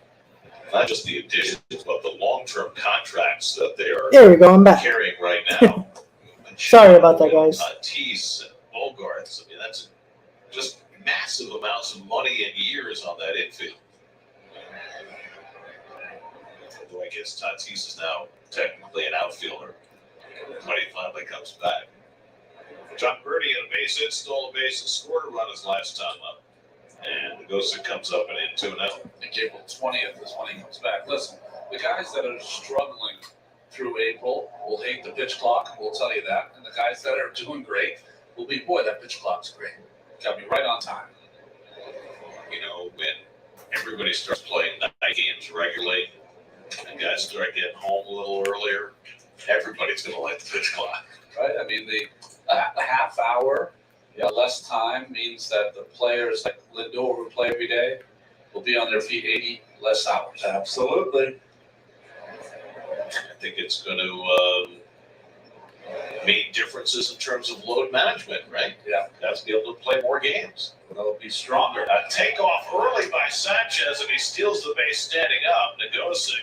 Not just the additions, but the long-term contracts that they are There we go. I'm back. carrying right now. Sorry about that, guys. Tatis and Bogarts. I mean, that's just massive amounts of money and years on that infield. Although I guess Tatis is now technically an outfielder when he finally comes back. John Birdie had a base hit, stole a base, and scored a run his last time up. And the Gosa comes up and in 2-0. I think April 20th is when he comes back. Listen, the guys that are struggling through April will hate the pitch clock. We'll tell you that. And the guys that are doing great will be, boy, that pitch clock's great. Got me right on time. You know, when everybody starts playing night games regularly and guys start getting home a little earlier, everybody's going to like the pitch clock. Right? I mean, the half hour, less time means that the players like Lindor who play every day will be on their feet 80 less hours. Absolutely. I think it's going to make differences in terms of load management, right? Yeah. Guys will be able to play more games. They'll be stronger. A takeoff early by Sanchez, and he steals the base standing up. Nagosic.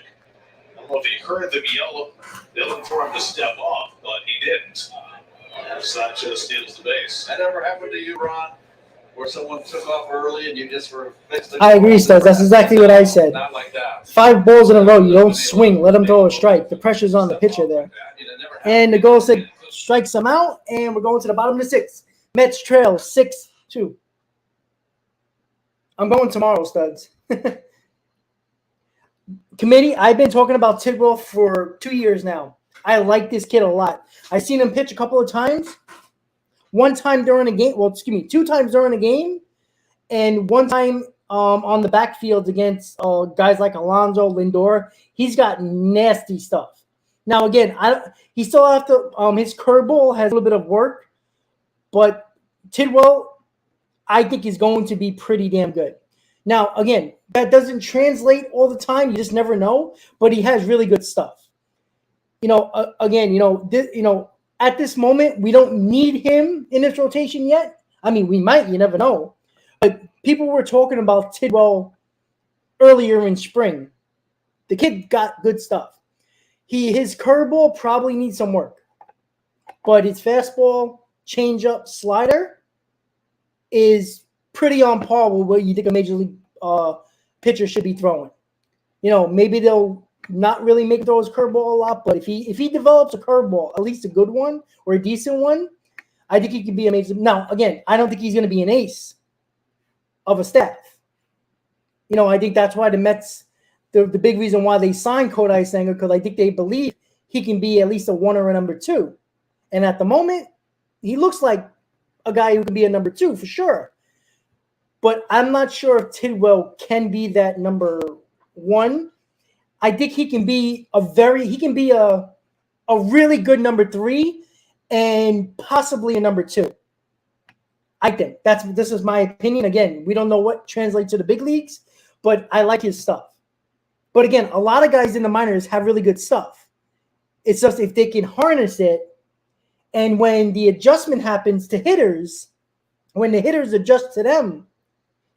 I don't know if he heard them yell, yelling for him to step off, but he didn't. And Sanchez steals the base. That ever happened to you, Ron? Where someone took off early and you just were fixed it? I agree, Studs. That's exactly what I said. Not like that. 5 balls in a row. You don't swing. Let him throw a strike. The pressure's on the pitcher there. And the goal strikes him out, and we're going to the bottom of the 6th. Mets trail 6-2. I'm going tomorrow, Studs. Committee, I've been talking about Tidwell for 2 years now. I like this kid a lot. I've seen him pitch a couple of times. 1 time during a game. 2 times during a game. And 1 time on the backfield against guys like Alonso, Lindor. He's got nasty stuff. Now, again, he still have to his curveball has a little bit of work. But Tidwell, I think is going to be pretty damn good. Now, again, that doesn't translate all the time. You just never know. But he has really good stuff. At this moment, we don't need him in this rotation yet. I mean, we might. You never know. But people were talking about Tidwell earlier in spring. The kid got good stuff. His curveball probably needs some work. But his fastball, changeup, slider is pretty on par with what you think a major league pitcher should be throwing. Maybe they'll not really make throw his curveball a lot, but if he develops a curveball, at least a good one or a decent one, I think he could be amazing. Now, again, I don't think he's going to be an ace of a staff. I think that's why the Mets, the big reason why they signed Kodai Senga, because I think they believe he can be at least a 1 or a number 2. And at the moment, he looks like a guy who can be a number 2 for sure. But I'm not sure if Tidwell can be that number 1. I think he can be a really good number 3 and possibly a number 2. I think this is my opinion. Again, we don't know what translates to the big leagues, but I like his stuff. But again, a lot of guys in the minors have really good stuff. It's just if they can harness it, and when the adjustment happens to hitters, when the hitters adjust to them,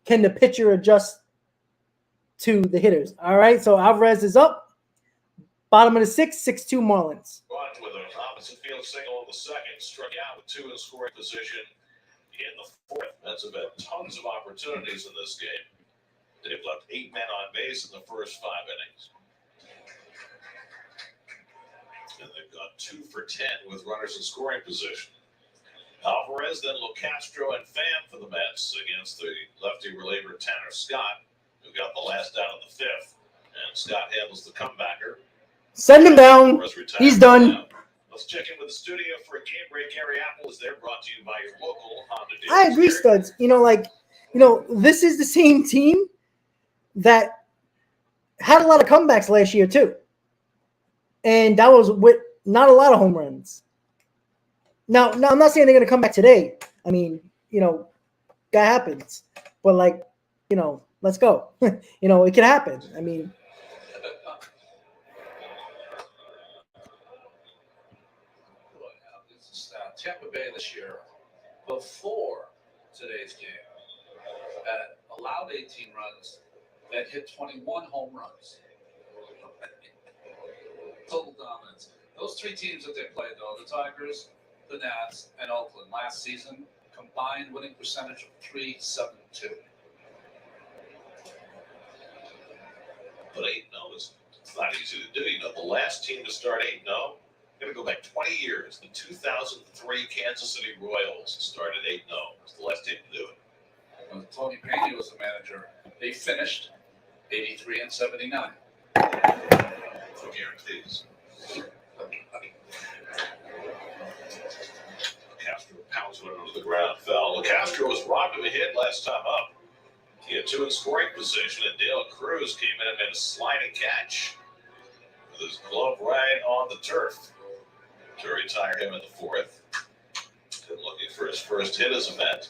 can the pitcher adjust to the hitters? All right, so Alvarez is up. Bottom of the 6th, 6-2 Marlins. But with an opposite field single in the 2nd, struck out with 2 in scoring position in the 4th. Mets have had tons of opportunities in this game. They've left 8 men on base in the first 5 innings. And they've got 2 for 10 with runners in scoring position. Alvarez, then Locastro and Pham for the Mets against the lefty reliever Tanner Scott, who got the last out of the 5th. And Scott handles the comebacker. Send him down. He's done. Let's check in with the studio for a game break. Gary Apple is there, brought to you by your local Honda dealers. I agree, Studs. This is the same team that had a lot of comebacks last year too. And that was with not a lot of home runs. Now I'm not saying they're going to come back today. I mean, that happens. But let's go. It can happen. I mean, Tampa Bay this year, before today's game, at allowed 18 runs, and hit 21 home runs. Total dominance. Those three teams that they played, though, the Tigers, the Nats, and Oakland, last season, combined winning percentage of .372. But 8-0 is not easy to do. You know, the last team to start 8-0, going to go back 20 years. The 2003 Kansas City Royals started 8-0. It's the last team to do it. When Tony Pena was the manager, they finished 83-79. For guarantees. Castro pounds one onto the ground, foul. Castro was robbed of a hit last time up. He had two in scoring position, and Dale Cruz came in and made a sliding catch with his glove right on the turf to retire him in the fourth. Good looking for his first hit as a Met.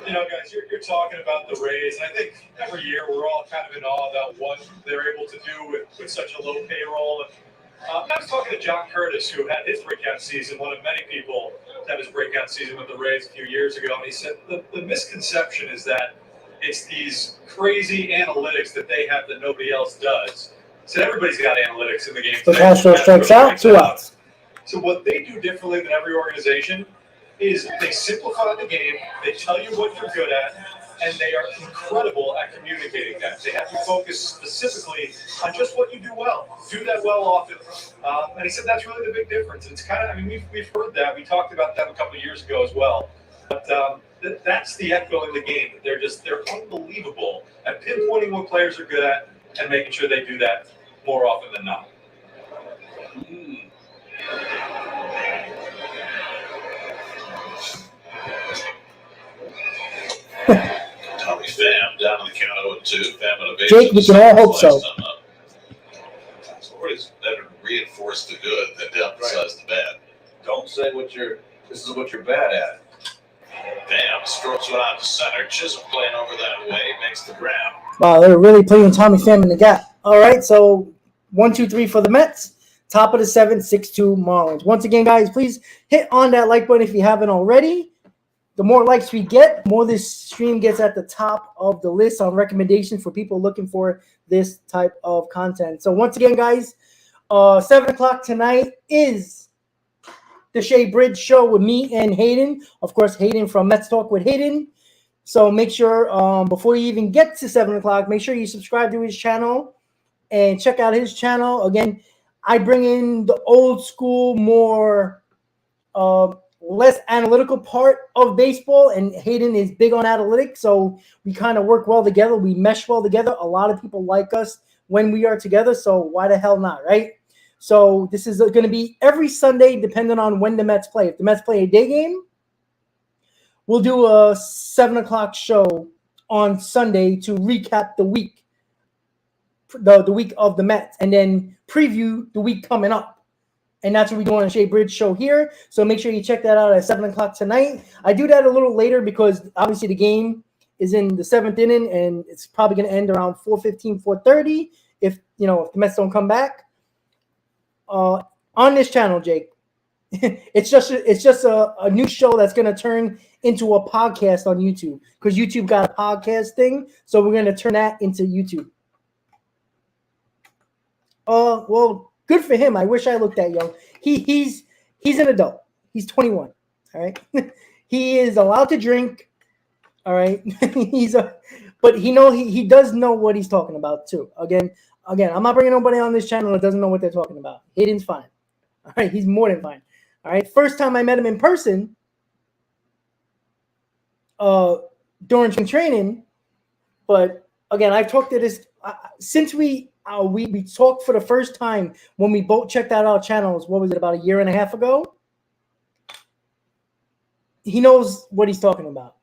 You know, guys, you're talking about the Rays. I think every year we're all kind of in awe about what they're able to do with such a low payroll. And, I was talking to John Curtis, who had his breakout season, one of many people that had his breakout season with the Rays a few years ago. And he said the misconception is that it's these crazy analytics that they have that nobody else does. He said everybody's got analytics in the game. The Castro strikes out, 2 outs. So what they do differently than every organization is they simplify the game, they tell you what you're good at, and they are incredible at communicating that. They have you focus specifically on just what you do well. Do that well often. And he said that's really the big difference. It's kind of, I mean, we've heard that. We talked about that a couple of years ago as well. But that's the echo in the game. They're unbelievable at pinpointing what players are good at and making sure they do that more often than not. Tommy Pham down to the count 0-2. Pham on a base. Jake, we can all hope so. So it's better to reinforce the good than to emphasize the bad. Don't say this is what you're bad at. Pham strokes one out to center. Chisholm playing over that way, makes the grab. Wow, they're really playing Tommy Pham in the gap. All right, so 1, 2, 3 for the Mets. Top of the 7th, 6-2 Marlins. Once again, guys, please hit on that like button if you haven't already. The more likes we get, the more this stream gets at the top of the list on recommendations for people looking for this type of content. So once again, guys, 7 o'clock tonight is the Shea Bridge show with me and Hayden. Of course, Hayden from Mets Talk with Hayden. So make sure before you even get to 7 o'clock, make sure you subscribe to his channel and check out his channel. Again, I bring in the old school, more less analytical part of baseball, and Hayden is big on analytics, so we kind of work well together. We mesh well together. A lot of people like us when we are together, so why the hell not, right? So this is going to be every Sunday, depending on when the Mets play. If the Mets play a day game, we'll do a 7 o'clock show on Sunday to recap the week, the week of the Mets, and then preview the week coming up. And that's what we do on the Shea Bridge show here. So make sure you check that out at 7 o'clock tonight. I do that a little later because obviously the game is in the 7th inning, and it's probably going to end around 4:15, 4:30 if the Mets don't come back. On this channel, Jake, it's just a new show that's going to turn into a podcast on YouTube because YouTube got a podcast thing. So we're going to turn that into YouTube. Well. Good for him. I wish I looked that young. He's an adult. He's 21. All right. He is allowed to drink. All right. But he does know what he's talking about too. Again, I'm not bringing nobody on this channel that doesn't know what they're talking about. Hayden's fine. All right. He's more than fine. All right. First time I met him in person, during spring training. But again, I've talked to this since we talked for the first time when we both checked out our channels. What was it, about a year and a half ago? He knows what he's talking about.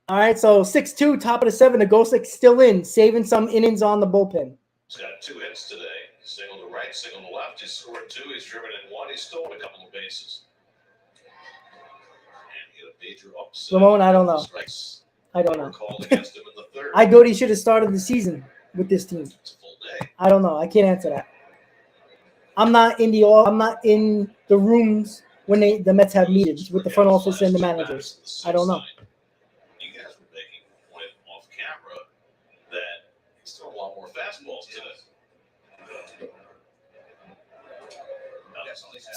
All right, so 6-2, top of the 7. The Ghost still in, saving some innings on the bullpen. He's got 2 hits today. Single to right, single to left. He's scored 2. He's driven in 1. He's stolen a couple of bases. And he had a major upset. Ramon, I don't know. Strikes. I don't know. Called against him in the 3rd. I thought he should have started the season with this team. It's a full day. I don't know. I can't answer that. I'm not in the rooms when the Mets have meetings with the front office and the managers. I don't know. You guys were making a point off camera that he's thrown a lot more fastballs today.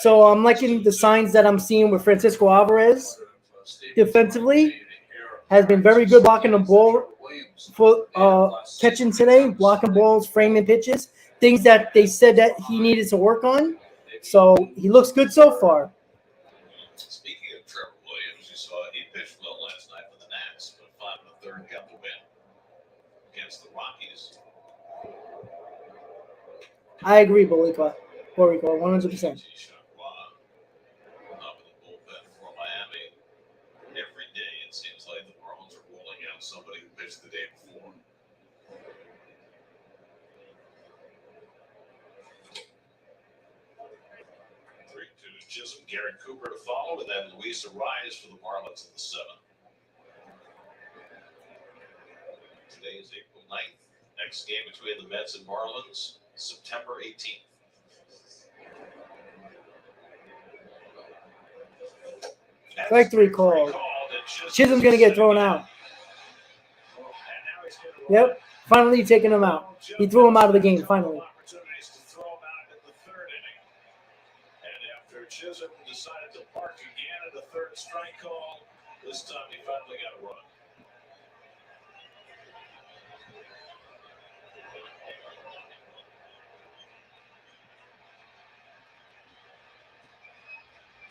So I'm liking the signs that I'm seeing with Francisco Alvarez. Defensively, has been very good blocking the ball for catching today, blocking balls, framing pitches, things that they said that he needed to work on. So he looks good so far. Speaking of Trevor Williams, you saw he pitched well last night for the Nats, but 5 1/3 got the win against the Rockies. I agree, Borico, 100%. Up in the bullpen for Miami. Every day it seems like the Marlins are rolling out somebody who pitched the day before. Chisholm, Garrett Cooper to follow, and then Luis Arias for the Marlins in the 7th. Today is April 9th. Next game between the Mets and Marlins, September 18th. Strike 3 call. Chisholm's going to get thrown out. Yep, finally taking him out. He threw him out of the game, finally. Chisholm decided to park again at the 3rd strike call. This time he finally got a run.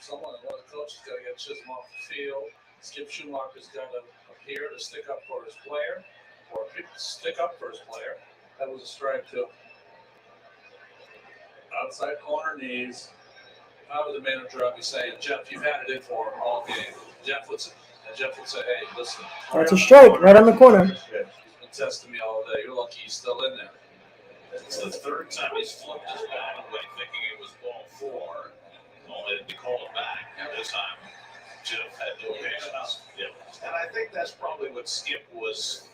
One of the coaches got to get Chisholm off the field. Skip Schumacher's got to appear to stick up for his player, or stick up for his player. That was a strike too. Outside corner knees. If I was the manager, I'd be saying, Jeff, you've had it in for him all game. Jeff would say, hey, listen. That's a strike right on the corner. He's been testing me all day. You're lucky he's still in there. It's the 3rd time he's flipped his bat away thinking it was ball 4. Only to call it back. This time, Jeff had no patience. Yep. And I think that's probably what Skip was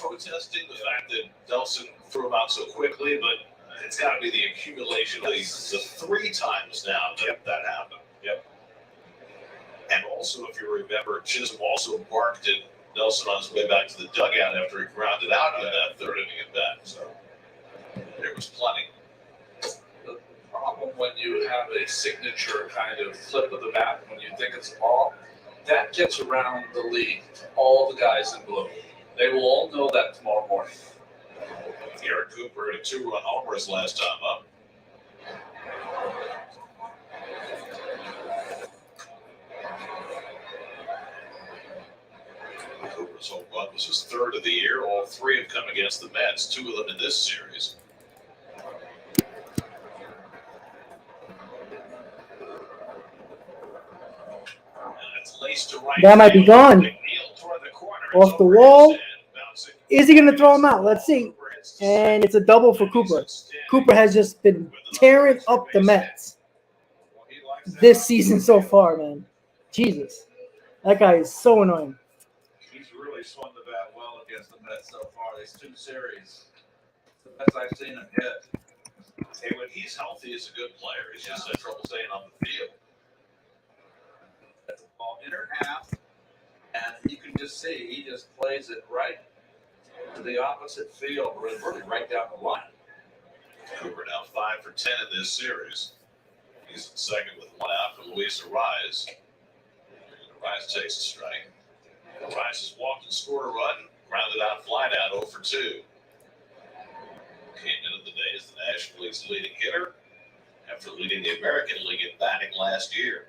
protesting, the fact that Delson threw him out so quickly, but it's got to be the accumulation of the 3 times now that happened. Yep. And also, if you remember, Chisholm also barked at Nelson on his way back to the dugout after he grounded out in that 3rd inning at bat. So there was plenty. The problem when you have a signature kind of flip of the bat, when you think it's a ball, that gets around the league to all the guys in blue. They will all know that tomorrow morning. Garrett Cooper had a 2-run homer his last time up. Cooper's home run was his 3rd of the year. All 3 have come against the Mets, 2 of them in this series. That might be gone. Off the wall. Is he going to throw him out? Let's see. And it's a double for Cooper. Cooper has just been tearing up the Mets this season so far, man. Jesus. That guy is so annoying. He's really swung the bat well against the Mets so far. These 2 series. The best I've seen him hit. Hey, when he's healthy, he's a good player. He's just had trouble staying on the field. That's the ball inner half, and you can just see he just plays it right to the opposite field, really right down the line. Cooper now 5 for 10 in this series. He's in second with 1 out for Luis Arias. Arias takes a strike. Arias has walked and scored a run, grounded out, flied out 0 for 2. Came into the day as the National League's leading hitter after leading the American League in batting last year.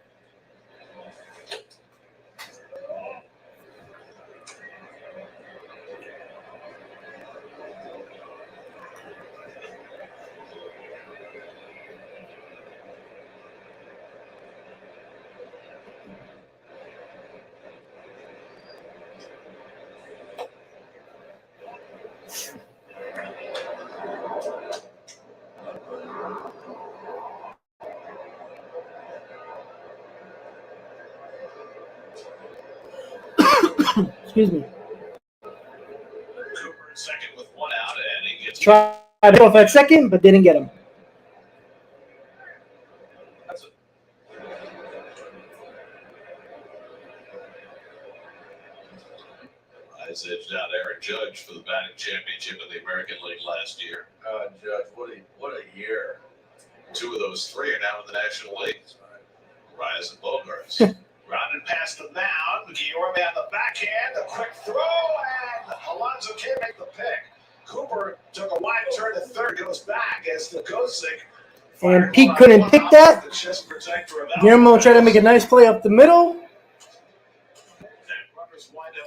Excuse me. Cooper in second with 1 out, and he gets Try I off at second, but didn't get him. That's it. Eyes edged out Aaron Judge for the batting championship in the American League last year. Judge, what a year. 2 of those 3 are now in the National League. Rise and Bogarts. Rounded past the mound. Guillorme on the backhand. A quick throw, and Alonso can't make the pick. Cooper took a wide turn to third. Goes back as the Gosick. And Pete couldn't pick that. Guillermo tried to make a nice play up the middle.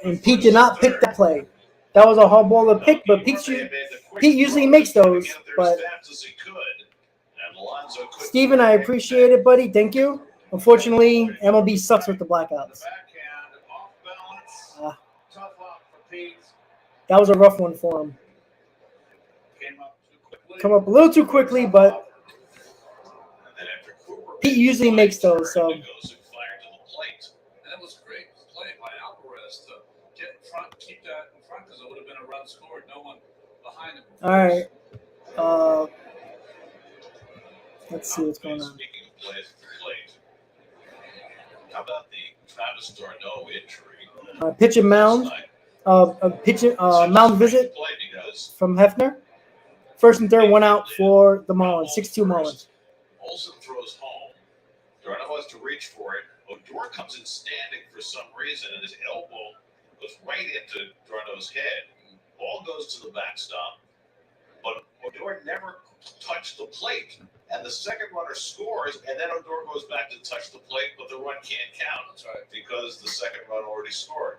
And Pete did not pick that play. That was a hard ball to pick, but Pete usually makes those. But Steven, I appreciate it, buddy. Thank you. Unfortunately, MLB sucks with the blackouts. That was a rough one for him. Come up a little too quickly, but Pete usually makes those. So. And that was great play by Alvarez to get in front, keep that in front, because it would have been a run scored. No one behind him. All right. Let's see what's going on. Speaking of plays at the plate, how about the Travis d'Arnaud injury? Pitch and mound. Mound visit from Hefner. First and third, 1 out for the Marlins. 6-2 Marlins. Olsen throws home. D'Arnaud has to reach for it. Odor comes in standing for some reason, and his elbow goes right into D'Arnaud's head. Ball goes to the backstop, but Odor never touched the plate. And the second runner scores, and then Odor goes back to touch the plate, but the run can't count. That's right. Because the second run already scored.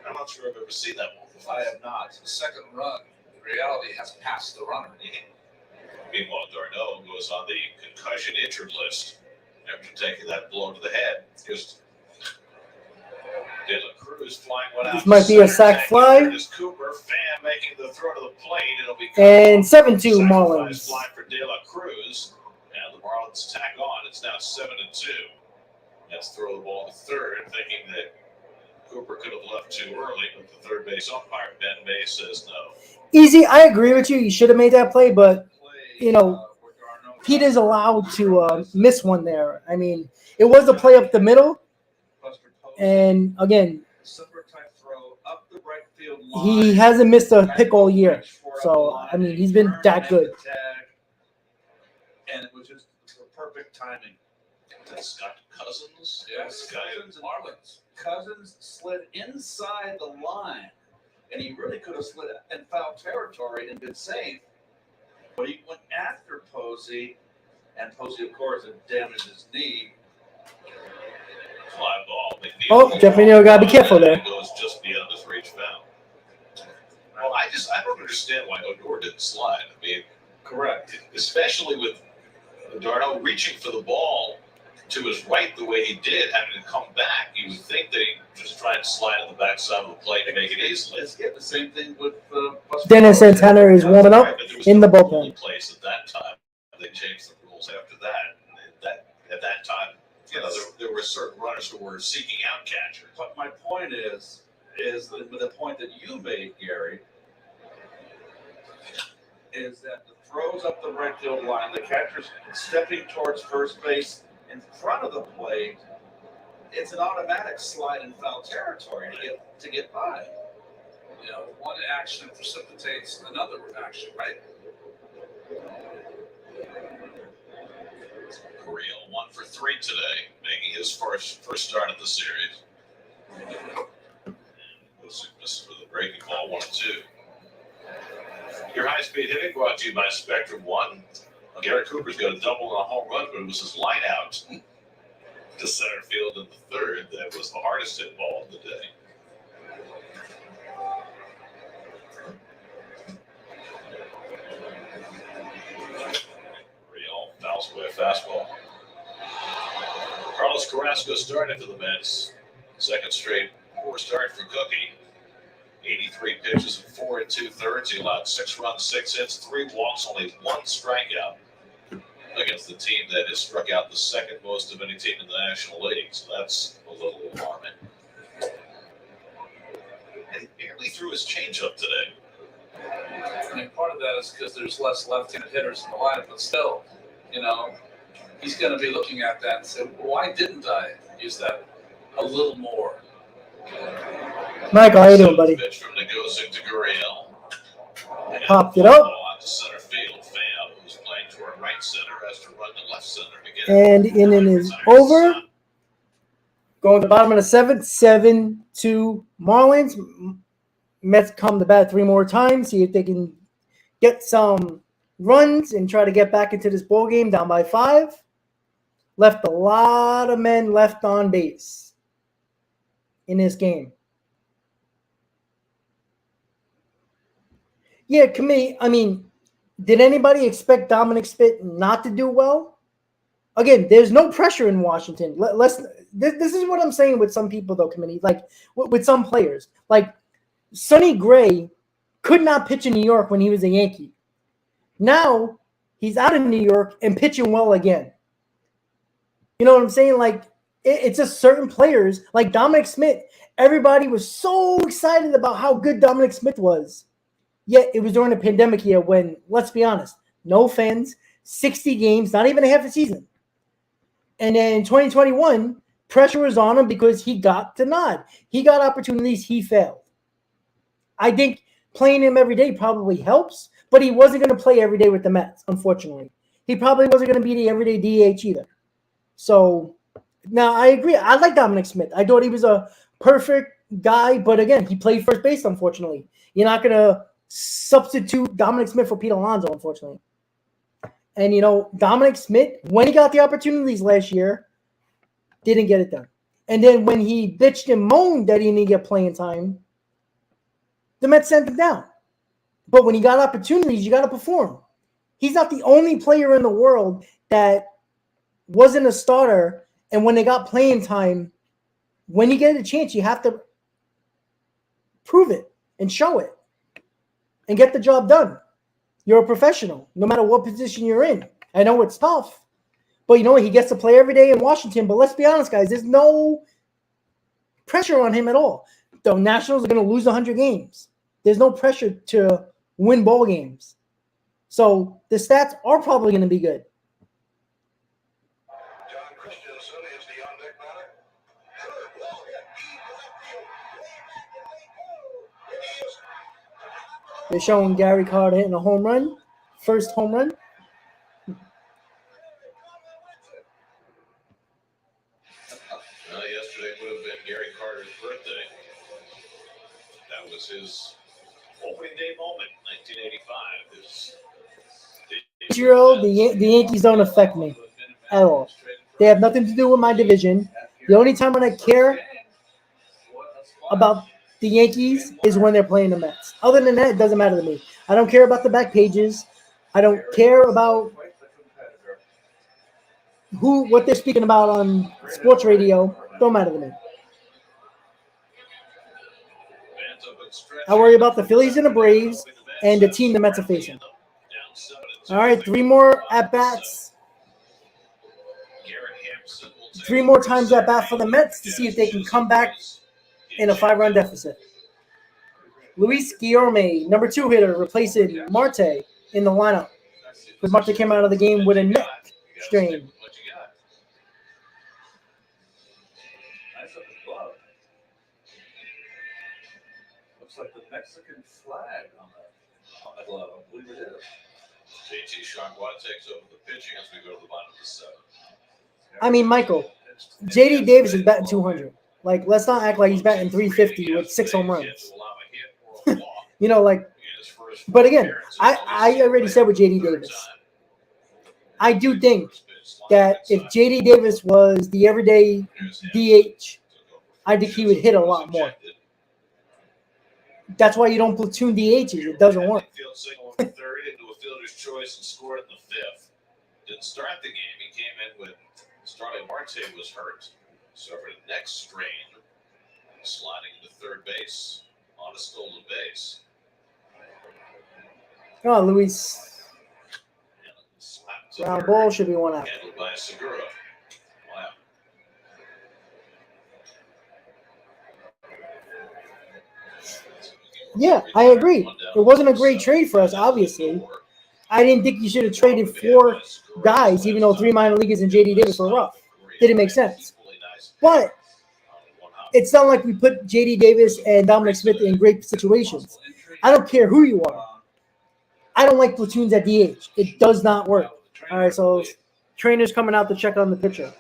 I'm not sure I've ever seen that one. I have not. The second run, in reality, has passed the runner. Meanwhile, d'Arnaud goes on the concussion injured list after taking that blow to the head. Just De La Cruz flying one out. This might be a sac fly. Cooper, fan making the throw to the plate. It'll be and 7-2 Marlins. Fly for De La Cruz, and the Marlins tack on. It's now 7-2. Let's throw the ball to third, thinking that Cooper could have left too early, but the third base umpire, Ben May, says no. Easy, I agree with you. You should have made that play, but, you know, Pete is allowed to miss one there. I mean, it was a play up the middle, and, again, he hasn't missed a pick all year. So, I mean, he's been that good. And it was just perfect timing. That's Scott Cousins. Yes, Cousins and Marlins. Cousins slid inside the line, and he really could have slid in foul territory and been safe. But he went after Posey, and Posey, of course, had damaged his knee. Fly ball. Oh, Jeffrey Neal got to be careful there. It goes just beyond his reach foul. Well, I don't understand why Odor didn't slide. I mean, Correct. Especially with d'Arnaud reaching for the ball to his right the way he did, having to come back. You would think that he'd just try and slide on the backside of the plate and make it easily. Let's get the same thing with Dennis Santana is warming up in the bullpen. Place at that time. They changed the rules after that. At that time, you know, there were certain runners who were seeking out catchers. But my point is the point that you made, Gary, is that the throws up the right field line, the catcher's stepping towards first base in front of the plate, it's an automatic slide in foul territory to get by. You know, one action precipitates another action, right? Carrasco 1 for 3 today, making his first start of the series. Misses with a breaking ball 1-2. Your high-speed hitting brought to you by Spectrum One. Garrett Cooper's got a double and a home run, but it was his line out to center field in the third that was the hardest hit ball of the day. Real fouls away a fastball. Carlos Carrasco started for the Mets. Second straight poor start for Cookie. 83 pitches and 4 2/3. He allowed 6 runs, 6 hits, 3 walks, only 1 strikeout against the team that has struck out the second most of any team in the National League. So that's a little alarming. And he barely threw his changeup today. I mean, part of that is because there's less left-handed hitters in the lineup, but still, he's going to be looking at that and say, why didn't I use that a little more? Michael, how you doing, buddy? Pitch from Nagosic to Gurriel. Popped it up. On to center field. Pham, who's playing toward right center, has to run to left center to get And the inning is over. Going to the bottom of the seventh, 7-2 Marlins. Mets come to bat 3 more times, see if they can get some runs and try to get back into this ball game down by 5. Left a lot of men left on base in this game. Yeah, committee. I mean, did anybody expect Dominic Smith not to do well? Again, there's no pressure in Washington. This is what I'm saying with some people, though, committee. Like with some players, like Sonny Gray could not pitch in New York when he was a Yankee. Now he's out of New York and pitching well again. You know what I'm saying? Like it's just certain players, like Dominic Smith. Everybody was so excited about how good Dominic Smith was. Yet it was during the pandemic year when, let's be honest, no fans, 60 games, not even a half a season. And then in 2021, pressure was on him because he got denied. He got opportunities, he failed. I think playing him every day probably helps, but he wasn't going to play every day with the Mets, unfortunately. He probably wasn't going to be the everyday DH either. So, now I agree. I like Dominic Smith. I thought he was a perfect guy, but again, he played first base, unfortunately. You're not going to substitute Dominic Smith for Pete Alonso, unfortunately. And, Dominic Smith, when he got the opportunities last year, didn't get it done. And then when he bitched and moaned that he didn't get playing time, the Mets sent him down. But when he got opportunities, you got to perform. He's not the only player in the world that wasn't a starter, and when they got playing time, when you get a chance, you have to prove it and show it and get the job done. You're a professional, no matter what position you're in. I know it's tough, but you know what? He gets to play every day in Washington. But let's be honest, guys, there's no pressure on him at all. The Nationals are going to lose 100 games. There's no pressure to win ball games. So the stats are probably going to be good. John Christensen is the on-deck batter. They're showing Gary Carter hitting a home run. First home run. Yesterday would have been Gary Carter's birthday. That was his opening day moment, 1985. His 8-year-old, the Yankees don't affect me at all. They have nothing to do with my division. The only time when I care about the Yankees is when they're playing the Mets. Other than that, it doesn't matter to me. I don't care about the back pages. I don't care about what they're speaking about on sports radio. Don't matter to me. I worry about the Phillies and the Braves and the team the Mets are facing. All right, 3 more at-bats. 3 more times at-bat for the Mets to see if they can come back in a 5-run deficit. Luis Guillorme, number 2 hitter, replacing Marte in the lineup. Because Marte came out of the game with a neck strain. Nice looking glove. Looks like the Mexican flag on the glove. I believe it is. JT Chargois takes over the pitching as we go to the bottom of the 7th. I mean, Michael, J.D. Davis is batting 200. Like, let's not act like he's batting 350 with 6 home runs. But again, I already said with J.D. Davis. I do think that if J.D. Davis was the everyday DH, I think he would hit a lot more. That's why you don't platoon DHs. It doesn't work. Field signal in the 3rd into a fielder's choice and scored in the 5th. Didn't start the game. He came in with Starling Marte was hurt. Suffered a neck strain. Sliding into third base on a stolen base. Oh, Luis. Ground ball should be 1 out. Handled by Segura. Wow. Yeah, I agree. It wasn't a great trade for us, obviously. I didn't think you should have traded 4 guys, even though 3 minor leaguers and JD Davis were rough. Didn't make sense. But it's not like we put JD Davis and Dominic Smith in great situations. I don't care who you are. I don't like platoons at DH. It does not work. All right, so trainer's coming out to check on the pitcher. I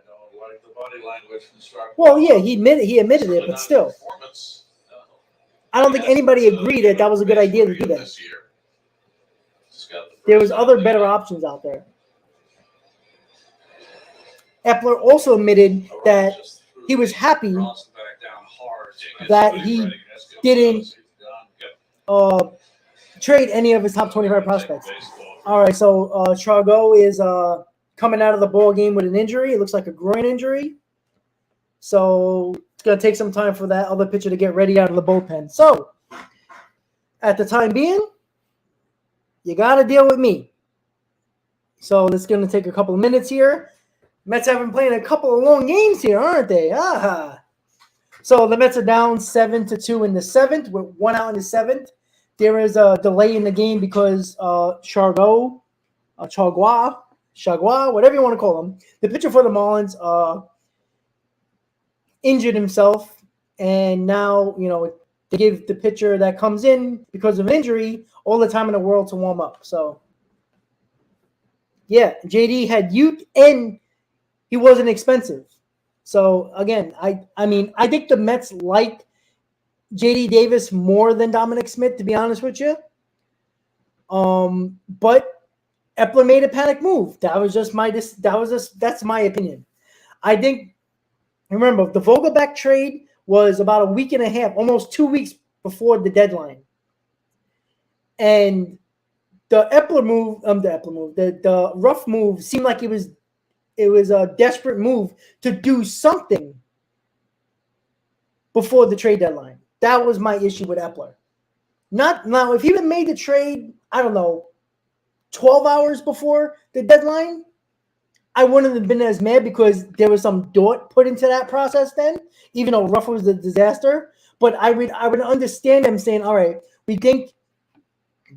don't like the body language from Sharp. Well, yeah, he admitted it, but still. I don't think anybody agreed that that was a good idea to do that. There was other better options out there. Epler also admitted that he was happy that he didn't trade any of his top 25 prospects. All right, so Chargot is coming out of the ball game with an injury. It looks like a groin injury. So it's going to take some time for that other pitcher to get ready out of the bullpen. So at the time being, you got to deal with me. So it's going to take a couple of minutes here. Mets have been playing a couple of long games here, aren't they? So the Mets are down 7-2 in the 7th with 1 out in the 7th. There is a delay in the game because Chagua, whatever you want to call him, the pitcher for the Marlins injured himself, and now they give the pitcher that comes in because of an injury all the time in the world to warm up. So yeah, JD had youth and he wasn't expensive. So again, I mean I think the Mets like JD Davis more than Dominic Smith, to be honest with you. But Epler made a panic move. That's my opinion. I think, remember, the Vogelbach trade was about a week and a half, almost 2 weeks before the deadline. And the rough move seemed like it was a desperate move to do something before the trade deadline. That was my issue with Epler. Not now, if he would have made the trade, I don't know, 12 hours before the deadline, I wouldn't have been as mad because there was some thought put into that process then, even though Ruff was a disaster. But I would understand them saying, all right, we think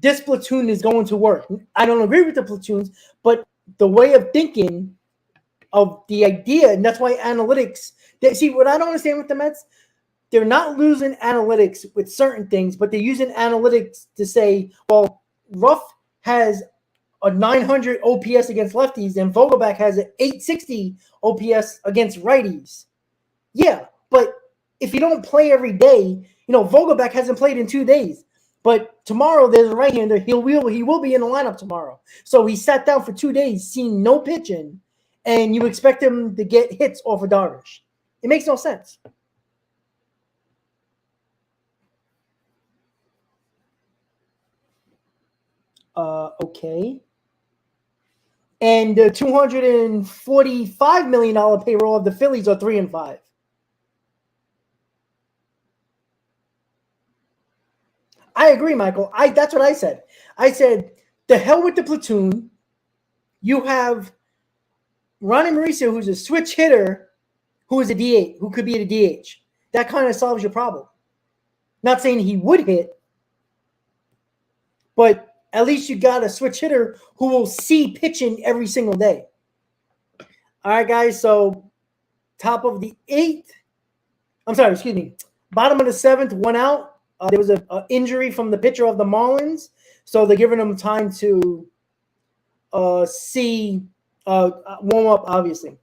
this platoon is going to work. I don't agree with the platoons, but the way of thinking of the idea, and that's why analytics, see, what I don't understand with the Mets, they're not losing analytics with certain things, but they're using analytics to say, well, Ruff has a 900 OPS against lefties, and Vogelbach has an 860 OPS against righties. Yeah, but if you don't play every day, Vogelbach hasn't played in 2 days. But tomorrow there's a right-hander. He will be in the lineup tomorrow. So he sat down for 2 days, seen no pitching, and you expect him to get hits off of Darvish. It makes no sense. Okay. And the $245 million payroll of the Phillies are 3-5. I agree, Michael. That's what I said. I said, the hell with the platoon. You have Ronnie Mauricio, who's a switch hitter, who is a DH, who could be a DH. That kind of solves your problem. Not saying he would hit, but at least you got a switch hitter who will see pitching every single day. All right, guys. So top of the 8th. Bottom of the 7th, 1 out. There was an injury from the pitcher of the Marlins. So they're giving him time to warm up, obviously.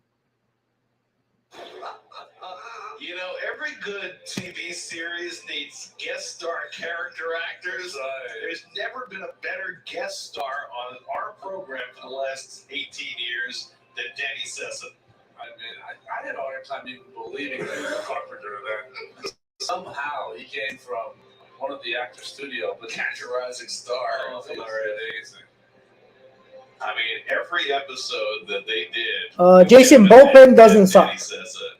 Every good TV series needs guest star character actors. There's never been a better guest star on our program for the last 18 years than Danny Sessa. I mean, I had a hard time even believing that he was a carpenter then. Somehow he came from one of the actor studio, but Catch a Rising Star. Oh, it's amazing. I mean, every episode that they did. Jason Bullpen doesn't suck. Sessa.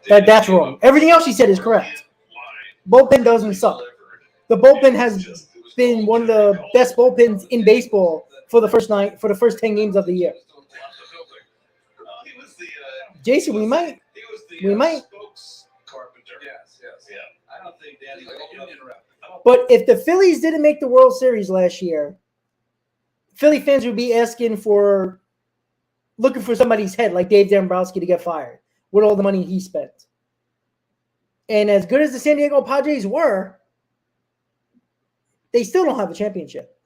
That's wrong. Everything else he said is correct. Bullpen doesn't suck. The bullpen has been one of the best bullpens in baseball for the first 10 games of the year. Jason, we might I don't think Danny Like a union rep. But if the Phillies didn't make the World Series last year, Philly fans would be looking for somebody's head, like Dave Dombrowski, to get fired with all the money he spent. And as good as the San Diego Padres were, they still don't have a championship.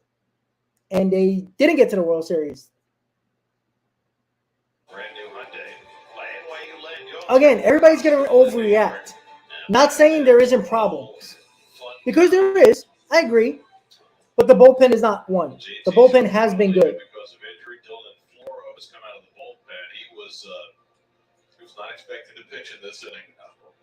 And they didn't get to the World Series. Brand new Hyundai. Land where you let go. Again, everybody's going to overreact. Not saying there isn't problems. Because there is. I agree. But the bullpen is not one. The bullpen has been good. Because of injury, Dylan Floro has come out of the bullpen. He was not expected to pitch in this inning.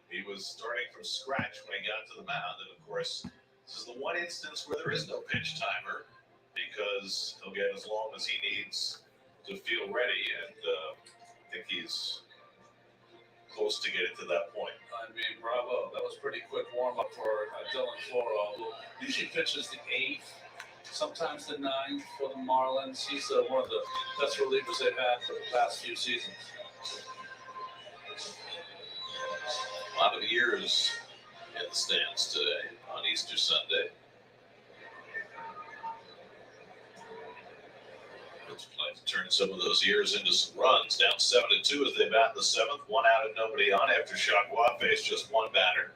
He was starting from scratch when he got to the mound. And, of course, this is the one instance where there is no pitch timer because he'll get as long as he needs to feel ready. And I think he's close to getting to that point. I mean, bravo. That was pretty quick warm-up for Dylan Floro, who usually pitches the 8th, sometimes the 9th for the Marlins. He's one of the best relievers they've had for the past few seasons. A lot of years in the stands today on Easter Sunday. It's playing to turn some of those years into some runs. Down 7-2 as they bat in the 7th. 1 out and nobody on after Shaqua faced just one batter.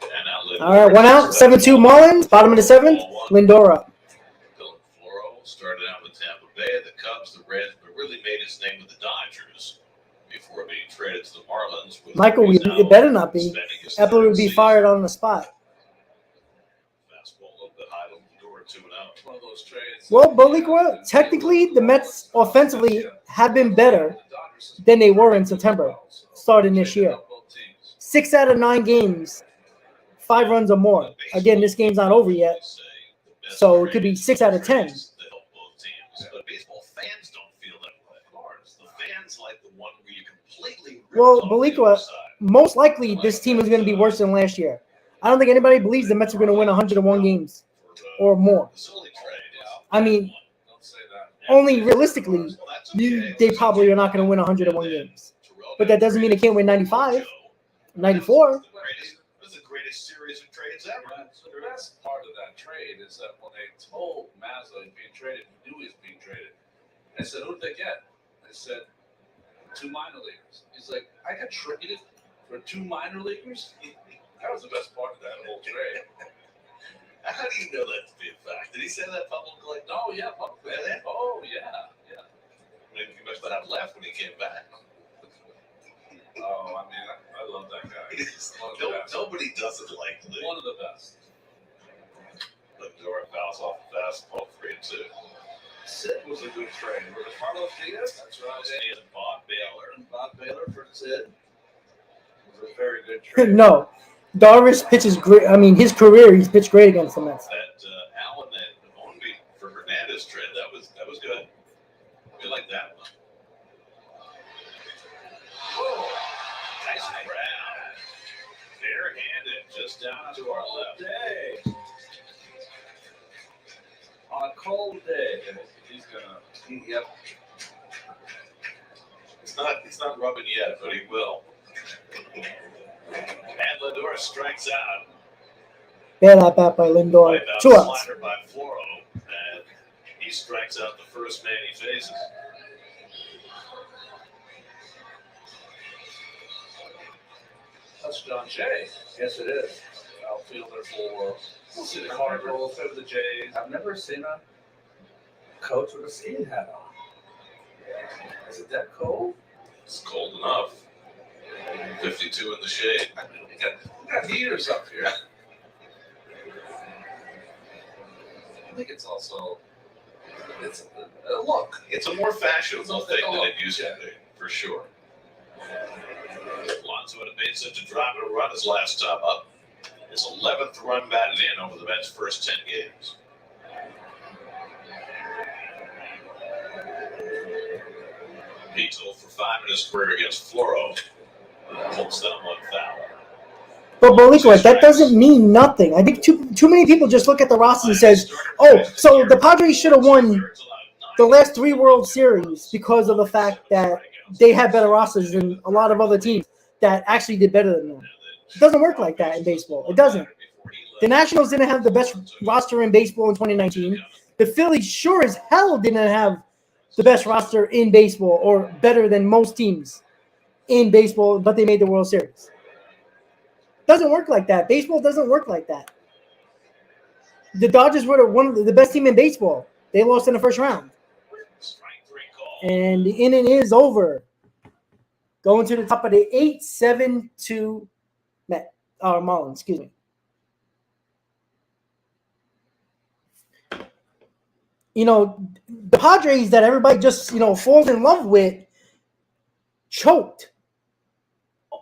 And now Lindor. All right, 1 out, 7-2 Marlins, bottom of the 7th, Lindor up. Dylan Floro started out with Tampa Bay, the Cubs, the Reds, but really made his name with the Dodgers before being traded to the Marlins. Michael, it better not be. Epler would be fired on the spot. Fastball a little bit high, Lindor 2-0. One of those trades. Well, Bolicua, technically, the Mets offensively have been better than they were in September, starting this year. 6 out of 9 games, 5 runs or more. Again, this game's not over yet, so it could be 6 out of 10. But baseball fans don't feel that way. The fans like the one where you completely. Well, Bolicua, most likely this team is going to be worse than last year. I don't think anybody believes the Mets are going to win 101 games or more. I mean, only realistically, they probably are not going to win 101 games. But that doesn't mean they can't win 95, 94. It's the greatest series of trades ever. So the best part of that trade is that when they told Mazza he was being traded, he knew he was being traded. They said, who'd they get? They said, 2 minor leaguers. He's like, I got traded for 2 minor leaguers? That was the best part of that whole trade. How do you know that to be a fact? Did he say that publicly? Oh, yeah, publicly. Really? Oh, yeah, yeah. Maybe he must have had left when he came back. Oh, I mean, I love that guy. One of the best. Nobody doesn't like Lee. One of the best. Lindor fouls off the fastball 3-2. Sid was a good trade. Was it Carlos Diaz? That's right. And Bob Baylor. And Bob Baylor for Sid. It was a very good trade. No. Darvish pitches great. I mean, his career, he's pitched great against the Mets. That Allen and Onby for Hernandez trade, that was good. We like that one. Oh, nice Brown. Bare-handed, just down to our left. Day. On a cold day. He's gonna. Yep. He's not rubbing yet, but he will. And Lindor strikes out. Bad at bat by Lindor. Wipeout 2 outs. slider by Floro, and he strikes out the first man he faces. That's John Shea. Yes, it is. Outfielder for the Cardinals, for the Jays. I've never seen a coach with a ski hat on. Is it that cold? It's cold enough. 52 in the shade. We got heaters up here. I think it's also a look. It's a more fashionable It's a thing than look, it used to be, for sure. Alonso had made such a drive and a run his last time up. His 11th run batted in over the Mets' first 10 games. He's 0 for 5 in his career against Floro. Holds down 1 foul. But Bolicua, that doesn't mean nothing. I think too many people just look at the roster and says, oh, so the Padres should have won the last 3 World Series because of the fact that they had better rosters than a lot of other teams that actually did better than them. It doesn't work like that in baseball. It doesn't. The Nationals didn't have the best roster in baseball in 2019. The Phillies sure as hell didn't have the best roster in baseball or better than most teams in baseball, but they made the World Series. It doesn't work like that. Baseball doesn't work like that. The Dodgers were one of the best team in baseball. They lost in the first round. And the inning is over. Going to the top of the 8-7-2 Marlins, excuse me. You know, the Padres that everybody just, falls in love with choked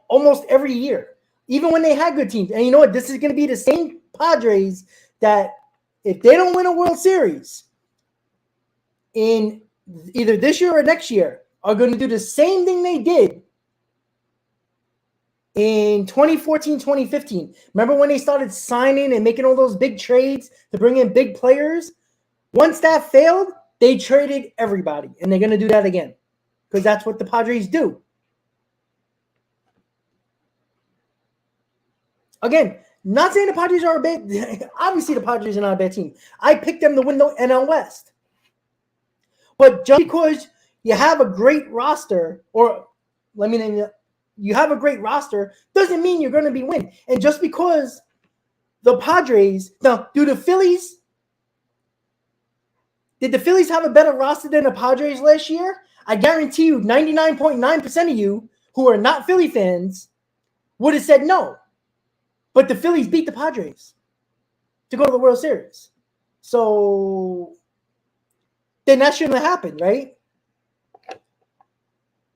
almost every year, even when they had good teams. And you know what? This is going to be the same Padres that if they don't win a World Series in either this year or next year are going to do the same thing they did in 2014, 2015. Remember when they started signing and making all those big trades to bring in big players? Once that failed, they traded everybody, and they're going to do that again because that's what the Padres do. Again, not saying the Padres are a bad – obviously the Padres are not a bad team. I picked them to win the NL West. But just because you have a great roster or let me name it, you have a great roster doesn't mean you're going to be winning. And just because the Padres – now, did the Phillies have a better roster than the Padres last year? I guarantee you 99.9% of you who are not Philly fans would have said no. But the Phillies beat the Padres to go to the World Series. So then that shouldn't have happened, right?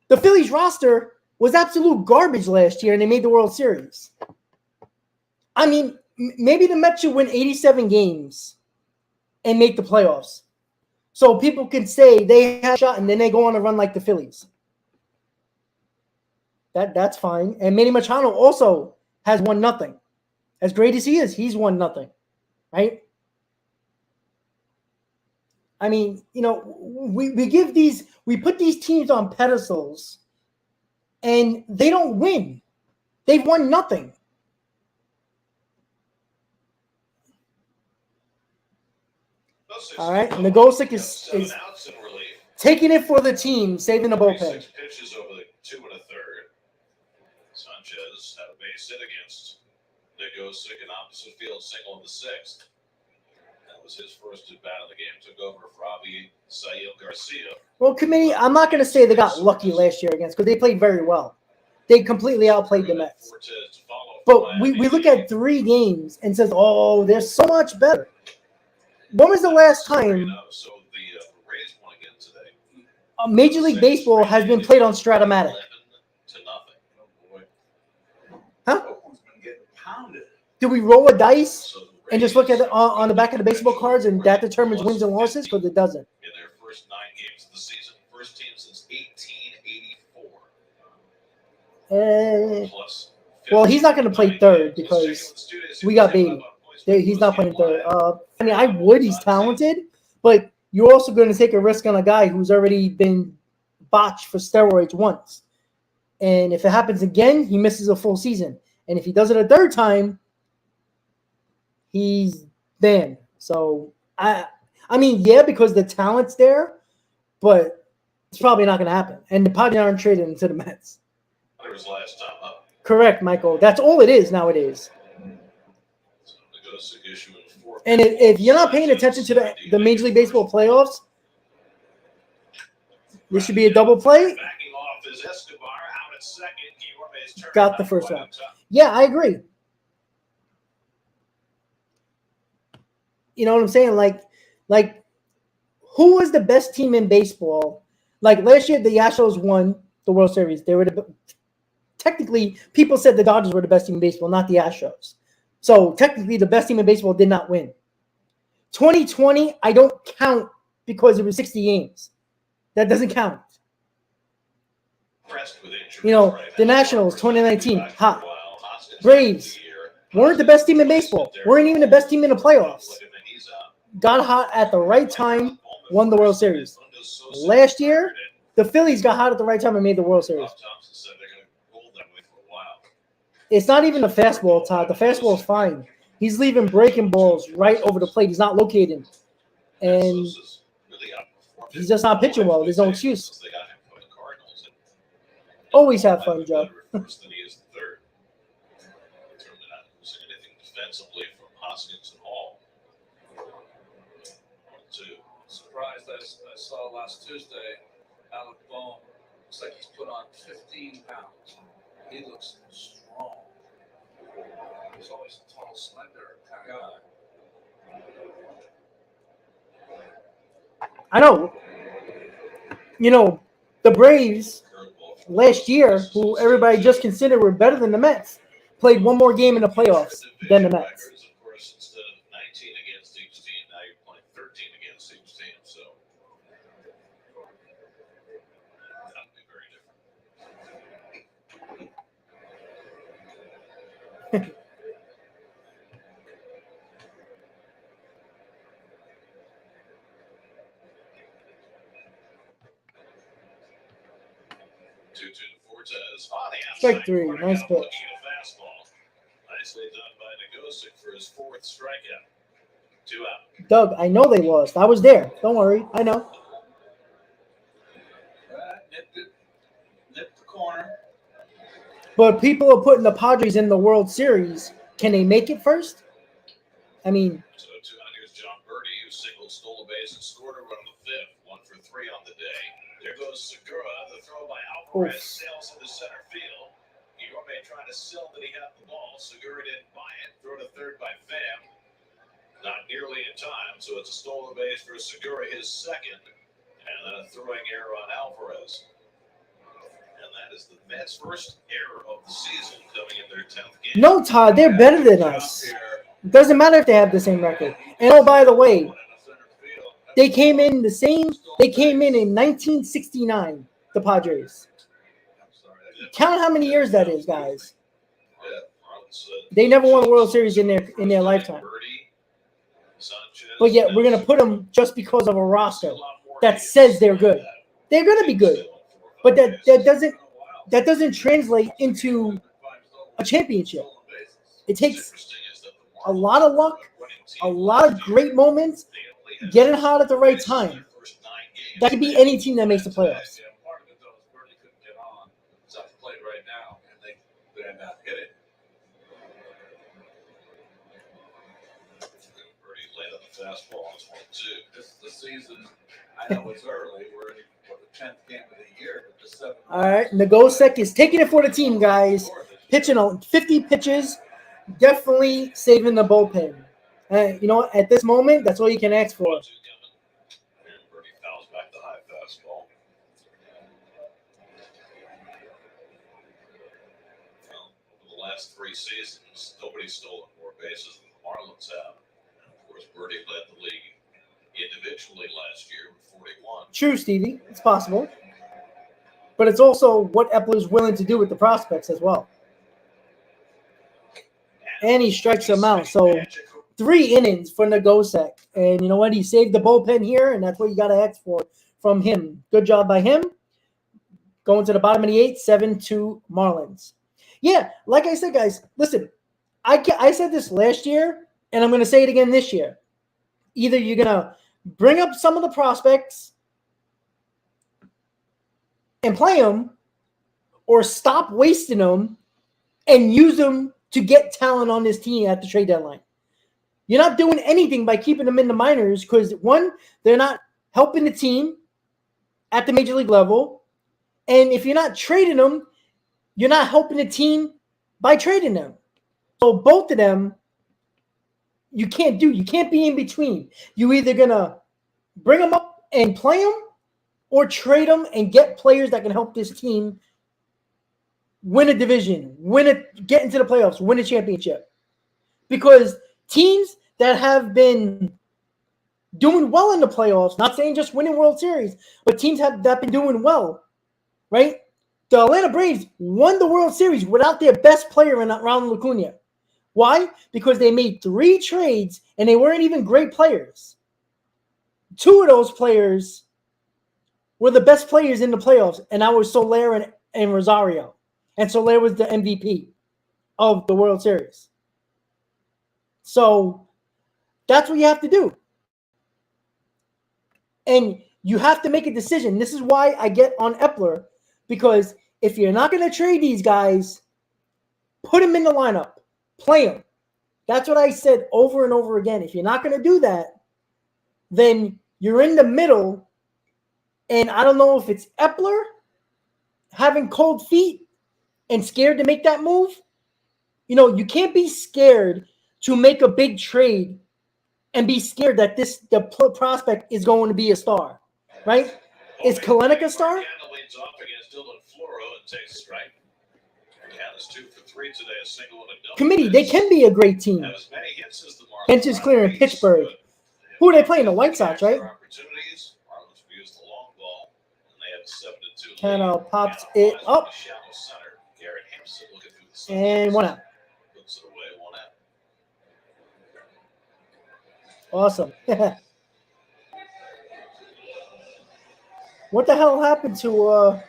The Phillies roster was absolute garbage last year, and they made the World Series. I mean, maybe the Mets should win 87 games and make the playoffs. So people can say they had a shot, and then they go on a run like the Phillies. That's fine. And Manny Machado also has 1-0. As great as he is, he's 1-0, right? I mean, we put these teams on pedestals, and they don't win. They've won nothing. All right, Nagosic is taking it for the team, saving the bullpen. 6 pitches over the 2 1/3. Sanchez had a base hit against Nagosic in opposite field, single in the 6th. That was his first at bat of the game. Took over for Shea Garcia. Well, committee, I'm not going to say they got lucky last year against because they played very well. They completely outplayed the Mets. But we look at 3 games and says, oh, they're so much better. When was the last time So the Rays won again today. Major League Baseball has been played on Stratomatic? 11-0. Oh boy. Huh? Oakland's been getting pounded. Do we roll a dice So the and just look at Rays it on the back of the baseball cards and that determines wins and losses? Because it doesn't. in their first 9 games of the season. First team since 1884. Plus Well, he's not going to play third because we got Baby. He's not playing third. I mean, I would. He's talented. But you're also going to take a risk on a guy who's already been botched for steroids once. And if it happens again, he misses a full season. And if he does it a third time, he's banned. So, I mean, yeah, because the talent's there, but it's probably not going to happen. And the Padres aren't traded into the Mets. It was last time up. Correct, Michael. That's all it is nowadays. And if you're not paying attention to the Major League Baseball playoffs, this should be a double play. Got the first round. Yeah, I agree. You know what I'm saying? Like, who was the best team in baseball? Like last year, the Astros won the World Series. They were technically, people said the Dodgers were the best team in baseball, not the Astros. So technically, the best team in baseball did not win. 2020, I don't count because it was 60 games. That doesn't count. You know, the Nationals, 2019, hot. Braves weren't the best team in baseball. Weren't even the best team in the playoffs. Got hot at the right time, won the World Series. Last year, the Phillies got hot at the right time and made the World Series. It's not even a fastball, Todd. The fastball is fine. He's leaving breaking balls right over the plate. He's not locating. And Sosa's really outperformed he's just not pitching well. There's no excuse. since they got him from the Cardinals. And Always have fun, Joe. better at first than he is at third. Certainly not losing anything defensively from Hoskins at all. 1-2. Surprised I saw last Tuesday, Alec Bohm looks like he's put on 15 pounds. He looks strong. He's always a tall, slender kind of guy. I know. You know, the Braves last year, who everybody just considered were better than the Mets, played one more game in the playoffs than the Mets. Of course, instead of 19 against each team, now you're playing 13 against each team. So that would be very different. 2-2 to Fortes. On the outside Strike three. corner, Nice now pitch. looking at a fastball. Nicely done by Nagosic for his fourth strikeout. 2 out. Doug, I know they lost. I was there. Don't worry. I know. Nipped the corner. But people are putting the Padres in the World Series. Can they make it first? I mean, So 2 out. Here's John Birdie, who singled, stole a base, and scored a run on the fifth. 1 for 3 on the day. There goes Segura. The throw by Alvarez sails into center field. Guillorme trying to sell that he had the ball. Segura didn't buy it. Throw to third by Pham. Not nearly in time, so it's a stolen base for Segura, his second, and then a throwing error on Alvarez. And that is the Mets' first error of the season, coming in their 10th game. no, Todd, they're better than us. It doesn't matter if they have the same record. And oh, by the way, they came in the same. They came in 1969. The Padres. Count how many years that is, guys. They never won a World Series in their lifetime. But yet we're gonna put them just because of a roster that says they're good. They're gonna be good, but that doesn't translate into a championship. It takes a lot of luck, a lot of great moments, getting hot at the right time. That could be any team that makes the playoffs. Yeah, part of it though is Birdie couldn't get on. It's at the plate right now, and they're not hitting. Birdie laid on the fastball. It's 1-2. This is the season. I know it's early. We're in the 10th game of the year, but the 7th. All right, Nagosic is taking it for the team, guys. Pitching on 50 pitches, definitely saving the bullpen. You know, at this moment, that's all you can ask for. Birdie fouls back the high fastball. Well, over the last 3 seasons, nobody's stolen more bases than the Marlins have. And of course, Birdie led the league individually last year with 41. True, Stevie. It's possible. But it's also what Epler's willing to do with the prospects as well. And he strikes them out. So 3 innings for Nagosic. And you know what? He saved the bullpen here, and that's what you got to ask for from him. Good job by him. Going to the bottom of the 8th, 7-2 Marlins. Yeah, like I said, guys, listen, I said this last year, and I'm going to say it again this year. Either you're going to bring up some of the prospects and play them, or stop wasting them and use them to get talent on this team at the trade deadline. You're not doing anything by keeping them in the minors because, one, they're not helping the team at the major league level. And if you're not trading them, you're not helping the team by trading them. So both of them, you can't do. You can't be in between. You either going to bring them up and play them or trade them and get players that can help this team win a division, get into the playoffs, win a championship. Because teams that have been doing well in the playoffs, not saying just winning World Series, but teams that have been doing well, right? The Atlanta Braves won the World Series without their best player in Ronald Acuna. Why? Because they made 3 trades and they weren't even great players. 2 of those players were the best players in the playoffs, and that was Soler and Rosario. And Soler was the MVP. of the World Series. So that's what you have to do. And you have to make a decision. This is why I get on Epler, because if you're not going to trade these guys, put them in the lineup. Play them. That's what I said over and over again. If you're not going to do that, then you're in the middle. And I don't know if it's Epler having cold feet and scared to make that move. You know, you can't be scared to make a big trade and be scared that the prospect is going to be a star, right? Is Kalenic a star? Leads off against Dylan Floro and takes a strike. Count is 2 for 3 today, a single and a double. Committee, they can be a great team. Have as many hits as the Marlins. Bench is clear in Pittsburgh. Who are they playing? The White Sox, right? Opportunities. Marlins use the long ball, and they have a 7-2 lead. Cano pops it up. Shallow center. Garrett Hampson looking through the center. And 1 out. Puts it away, 1 out. Awesome. What the hell happened to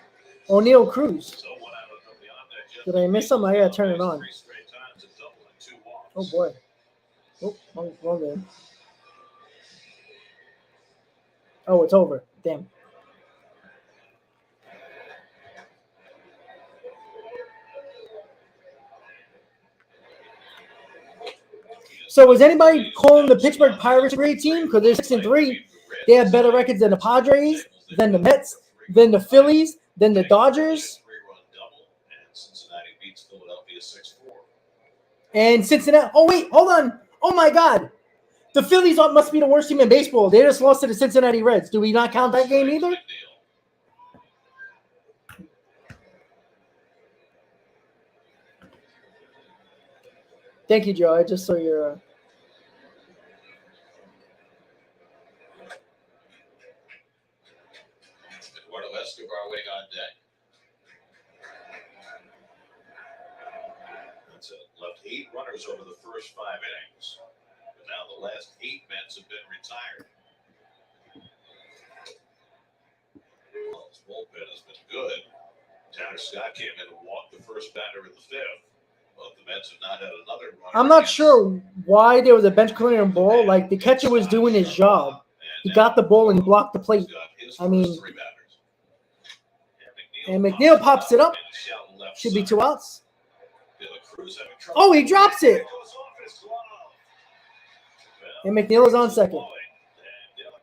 O'Neal Cruz? So 1 out of the on deck. Jeff Did I miss something? I gotta turn it on. 3 straight times, a double and 2 walks. Oh boy. Oh, wrong game. Oh, it's over. Damn. So is anybody calling the Pittsburgh Pirates a great team? Because they're 6-3. They have better records than the Padres, than the Mets, than the Phillies, than the Dodgers. 3-run double, and Cincinnati beats Philadelphia 6-4. And Cincinnati. Oh, wait. Hold on. Oh, my God. The Phillies must be the worst team in baseball. They just lost to the Cincinnati Reds. Do we not count that game either? Thank you, Joe. I just saw your... Eduardo Escobar waiting on deck. That's it. Left 8 runners over the first 5 innings. But now the last 8 Mets have been retired. Well, his bullpen has been good. Tanner Scott came in and walked the first batter in the 5th. Well, the Mets have not had another runner. I'm not sure why there was a bench clearing ball. Like, the catcher was doing his job. He got the ball and he blocked the plate. I mean, and McNeil pops it up. Should be 2 outs. Oh, he drops it. And McNeil is on second. And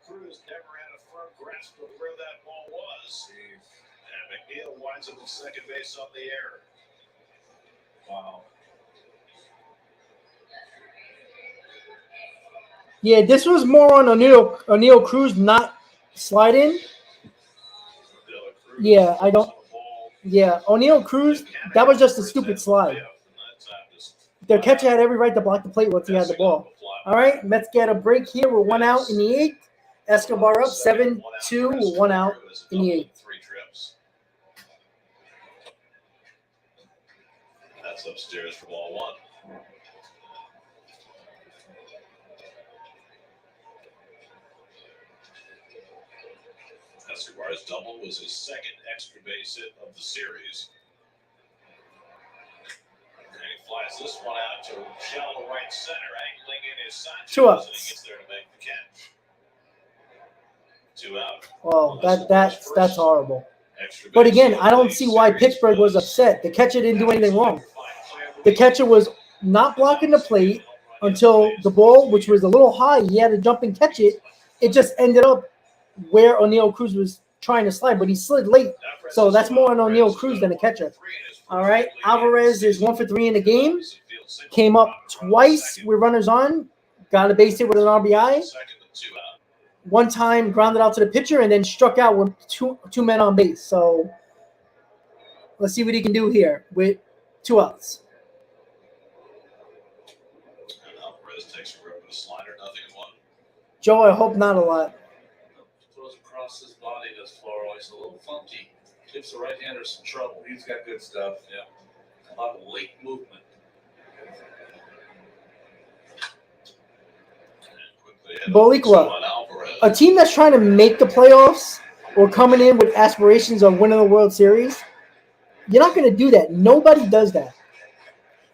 Cruz never had a firm grasp of where that ball was. And McNeil winds up at second base on the air. Wow. Yeah, this was more on O'Neal Cruz not sliding. Yeah, I don't. Yeah, O'Neal Cruz, that was just a stupid slide. The catcher had every right to block the plate once he had the ball. All right, Mets get a break here. We're 1 out in the 8th. Escobar up 7-2. We're 1 out in the 8th. 3 trips. That's upstairs for ball 1. Escobar's double was his 2nd extra base hit of the series. And he flies this one out to shallow right center, angling in his Sanchez, 2 outs. and he gets there to make the catch. 2 out. Well, that's horrible. Extra But base again, hit I of don't the see why series Pittsburgh was upset. The catcher didn't do anything wrong. The catcher was not blocking the plate until the ball, which was a little high, he had to jump and catch it. It just ended up where O'Neal Cruz was trying to slide, but he slid late. So that's more on O'Neal Cruz than a catcher. All right, Alvarez is 1 for 3 in the game. Came up twice with runners on. Got a base hit with an RBI. One time grounded out to the pitcher and then struck out with two men on base. So let's see what he can do here with 2 outs. Alvarez takes a rip with a slider, nothing in 1. Joe, I hope not a lot. Throws across his body, does Floro. He's a little funky. Gives the right-hander some trouble. He's got good stuff. Yeah. A lot of late movement. Bolicua, a team that's trying to make the playoffs or coming in with aspirations of winning the World Series, you're not going to do that. Nobody does that.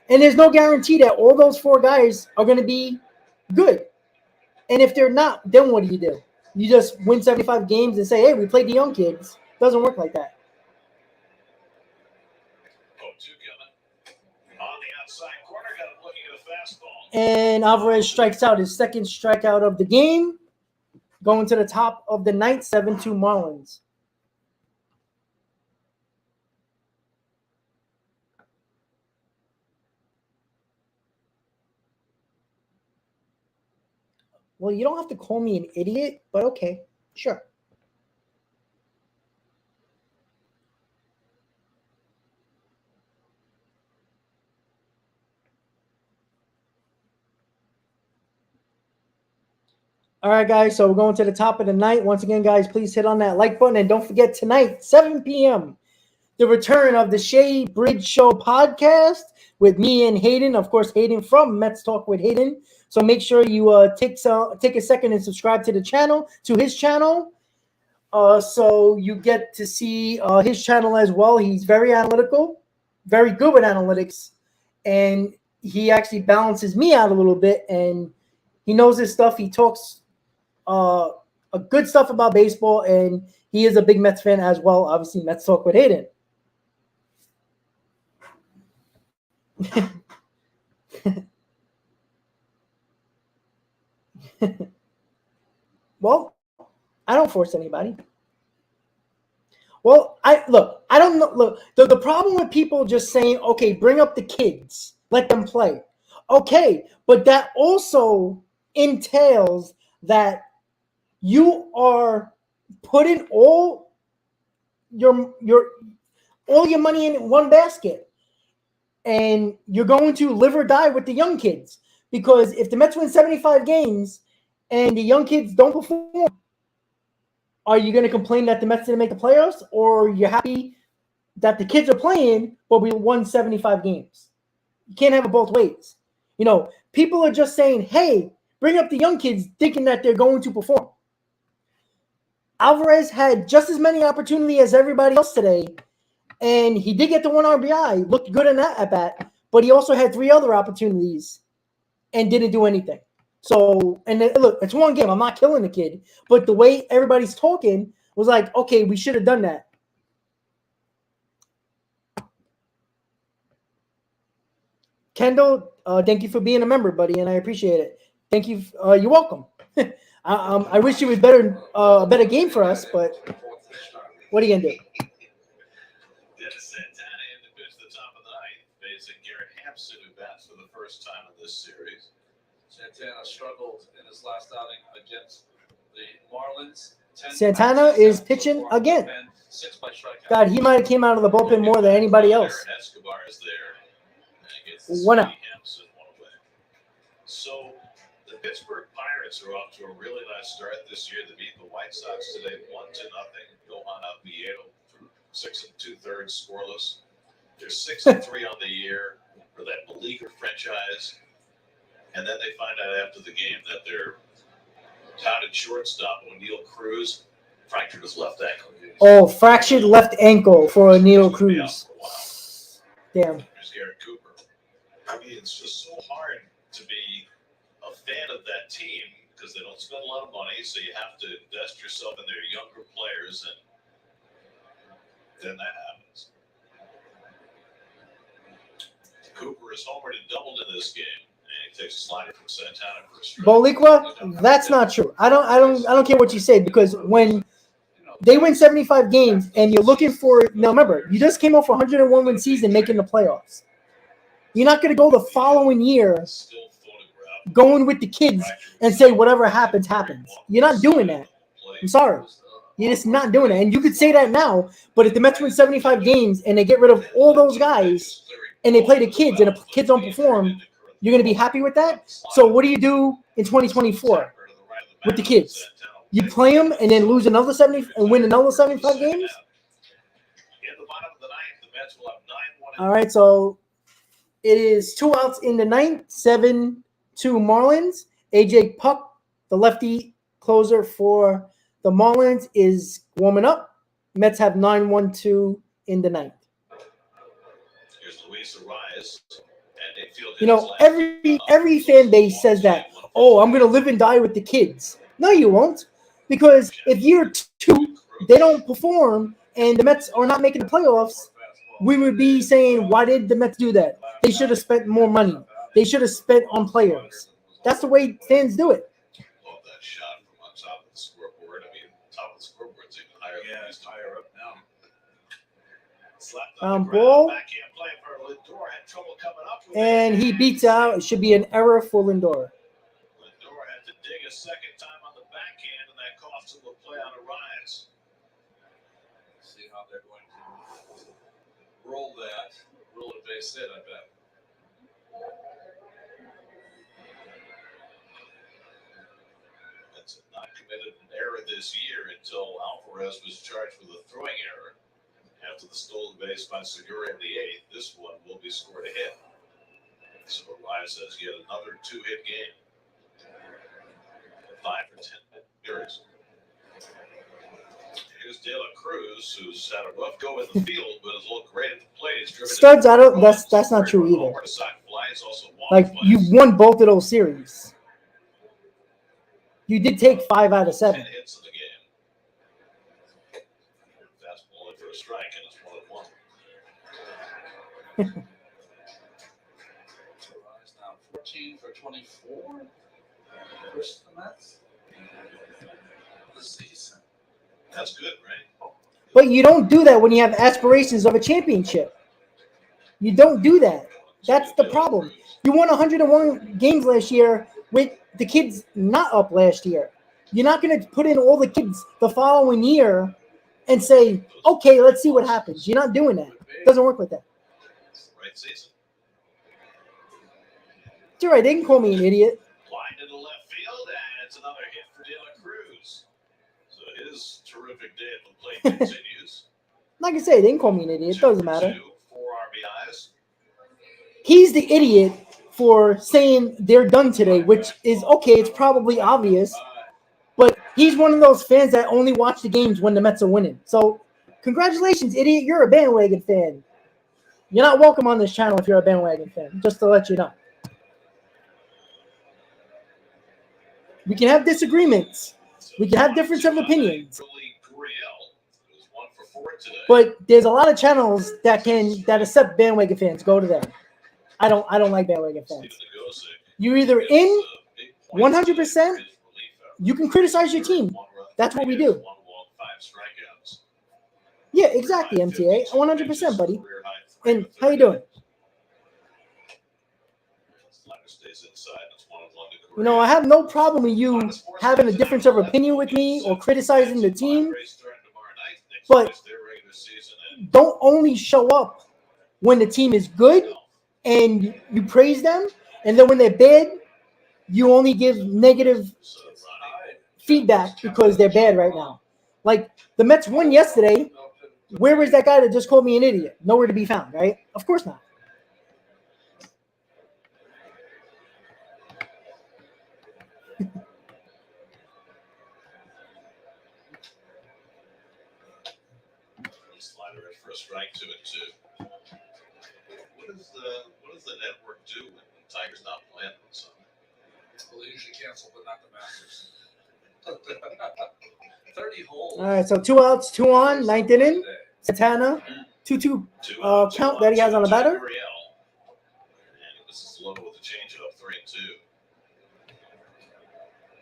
And there's no guarantee that all those 4 guys are going to be good. And if they're not, then what do? You just win 75 games and say, hey, we played the young kids. Doesn't work like that. 0-2 coming. On the outside corner, got him looking at a fastball. And Alvarez strikes out, his second strikeout of the game. Going to the top of the 9th, 7-2 Marlins. Well, you don't have to call me an idiot, but okay, sure. All right, guys, so we're going to the top of the night. Once again, guys, please hit on that like button. And don't forget, tonight, 7 p.m., the return of the Shea Bridge Show podcast with me and Hayden. Of course, Hayden from Mets Talk with Hayden. So make sure you take a second and subscribe to the channel, to his channel. So you get to see his channel as well. He's very analytical, very good with analytics. And he actually balances me out a little bit. And he knows his stuff. He talks a good stuff about baseball, and he is a big Mets fan as well. Obviously, Mets Talk with Hayden. Well, I don't force anybody. Well, I don't know. Look, the problem with people just saying, okay, bring up the kids, let them play. Okay, but that also entails that you are putting all your money in one basket, and you're going to live or die with the young kids. Because if the Mets win 75 games and the young kids don't perform, are you going to complain that the Mets didn't make the playoffs, or you're happy that the kids are playing but we won 75 games? You can't have it both ways. You know, people are just saying, hey, bring up the young kids, thinking that they're going to perform. Alvarez had just as many opportunities as everybody else today, and he did get the 1 RBI, looked good in that at bat, but he also had 3 other opportunities and didn't do anything. So, and then, look, it's one game. I'm not killing the kid, but the way everybody's talking was like, okay, we should have done that. Kendall, thank you for being a member, buddy, and I appreciate it. Thank you. You're welcome. I wish it was a better game for us, but what are you gonna do? Dennis Santana in to pitch the top of the 9th, facing Garrett Hampson, who bats for the first time in this series. Santana struggled in his last outing against the Marlins. Santana is pitching again. God, he might have came out of the bullpen more than anybody else. Escobar is there. And he gets the 1 out. Hampson 1 away. So the Pittsburgh Pirates are off to a really nice start this year. They beat the White Sox today 1-0. Johan Oviedo through 6 2/3 scoreless. They're 6-3 on the year for that beleaguered franchise. And then they find out after the game that their touted shortstop, O'Neal Cruz, fractured his left ankle. Oh, fractured left ankle for O'Neal Cruz. Damn. There's Garrett Cooper. I mean, it's just so hard to be a fan of that team because they don't spend a lot of money, so you have to invest yourself in their younger players, and then that happens. Cooper is homered and doubled in this game. And he takes a slider from Santana for a strike. Boliqua, that's not true. I don't care what you say, because when they win 75 games and you're looking for, now remember, you just came off a 101 win season making the playoffs. You're not going to go the following year going with the kids and say whatever happens, happens. You're not doing that. I'm sorry. You're just not doing it. And you could say that now, but if the Mets win 75 games and they get rid of all those guys and they play the kids and the kids don't perform, you're going to be happy with that? So what do you do in 2024 with the kids? You play them and then lose another 70 and win another 75 games? All right, so it is 2 outs in the 9th, 7-2 Marlins. AJ Puck, the lefty closer for the Marlins, is warming up. Mets have 9-1-2 in the 9th. Here's Luis Arias, and Mayfield You hit his know, last every fan base says that, oh, I'm going to live and die with the kids. No, you won't. Because if year 2, they don't perform and the Mets are not making the playoffs, we would be saying, why did the Mets do that? They should have spent more money. They should have spent on players. That's the way fans do it. Love that shot from on top of the scoreboard. I mean, top of the scoreboard's even higher than it used to be. Higher up now. Slapped on the Ball. ground. Backhand play for Lindor. Had trouble coming up with And it. he beats out. It should be an error for Lindor. Lindor had to dig a second time on the backhand, and that cost him a play on a rise. See how they're going to roll that. Roll a base hit, I bet. Mets had not committed an error this year until Alvarez was charged with a throwing error. After the stolen base by Segura in the 8th, this one will be scored a hit. So Arias has yet another 2-hit game. 5 for 10 errors. Here's De La Cruz, who's had a rough go in the field, but has looked great at the plate. He's driven Studs, I don't. That's not true either. over to side flies, also walk Like, flies. you won both of those series. You did take 5 out of 7. 10 hits in the game. Fastball in for a strike, and it's 1-1. Rise now 14 for 24 versus the Mets this season. That's good, right? But you don't do that when you have aspirations of a championship. You don't do that. That's the problem. You won 101 games last year with the kids not up last year. You're not going to put in all the kids the following year and say, okay, let's see what happens. You're not doing that. It doesn't work like that. Right season. It's all right. They can call me an idiot. Line to the left field, and it's another hit for De La Cruz. So his terrific day at the plate continues. Like I say, they can call me an idiot. It doesn't matter. 4 RBIs. He's the idiot for saying they're done today, which is okay. It's probably obvious. But he's one of those fans that only watch the games when the Mets are winning. So congratulations, idiot. You're a bandwagon fan. You're not welcome on this channel if you're a bandwagon fan, just to let you know. We can have disagreements. We can have difference of opinions. But there's a lot of channels that accept bandwagon fans. Go to them. I don't like bandwagon fans. You're either in 100%. You can criticize your team. That's what we do. Yeah, exactly, MTA. 100%, buddy. And how you doing? You know, I have no problem with you having a difference of opinion with me or criticizing the team. But don't only show up when the team is good and you praise them, and then when they're bad, you only give negative feedback because they're bad right now. Like, the Mets won yesterday. Where was that guy that just called me an idiot? Nowhere to be found, right? Of course not. Slider in for a strike, 2-2. What does the network do when the Tigers not playing on Sunday? Well, they usually cancel, but not the Masters. 30 holes. All right, so 2 outs, 2 on, 9th inning. Santana, 2-2 count that he has on the batter. And this is low with the changeup, 3-2.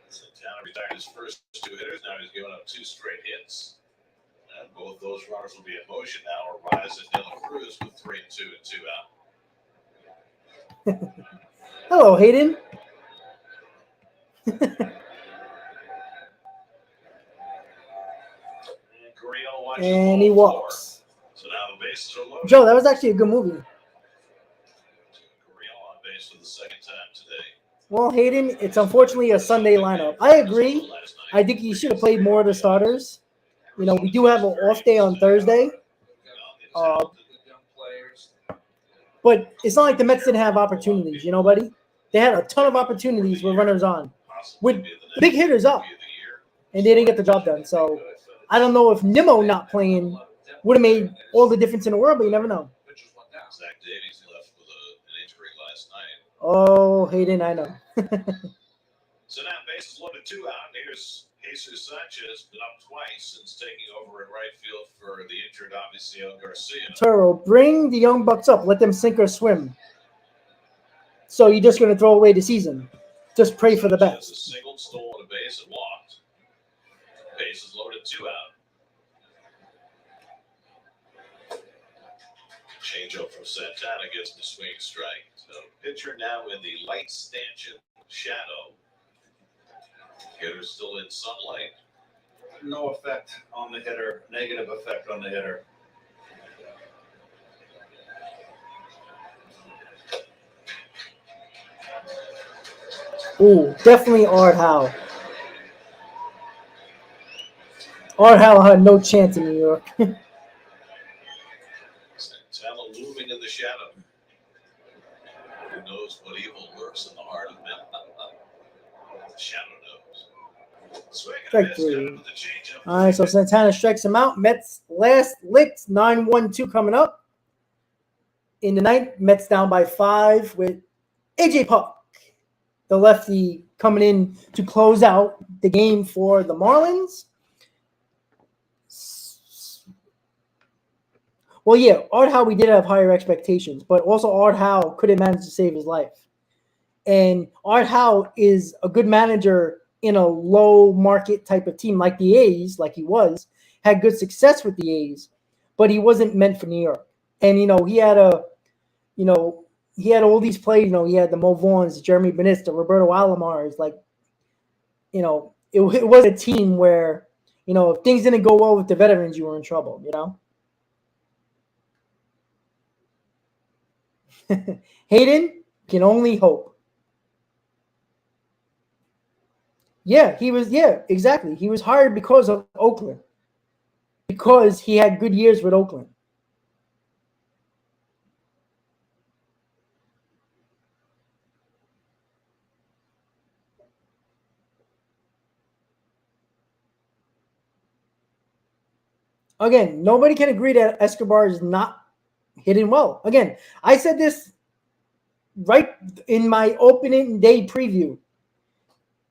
Santana retired his first 2 hitters. Now he's giving up 2 straight hits. And both those runners will be in motion now. Arias and De La Cruz with 3-2 and 2 out. Hello, Hayden. And he walks. So now the bases are loaded. Joe, that was actually a good movie. Gurriel on base for the second time today. Well, Hayden, it's unfortunately a Sunday lineup. I agree. I think he should have played more of the starters. You know, we do have an off day on Thursday. But it's not like the Mets didn't have opportunities, you know, buddy? They had a ton of opportunities with runners on, with big hitters up, and they didn't get the job done. So I don't know if Nimmo not playing would have made all the difference in the world, but you never know. Zach Davies left with an injury last Oh, Hayden, I know. So now bases loaded, 2 out. Here's Jesus Sanchez, been up twice since taking over in right field for the injured Avisail Garcia. Toro, bring the Young Bucks up. Let them sink or swim. So you're just going to throw away the season. Just pray for the Sanchez best. has singled, stolen a base, and walked. Bases loaded, 2 out. Changeup from Santana gets the swing strike. So pitcher now in the light stanchion shadow. Hitter's still in sunlight. No effect on the hitter. Negative effect on the hitter. Ooh, definitely Art Howe. Art Howe had no chance in New York. Santana looming in the shadow. Who knows what evil lurks in the heart of men? The shadow knows. Swing and a Strike miss. three. Got him with the changeup. All right, so Santana strikes him out. Mets last licks, 9-1-2 coming up. In the ninth, Mets down by 5 with A.J. Puck, the lefty, coming in to close out the game for the Marlins. Well, yeah, Art Howe, we did have higher expectations, but also Art Howe couldn't manage to save his life. And Art Howe is a good manager in a low market type of team like the A's, like he was, had good success with the A's, but he wasn't meant for New York. And, he had he had all these players, he had the Mo Vaughns, Jeremy Benista, Roberto Alomar. Like, it was a team where, if things didn't go well with the veterans, you were in trouble, Hayden can only hope. Yeah, exactly. He was hired because of Oakland, because he had good years with Oakland. Again, nobody can agree that Escobar is not hitting well. Again, I said this right in my opening day preview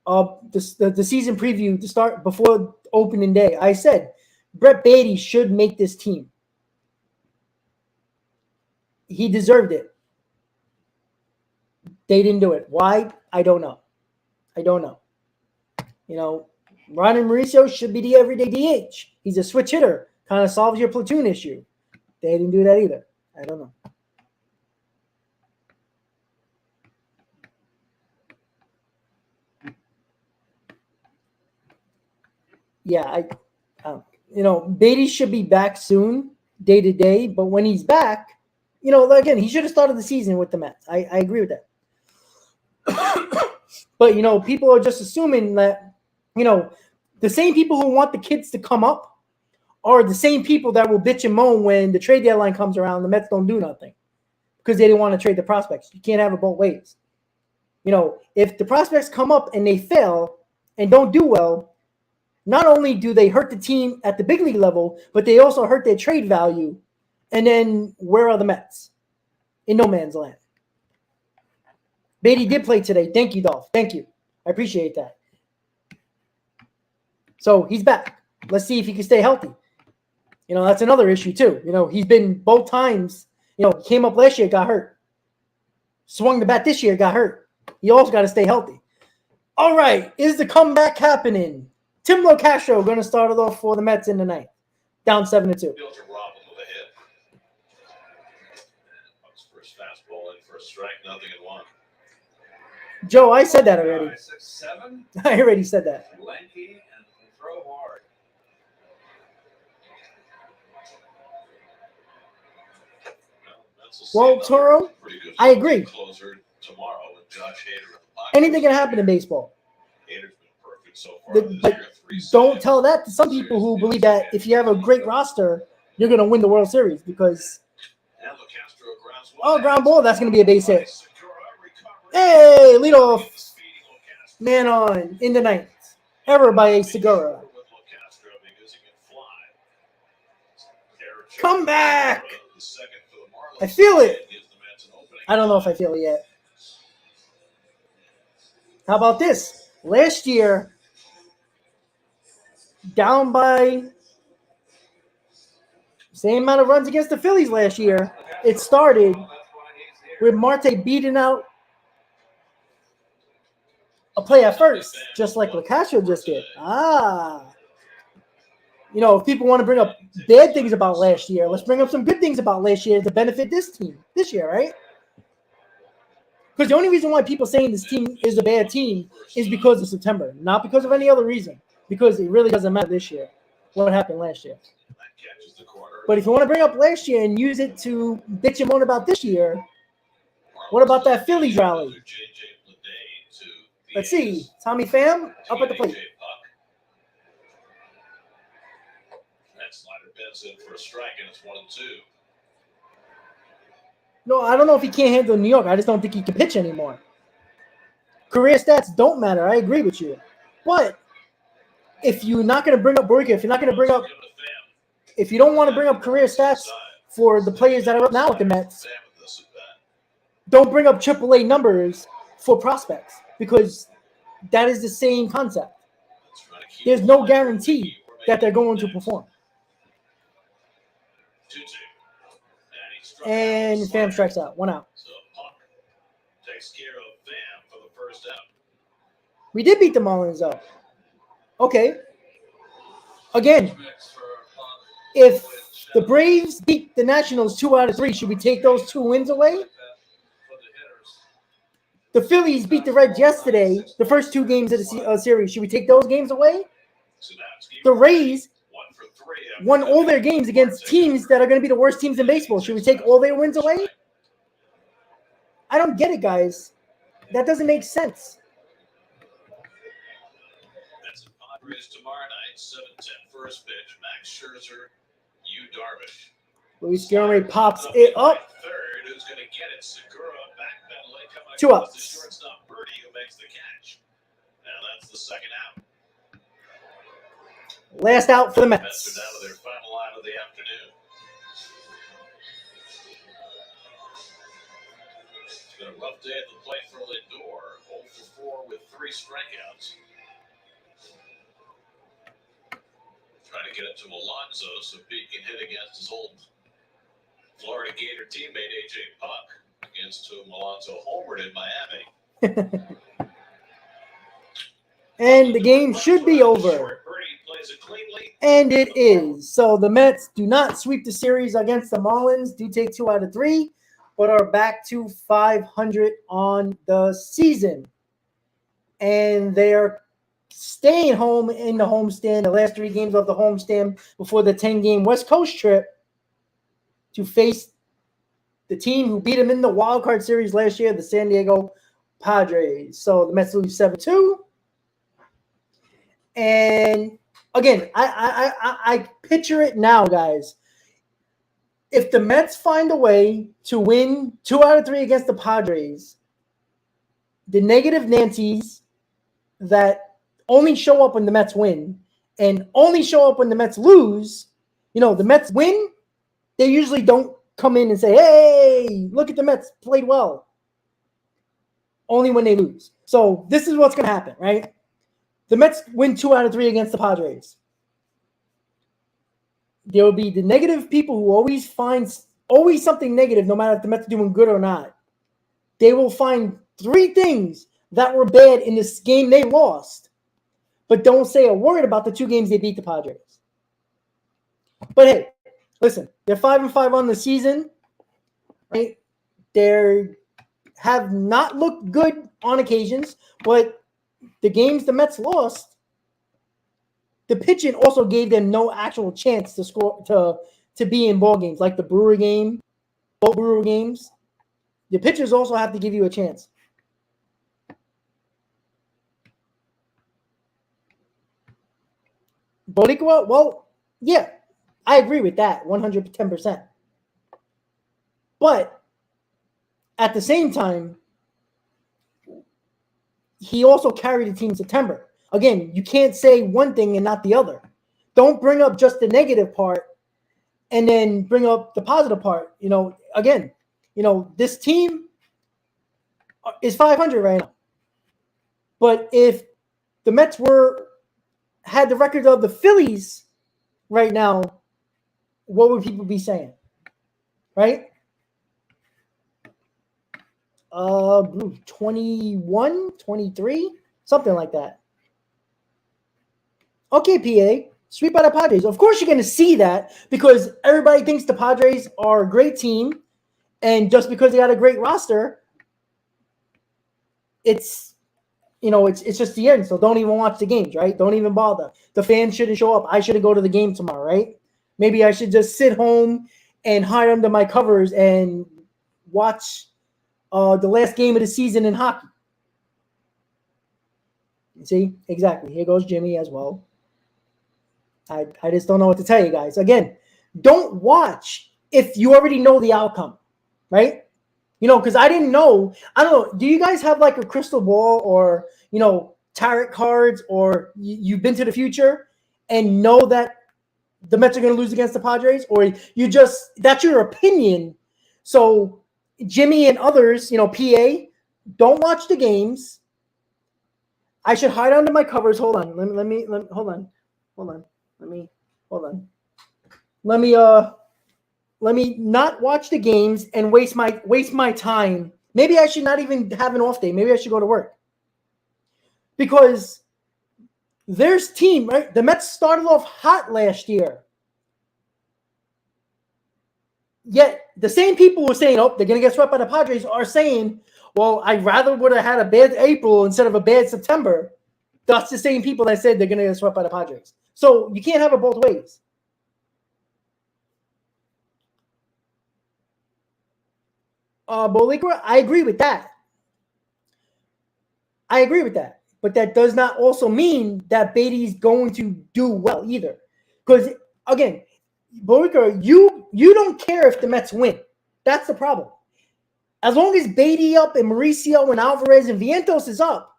of the season preview to start before opening day. I said Brett Beatty should make this team. He deserved it. They didn't do it. Why? I don't know. Ronnie Mauricio should be the everyday DH. He's a switch hitter. Kind of solves your platoon issue. They didn't do that either. I don't know. Yeah, Beatty should be back soon, day to day. But when he's back, again, he should have started the season with the Mets. I agree with that. But, people are just assuming that, the same people who want the kids to come up are the same people that will bitch and moan when the trade deadline comes around. The Mets don't do nothing because they didn't want to trade the prospects. You can't have it both ways. If the prospects come up and they fail and don't do well, not only do they hurt the team at the big league level, but they also hurt their trade value. And then where are the Mets? In no man's land. Beatty did play today. Thank you, Dolph. Thank you. I appreciate that. So he's back. Let's see if he can stay healthy. That's another issue too. He's been both times, he came up last year, got hurt. Swung the bat this year, got hurt. He also got to stay healthy. All right. Is the comeback happening? Tim Locastro going to start it off for the Mets in the ninth. Down 7-2. Field to Robin with a hit. Bucks first fastball in for a strike, 0-1. Joe, I said that already. 6'7". I already said that. Lanky and throw hard. Well, Toro, I agree. Closer tomorrow with Josh Hader at the box. Anything can happen in baseball. Hader's been perfect so far this But year. 3 don't tell that to some people who believe that if you have a great roster, you're going to win the World Series because, ground ball, that's going to be a base hit. Hey, leadoff man on in the ninth. Error by Segura. Come back. I feel it. I don't know if I feel it yet. How about this? Last year, down by same amount of runs against the Phillies last year, it started with Marte beating out a play at first, just like LaCastro just did. If people want to bring up bad things about last year, let's bring up some good things about last year to benefit this team this year, right? Because the only reason why people saying this team is a bad team is because of September, not because of any other reason. Because it really doesn't matter this year what happened last year. But if you want to bring up last year and use it to bitch and moan about this year, what about that Phillies rally? Let's see. Tommy Pham up at the plate. That slider bends in for a strike, and it's 1-2. No, I don't know if he can't handle New York. I just don't think he can pitch anymore. Career stats don't matter. I agree with you. But if you're not going to bring up Borgia, if you don't want to bring up career stats for the players that are up now with the Mets, don't bring up AAA numbers for prospects because that is the same concept. There's no guarantee that they're going to perform. And Pham strikes out. 1 out. So Puck takes care of Pham for the first out. We did beat the Marlins, though. Okay. Again, if the Braves beat the Nationals 2 out of 3, should we take those 2 wins away? The Phillies beat the Reds yesterday, the first 2 games of the series. Should we take those games away? The Rays won all their games against teams that are going to be the worst teams in baseball. Should we take all their wins away? I don't get it, guys. That doesn't make sense. That's the Padres tomorrow night, 7:10 first pitch. Max Scherzer, Darvish. Luis Guillermo pops it up. Third, who's going to get it? Segura backpedaling, coming 2 across outs. the shortstop Birdie, who makes the catch. Now that's the second out. Last out for the Mets Mets. are down to their final out of the afternoon. It's been a rough day at the plate for Lindor. 0 for 4 with 3 strikeouts. Trying to get it to Alonso so Pete can hit against his old Florida Gator teammate A.J. Puck, against whom Alonso homered in Miami. And the game should be over. And it is. So the Mets do not sweep the series against the Marlins, do take 2 out of 3, but are back to 500 on the season. And they are staying home in the homestand, the last 3 games of the homestand before the 10-game West Coast trip to face the team who beat them in the wild card series last year, the San Diego Padres. So the Mets lose 7-2. And again, I picture it now, guys. If the Mets find a way to win 2 out of 3 against the Padres, the negative Nancy's that only show up when the Mets win and only show up when the Mets lose, the Mets win, they usually don't come in and say, hey, look at the Mets, played well. Only when they lose. So this is what's going to happen, right? The Mets win 2 out of 3 against the Padres. There will be the negative people who always find something negative, no matter if the Mets are doing good or not. They will find 3 things that were bad in this game they lost, but don't say a word about the 2 games they beat the Padres. But hey, listen, they're 5-5 on the season. Right? They have not looked good on occasions, but the games the Mets lost, the pitching also gave them no actual chance to score to be in ball games, like the Brewer game, both Brewer games. The pitchers also have to give you a chance. Boricua, well, yeah, I agree with that 110%. But at the same time, he also carried the team in September. Again, you can't say one thing and not the other. Don't bring up just the negative part and then bring up the positive part. Again, this team is 500 right now. But if the Mets had the record of the Phillies right now, what would people be saying? Right? 21, 23, something like that. Okay, PA, sweep by the Padres. Of course you're going to see that because everybody thinks the Padres are a great team, and just because they got a great roster, it's just the end. So don't even watch the games, right? Don't even bother. The fans shouldn't show up. I shouldn't go to the game tomorrow, right? Maybe I should just sit home and hide under my covers and watch the last game of the season in hockey. See? Exactly. Here goes Jimmy as well. I just don't know what to tell you guys. Again, don't watch if you already know the outcome, right? Because I didn't know. I don't know. Do you guys have like a crystal ball or, tarot cards, or you've been to the future and know that the Mets are going to lose against the Padres? Or that's your opinion. So Jimmy and others, PA, don't watch the games. I should hide under my covers. Hold on. Let me not watch the games and waste my time. Maybe I should not even have an off day. Maybe I should go to work. Because there's team, right? The Mets started off hot last year. Yet the same people who are saying, oh, they're going to get swept by the Padres are saying, well, I rather would have had a bad April instead of a bad September. That's the same people that said they're going to get swept by the Padres. So you can't have it both ways. Bolikra, I agree with that. But that does not also mean that Beatty's going to do well either. Because, again, Bolikra, you don't care if the Mets win. That's the problem. As long as Beatty up and Mauricio and Alvarez and Vientos is up,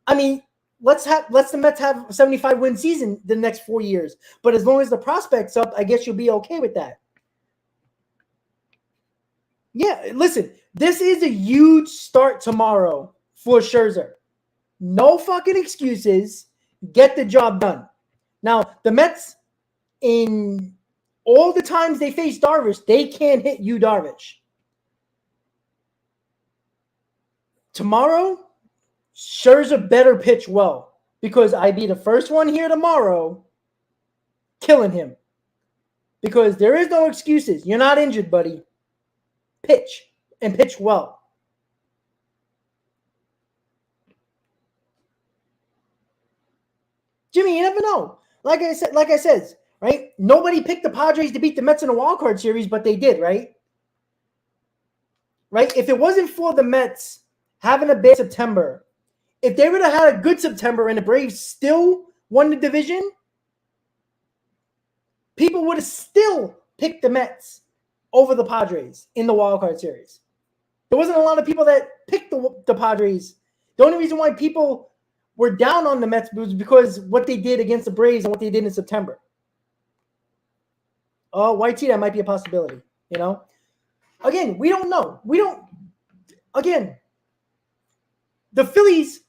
I mean, let's the Mets have a 75-win season the next 4 years. But as long as the prospect's up, I guess you'll be okay with that. Yeah, listen, this is a huge start tomorrow for Scherzer. No fucking excuses. Get the job done. Now, the Mets, in all the times they face Darvish, they can't hit you, Darvish. Tomorrow, Scherzer better pitch well, because I'd be the first one here tomorrow killing him. Because there is no excuses. You're not injured, buddy. Pitch, and pitch well. Jimmy, you never know. Like I said, right? Nobody picked the Padres to beat the Mets in a wild card series, but they did, right? Right? If it wasn't for the Mets having a bad September, if they would have had a good September and the Braves still won the division, people would have still picked the Mets over the Padres in the wild card series. There wasn't a lot of people that picked the Padres. The only reason why people were down on the Mets was because what they did against the Braves and what they did in September. Oh, YT, that might be a possibility, Again, we don't know. Again, the Phillies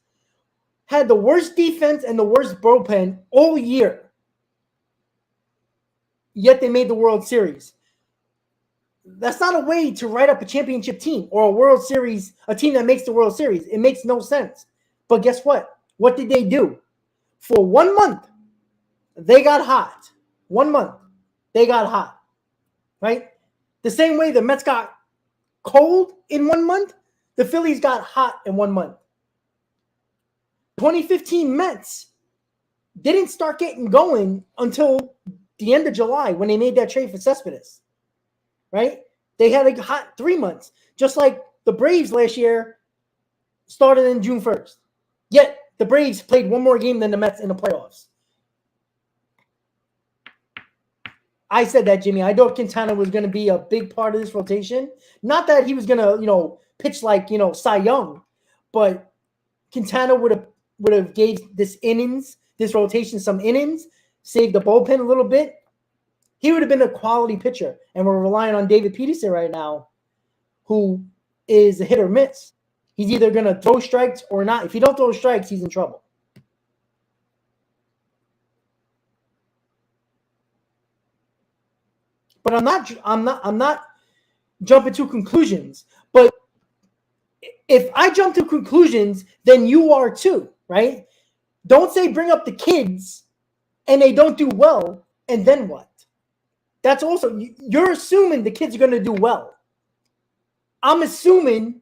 had the worst defense and the worst bullpen all year. Yet they made the World Series. That's not a way to write up a championship team or a World Series, a team that makes the World Series. It makes no sense. But guess what? What did they do? For 1 month, they got hot. 1 month, they got hot. Right? The same way the Mets got cold in 1 month, the Phillies got hot in 1 month. 2015 Mets didn't start getting going until the end of July when they made that trade for Cespedes. Right? They had a hot 3 months, just like the Braves last year started in June 1st. Yet the Braves played one more game than the Mets in the playoffs. I said that, Jimmy. I thought Quintana was going to be a big part of this rotation. Not that he was going to, pitch like, Cy Young, but Quintana would have gave this rotation some innings, saved the bullpen a little bit. He would have been a quality pitcher, and we're relying on David Peterson right now, who is a hit or miss. He's either going to throw strikes or not. If he don't throw strikes, he's in trouble. But I'm not jumping to conclusions. But if I jump to conclusions, then you are too, right? Don't say bring up the kids and they don't do well, and then what? That's also, you're assuming the kids are going to do well. I'm assuming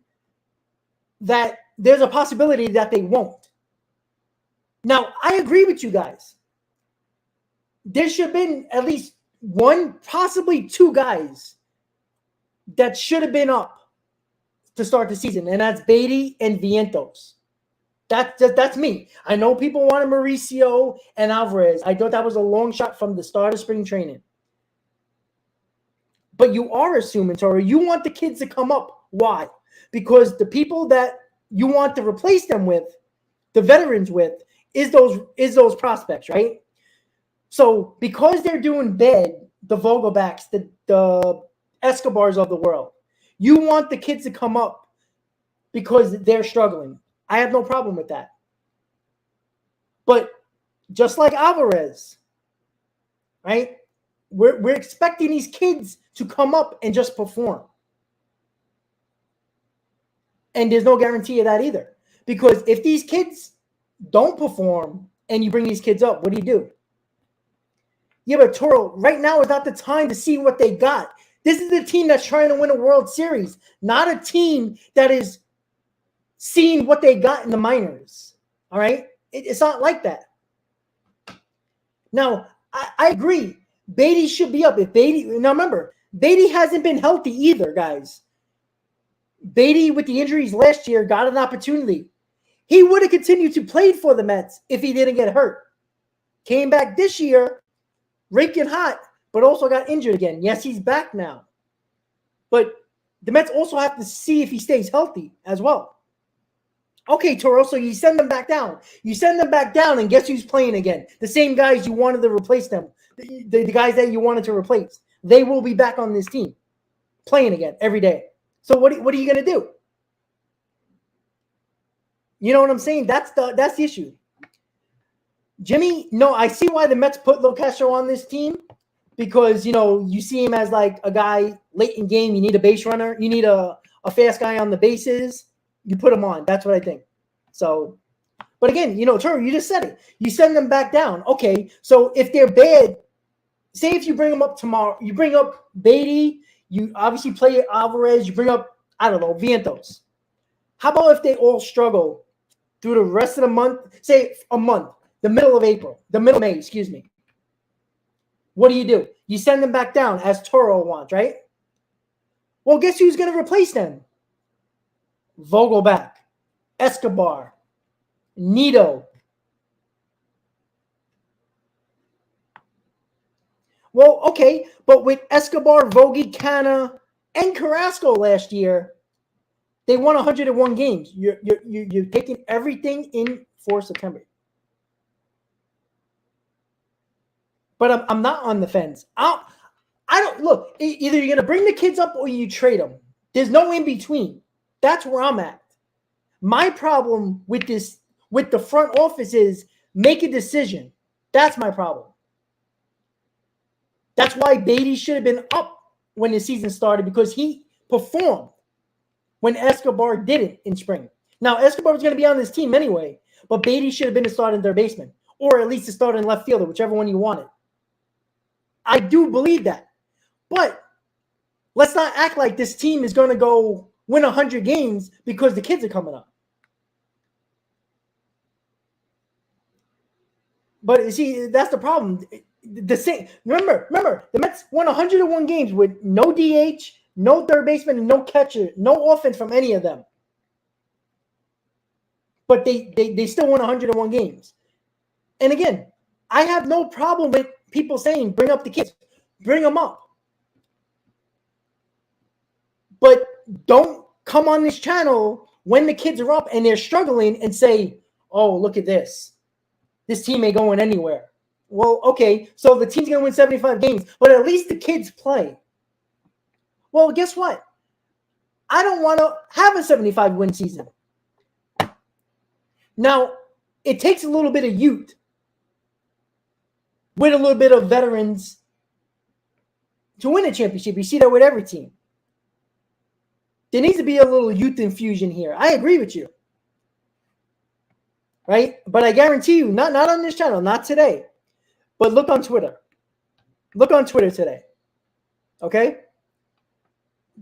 that there's a possibility that they won't. Now, I agree with you guys. There should have been at least one, possibly two guys that should have been up to start the season, and that's Beatty and Vientos. That's me. I know people wanted Mauricio and Alvarez. I thought that was a long shot from the start of spring training. But you are assuming, Toro, you want the kids to come up. Why? Because the people that you want to replace them with, the veterans with, is those prospects, right? So because they're doing bad, the Vogelbacks, the Escobars of the world, you want the kids to come up because they're struggling. I have no problem with that. But just like Alvarez, right? We're expecting these kids to come up and just perform. And there's no guarantee of that either. Because if these kids don't perform and you bring these kids up, what do? Yeah, but Toro, right now is not the time to see what they got. This is a team that's trying to win a World Series, not a team that is seeing what they got in the minors. All right? It's not like that. Now, I agree. Beatty should be up. Now remember, Beatty hasn't been healthy either, guys. Beatty, with the injuries last year, got an opportunity. He would have continued to play for the Mets if he didn't get hurt. Came back this year, raking hot, but also got injured again. Yes, he's back now. But the Mets also have to see if he stays healthy as well. Okay, Toro, so you send them back down. You send them back down, and guess who's playing again? The same guys you wanted to replace them. The guys that you wanted to replace. They will be back on this team, playing again every day. So what are you going to do? You know what I'm saying? That's the issue. Jimmy, no, I see why the Mets put Locastro on this team because, you see him as like a guy late in game. You need a base runner. You need a fast guy on the bases. You put him on. That's what I think. So, but again, Toro, you just said it. You send them back down. Okay, so if they're bad, say if you bring them up tomorrow, you bring up Beatty, you obviously play Alvarez, you bring up, I don't know, Vientos. How about if they all struggle through the rest of the month, say a month, the middle of May, excuse me. What do? You send them back down as Toro wants, right? Well, guess who's going to replace them? Vogelback, Escobar, Nito. Well, okay, but with Escobar, Vogie, Canna, and Carrasco last year, they won 101 games. You're taking everything in for September. But I'm not on the fence. I don't look. Either you're gonna bring the kids up or you trade them. There's no in between. That's where I'm at. My problem with the front office is make a decision. That's my problem. That's why Beatty should have been up when the season started because he performed when Escobar didn't in spring. Now, Escobar was going to be on this team anyway, but Beatty should have been the starting third baseman or at least the starting left fielder, whichever one you wanted. I do believe that. But let's not act like this team is going to go win 100 games because the kids are coming up. But you see, that's the problem. The same. Remember, the Mets won 101 games with no DH, no third baseman, and no catcher, no offense from any of them. But they still won 101 games. And again, I have no problem with people saying, bring up the kids. Bring them up. But don't come on this channel when the kids are up and they're struggling and say, oh, look at this. This team ain't going anywhere. Well, okay, so the team's going to win 75 games, but at least the kids play. Well, guess what? I don't want to have a 75-win season. Now, it takes a little bit of youth with a little bit of veterans to win a championship. You see that with every team. There needs to be a little youth infusion here. I agree with you. Right? But I guarantee you, not on this channel, not today, but look on Twitter. Look on Twitter today. Okay?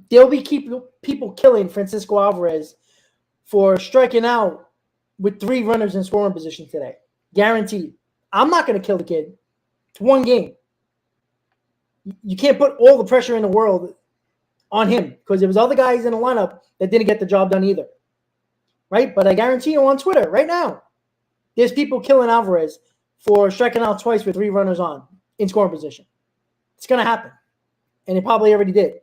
There'll be people killing Francisco Alvarez for striking out with 3 runners in scoring position today. Guaranteed. I'm not going to kill the kid. It's one game. You can't put all the pressure in the world on him because there was other guys in the lineup that didn't get the job done either. Right? But I guarantee you on Twitter right now, there's people killing Alvarez for striking out twice with 3 runners on in scoring position. It's going to happen. And it probably already did.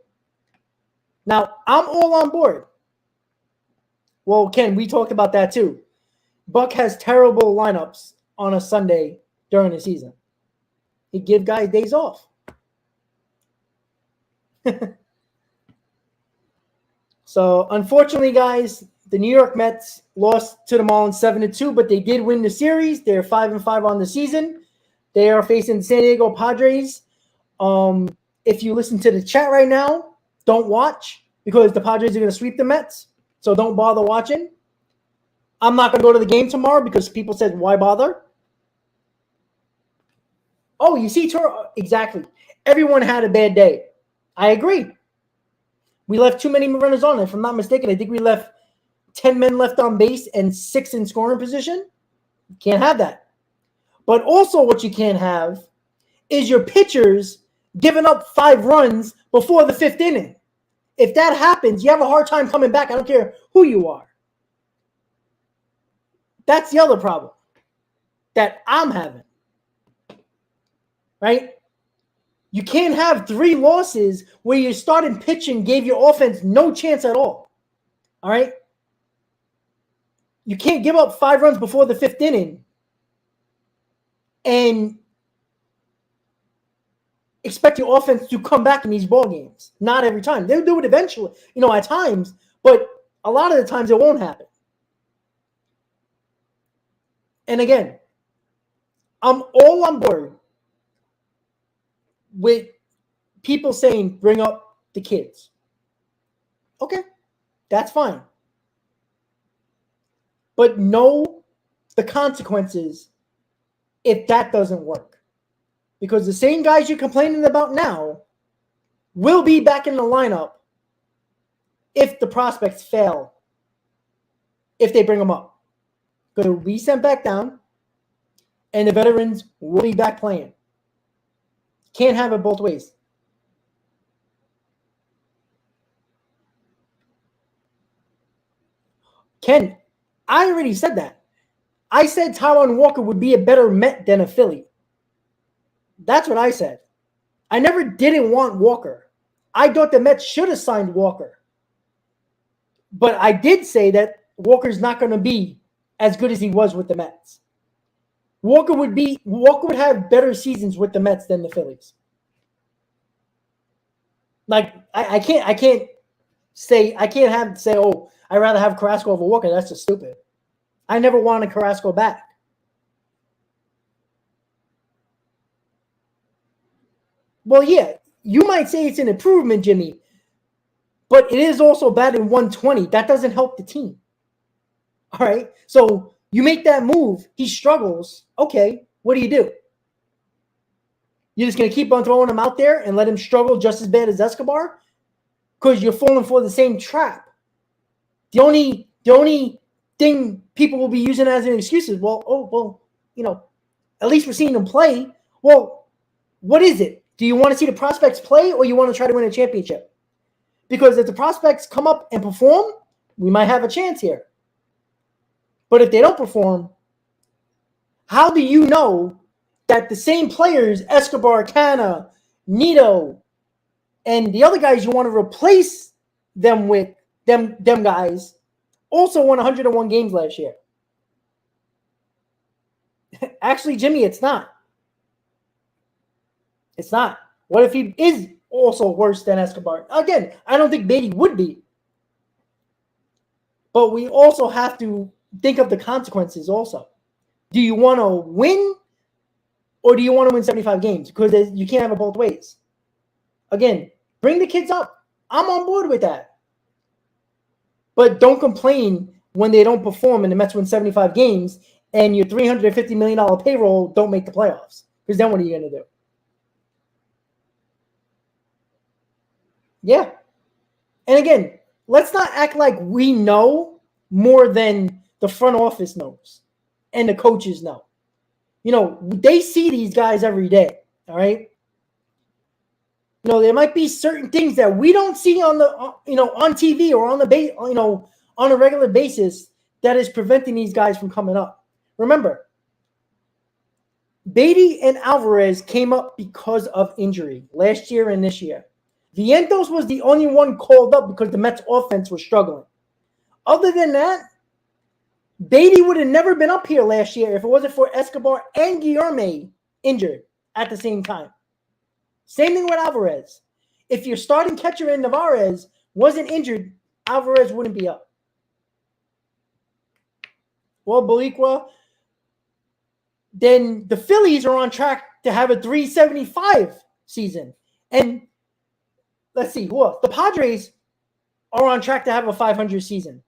Now, I'm all on board. Well, Ken, we talked about that too. Buck has terrible lineups on a Sunday during the season. He give guys days off. So, unfortunately, guys, the New York Mets lost to the Marlins 7-2, but they did win the series. They're 5-5 on the season. They are facing the San Diego Padres. If you listen to the chat right now, don't watch because the Padres are going to sweep the Mets. So don't bother watching. I'm not going to go to the game tomorrow because people said, why bother? Oh, you see, exactly. Everyone had a bad day. I agree. We left too many runners on. If I'm not mistaken, I think we left 10 men left on base and 6 in scoring position. You can't have that. But also what you can't have is your pitchers giving up 5 runs before the 5th inning. If that happens, you have a hard time coming back. I don't care who you are. That's the other problem that I'm having. Right? You can't have 3 losses where your starting pitching gave your offense no chance at all. All right? You can't give up 5 runs before the 5th inning and expect your offense to come back in these ball games. Not every time. They'll do it eventually, at times, but a lot of the times it won't happen. And again, I'm all on board with people saying bring up the kids. Okay, that's fine. But know the consequences if that doesn't work. Because the same guys you're complaining about now will be back in the lineup if the prospects fail, if they bring them up. Because they'll be sent back down, and the veterans will be back playing. Can't have it both ways. Ken, I already said that. I said Taijuan Walker would be a better Met than a Philly. That's what I said. I never didn't want Walker. I thought the Mets should have signed Walker. But I did say that Walker's not going to be as good as he was with the Mets. Walker would have better seasons with the Mets than the Phillies. Like I can't say, oh, I'd rather have Carrasco over Walker. That's just stupid. I never wanted Carrasco back. Well, yeah, you might say it's an improvement, Jimmy, but it is also batting 120. That doesn't help the team. All right, so you make that move. He struggles. Okay, what do? You're just going to keep on throwing him out there and let him struggle just as bad as Escobar? Because you're falling for the same trap. The only thing people will be using as an excuse is, at least we're seeing them play. Well, what is it? Do you want to see the prospects play or you want to try to win a championship? Because if the prospects come up and perform, we might have a chance here. But if they don't perform, how do you know that the same players, Escobar, Canna, Nito, and the other guys you want to replace them with, them guys, also won 101 games last year? Actually, Jimmy, it's not. It's not. What if he is also worse than Escobar? Again, I don't think Beatty would be. But we also have to think of the consequences also. Do you want to win or do you want to win 75 games? Because you can't have it both ways. Again, bring the kids up. I'm on board with that. But don't complain when they don't perform and the Mets win 75 games and your $350 million payroll don't make the playoffs. Because then what are you going to do? Yeah. And again, let's not act like we know more than the front office knows and the coaches know. You know, they see these guys every day, all right? You know, there might be certain things that we don't see on the, on TV or on the base, on a regular basis that is preventing these guys from coming up. Remember, Beatty and Alvarez came up because of injury last year and this year. Vientos was the only one called up because the Mets offense was struggling. Other than that, Beatty would have never been up here last year if it wasn't for Escobar and Guillermo injured at the same time. Same thing with Alvarez. If your starting catcher in Navarez wasn't injured, Alvarez wouldn't be up. Well, Boliqua, then the Phillies are on track to have a 375 season. And let's see, who else? The Padres are on track to have a 500 season.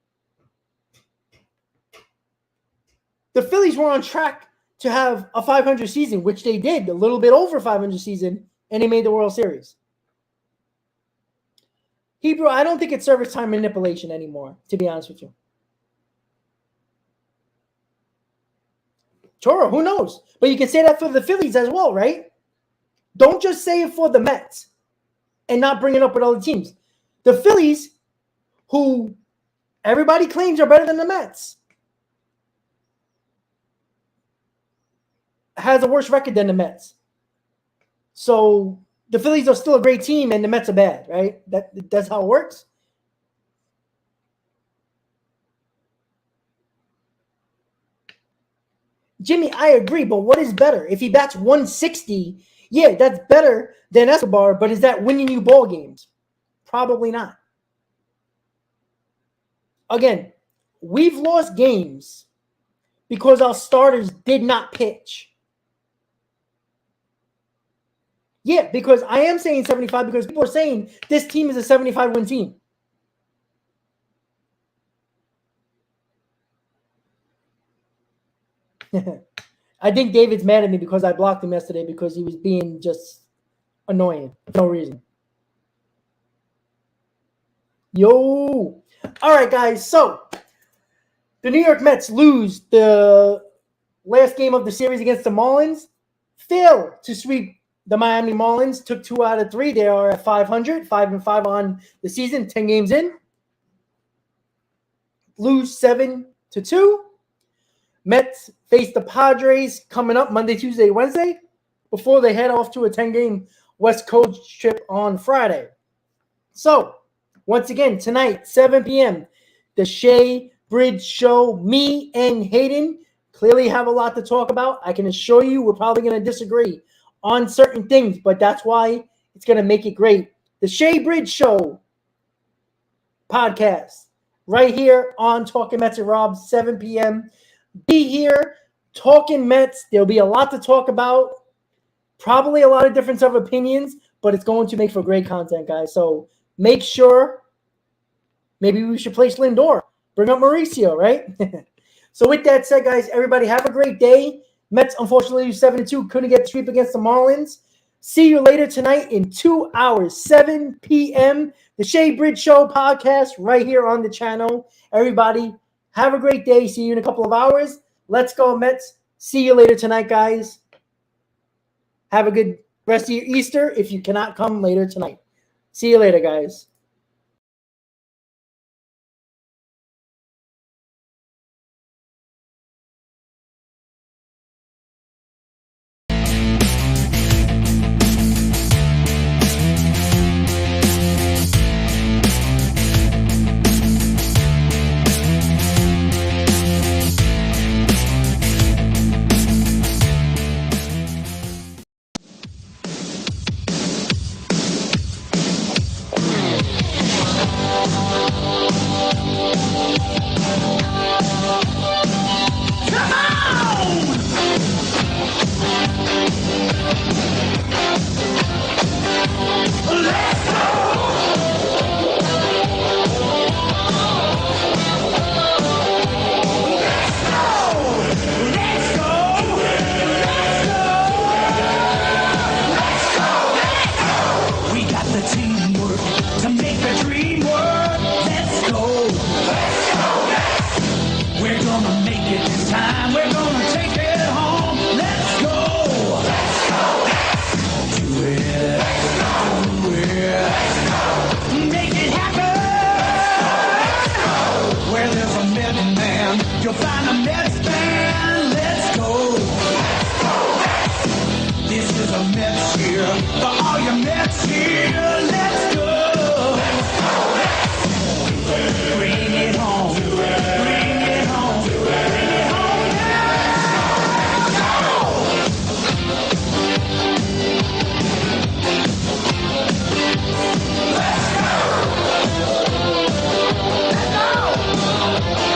The Phillies were on track to have a 500 season, which they did, a little bit over 500 season, and they made the World Series. Hebrew, I don't think it's service time manipulation anymore, to be honest with you. Toro, who knows? But you can say that for the Phillies as well, right? Don't just say it for the Mets and not bring it up with other teams. The Phillies, who everybody claims are better than the Mets, has a worse record than the Mets. So the Phillies are still a great team and the Mets are bad, right? That's how it works. Jimmy, I agree, but what is better? If he bats 160, yeah, that's better than Escobar, but is that winning you ball games? Probably not. Again, we've lost games because our starters did not pitch. Yeah, because I am saying 75 because people are saying this team is a 75-win team. I think David's mad at me because I blocked him yesterday because he was being just annoying for no reason. Yo. All right, guys. So the New York Mets lose the last game of the series against the Marlins. Fail to sweep the Miami Marlins. Took 2 out of 3. They are at 500, 5-5 on the season, 10 games in. Lose 7-2. Mets face the Padres coming up Monday, Tuesday, Wednesday before they head off to a 10-game West Coast trip on Friday. So, once again, tonight, 7 p.m., the Shea Bridge Show. Me and Hayden clearly have a lot to talk about. I can assure you we're probably going to disagree on certain things, but that's why it's going to make it great. The Shea Bridge Show podcast right here on Talking Mets and Rob, 7 p.m., Be here, talking Mets. There'll be a lot to talk about. Probably a lot of difference of opinions, but it's going to make for great content, guys. So make sure, maybe we should place Lindor. Bring up Mauricio, right? So with that said, guys, everybody have a great day. Mets, unfortunately, 7-2. Couldn't get the sweep against the Marlins. See you later tonight in 2 hours, 7 p.m. The Shea Bridge Show podcast right here on the channel. Everybody, have a great day. See you in a couple of hours. Let's go, Mets. See you later tonight, guys. Have a good rest of your Easter if you cannot come later tonight. See you later, guys.